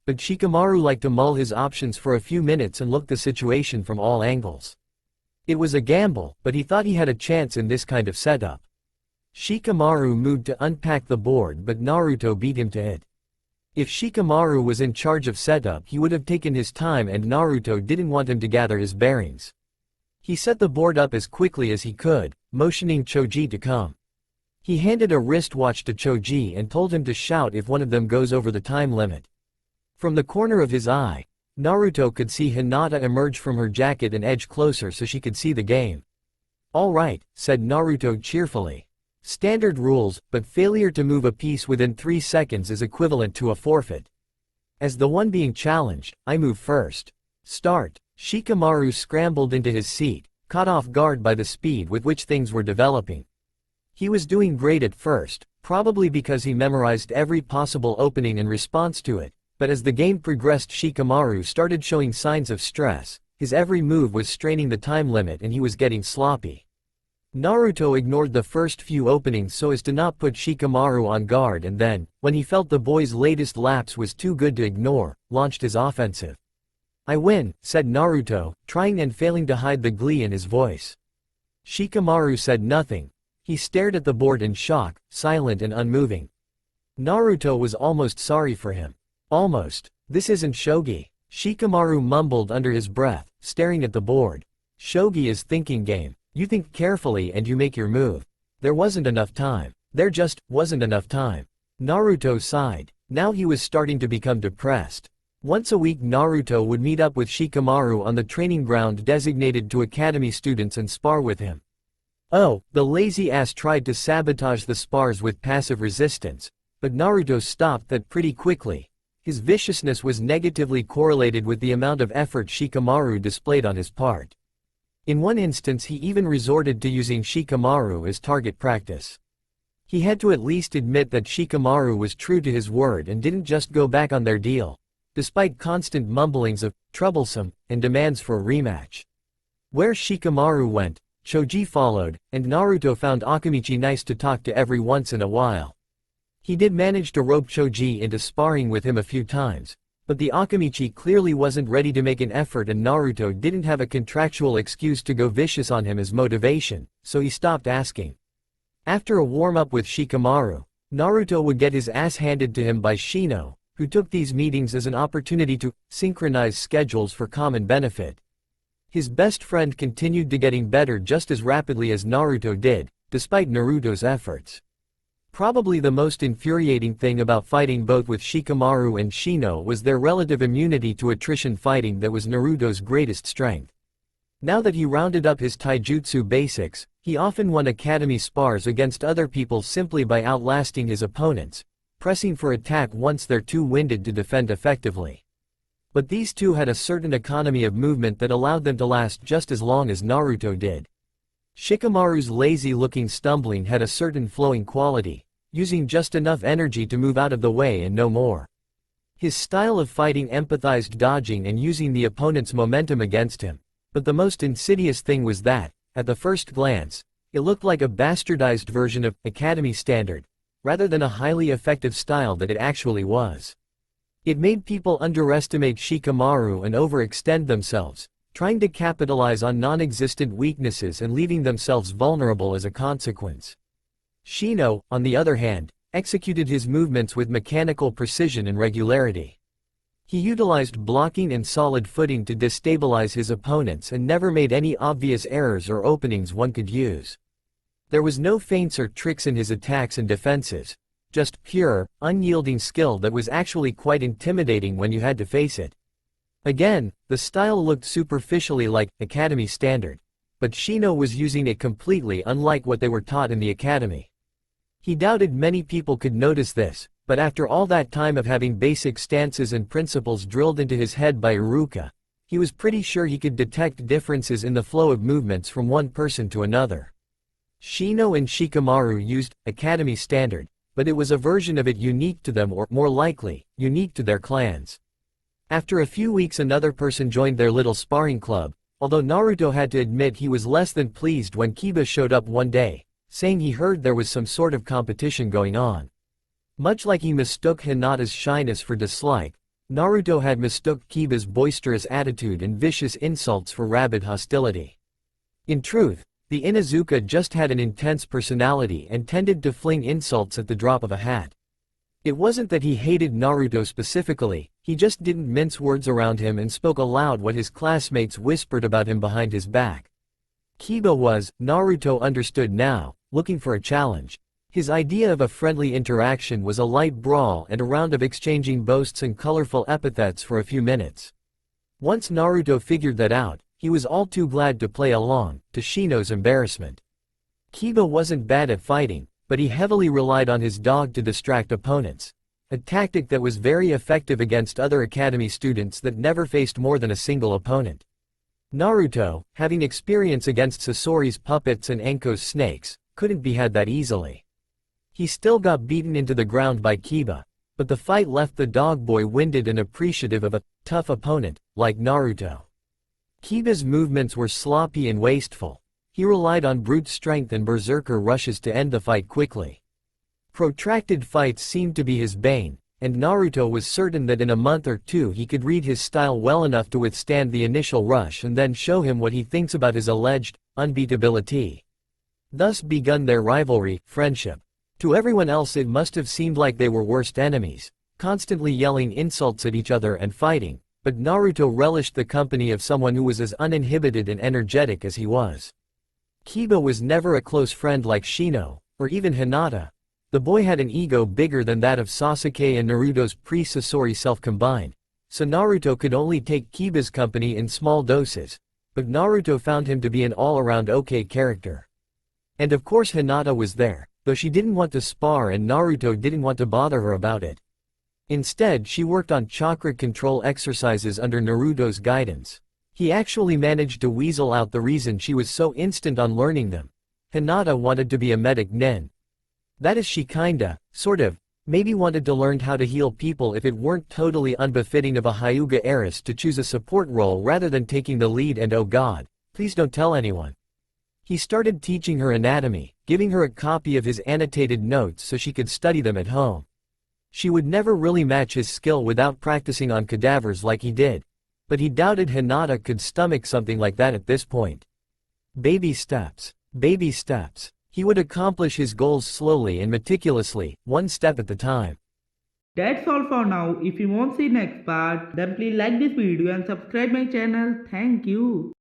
But Shikamaru liked to mull his options for a few minutes and look the situation from all angles. It was a gamble, but he thought he had a chance in this kind of setup. Shikamaru moved to unpack the board, but Naruto beat him to it. If Shikamaru was in charge of setup, he would have taken his time, and Naruto didn't want him to gather his bearings. He set the board up as quickly as he could, motioning Choji to come. He handed a wristwatch to Choji and told him to shout if one of them goes over the time limit. From the corner of his eye, Naruto could see Hinata emerge from her jacket and edge closer so she could see the game. "All right," said Naruto cheerfully. "Standard rules, but failure to move a piece within 3 seconds is equivalent to a forfeit. As the one being challenged, I move first. Start." Shikamaru scrambled into his seat, caught off guard by the speed with which things were developing. He was doing great at first, probably because he memorized every possible opening in response to it. But as the game progressed, Shikamaru started showing signs of stress. His every move was straining the time limit and he was getting sloppy. Naruto ignored the first few openings so as to not put Shikamaru on guard, and then, when he felt the boy's latest lapse was too good to ignore, launched his offensive. "I win," said Naruto, trying and failing to hide the glee in his voice. Shikamaru said nothing. He stared at the board in shock, silent and unmoving. Naruto was almost sorry for him. "Almost. This isn't shogi," Shikamaru mumbled under his breath, staring at the board. "Shogi is thinking game. You think carefully and you make your move. There wasn't enough time. There just wasn't enough time." Naruto sighed. Now he was starting to become depressed. Once a week Naruto would meet up with Shikamaru on the training ground designated to academy students and spar with him. Oh, the lazy ass tried to sabotage the spars with passive resistance, but Naruto stopped that pretty quickly. His viciousness was negatively correlated with the amount of effort Shikamaru displayed on his part. In one instance he even resorted to using Shikamaru as target practice. He had to at least admit that Shikamaru was true to his word and didn't just go back on their deal, despite constant mumblings of troublesome and demands for a rematch. Where Shikamaru went, Choji followed, and Naruto found Akamichi nice to talk to every once in a while. He did manage to rope Choji into sparring with him a few times, but the Akamichi clearly wasn't ready to make an effort, and Naruto didn't have a contractual excuse to go vicious on him as motivation, so he stopped asking. After a warm-up with Shikamaru, Naruto would get his ass handed to him by Shino, who took these meetings as an opportunity to synchronize schedules for common benefit. His best friend continued to getting better just as rapidly as Naruto did, despite Naruto's efforts. Probably the most infuriating thing about fighting both with Shikamaru and Shino was their relative immunity to attrition fighting that was Naruto's greatest strength. Now that he rounded up his taijutsu basics, he often won academy spars against other people simply by outlasting his opponents, pressing for attack once they're too winded to defend effectively. But these two had a certain economy of movement that allowed them to last just as long as Naruto did. Shikamaru's lazy-looking stumbling had a certain flowing quality, using just enough energy to move out of the way and no more. His style of fighting empathized dodging and using the opponent's momentum against him, but the most insidious thing was that, at the first glance, it looked like a bastardized version of Academy Standard, rather than a highly effective style that it actually was. It made people underestimate Shikamaru and overextend themselves, trying to capitalize on non-existent weaknesses and leaving themselves vulnerable as a consequence. Shino, on the other hand, executed his movements with mechanical precision and regularity. He utilized blocking and solid footing to destabilize his opponents and never made any obvious errors or openings one could use. There was no feints or tricks in his attacks and defenses, just pure, unyielding skill that was actually quite intimidating when you had to face it. Again, the style looked superficially like Academy Standard, but Shino was using it completely unlike what they were taught in the academy. He doubted many people could notice this, but after all that time of having basic stances and principles drilled into his head by Iruka, He was pretty sure he could detect differences in the flow of movements from one person to another. Shino and Shikamaru used Academy Standard, but it was a version of it unique to them or, more likely, unique to their clans. After a few weeks another person joined their little sparring club, although Naruto had to admit he was less than pleased when Kiba showed up one day, saying he heard there was some sort of competition going on. Much like he mistook Hinata's shyness for dislike, Naruto had mistook Kiba's boisterous attitude and vicious insults for rabid hostility. In truth, the Inuzuka just had an intense personality and tended to fling insults at the drop of a hat. It wasn't that he hated Naruto specifically, he just didn't mince words around him and spoke aloud what his classmates whispered about him behind his back. Kiba was, Naruto understood now, looking for a challenge. His idea of a friendly interaction was a light brawl and a round of exchanging boasts and colorful epithets for a few minutes. Once Naruto figured that out, he was all too glad to play along, to Shino's embarrassment. Kiba wasn't bad at fighting, but he heavily relied on his dog to distract opponents, a tactic that was very effective against other academy students that never faced more than a single opponent. Naruto, having experience against Sasori's puppets and Anko's snakes, couldn't be had that easily. He still got beaten into the ground by Kiba, but the fight left the dog boy winded and appreciative of a tough opponent, like Naruto. Kiba's movements were sloppy and wasteful. He relied on brute strength and berserker rushes to end the fight quickly. Protracted fights seemed to be his bane, and Naruto was certain that in a month or two he could read his style well enough to withstand the initial rush and then show him what he thinks about his alleged unbeatability. Thus begun their rivalry, friendship. To everyone else it must have seemed like they were worst enemies, constantly yelling insults at each other and fighting, but Naruto relished the company of someone who was as uninhibited and energetic as he was. Kiba was never a close friend like Shino, or even Hinata. The boy had an ego bigger than that of Sasuke and Naruto's pre-Sasori self combined, so Naruto could only take Kiba's company in small doses, but Naruto found him to be an all-around okay character. And of course Hinata was there, though she didn't want to spar and Naruto didn't want to bother her about it. Instead she worked on chakra control exercises under Naruto's guidance. He actually managed to weasel out the reason she was so instant on learning them. Hinata wanted to be a medic nin. That is, she kinda, sort of, maybe wanted to learn how to heal people if it weren't totally unbefitting of a Hyuga heiress to choose a support role rather than taking the lead, and oh god, please don't tell anyone. He started teaching her anatomy, giving her a copy of his annotated notes so she could study them at home. She would never really match his skill without practicing on cadavers like he did, but he doubted Hinata could stomach something like that at this point. Baby steps. Baby steps. He would accomplish his goals slowly and meticulously, one step at a time. That's all for now. If you want to see next part, then please like this video and subscribe my channel. Thank you.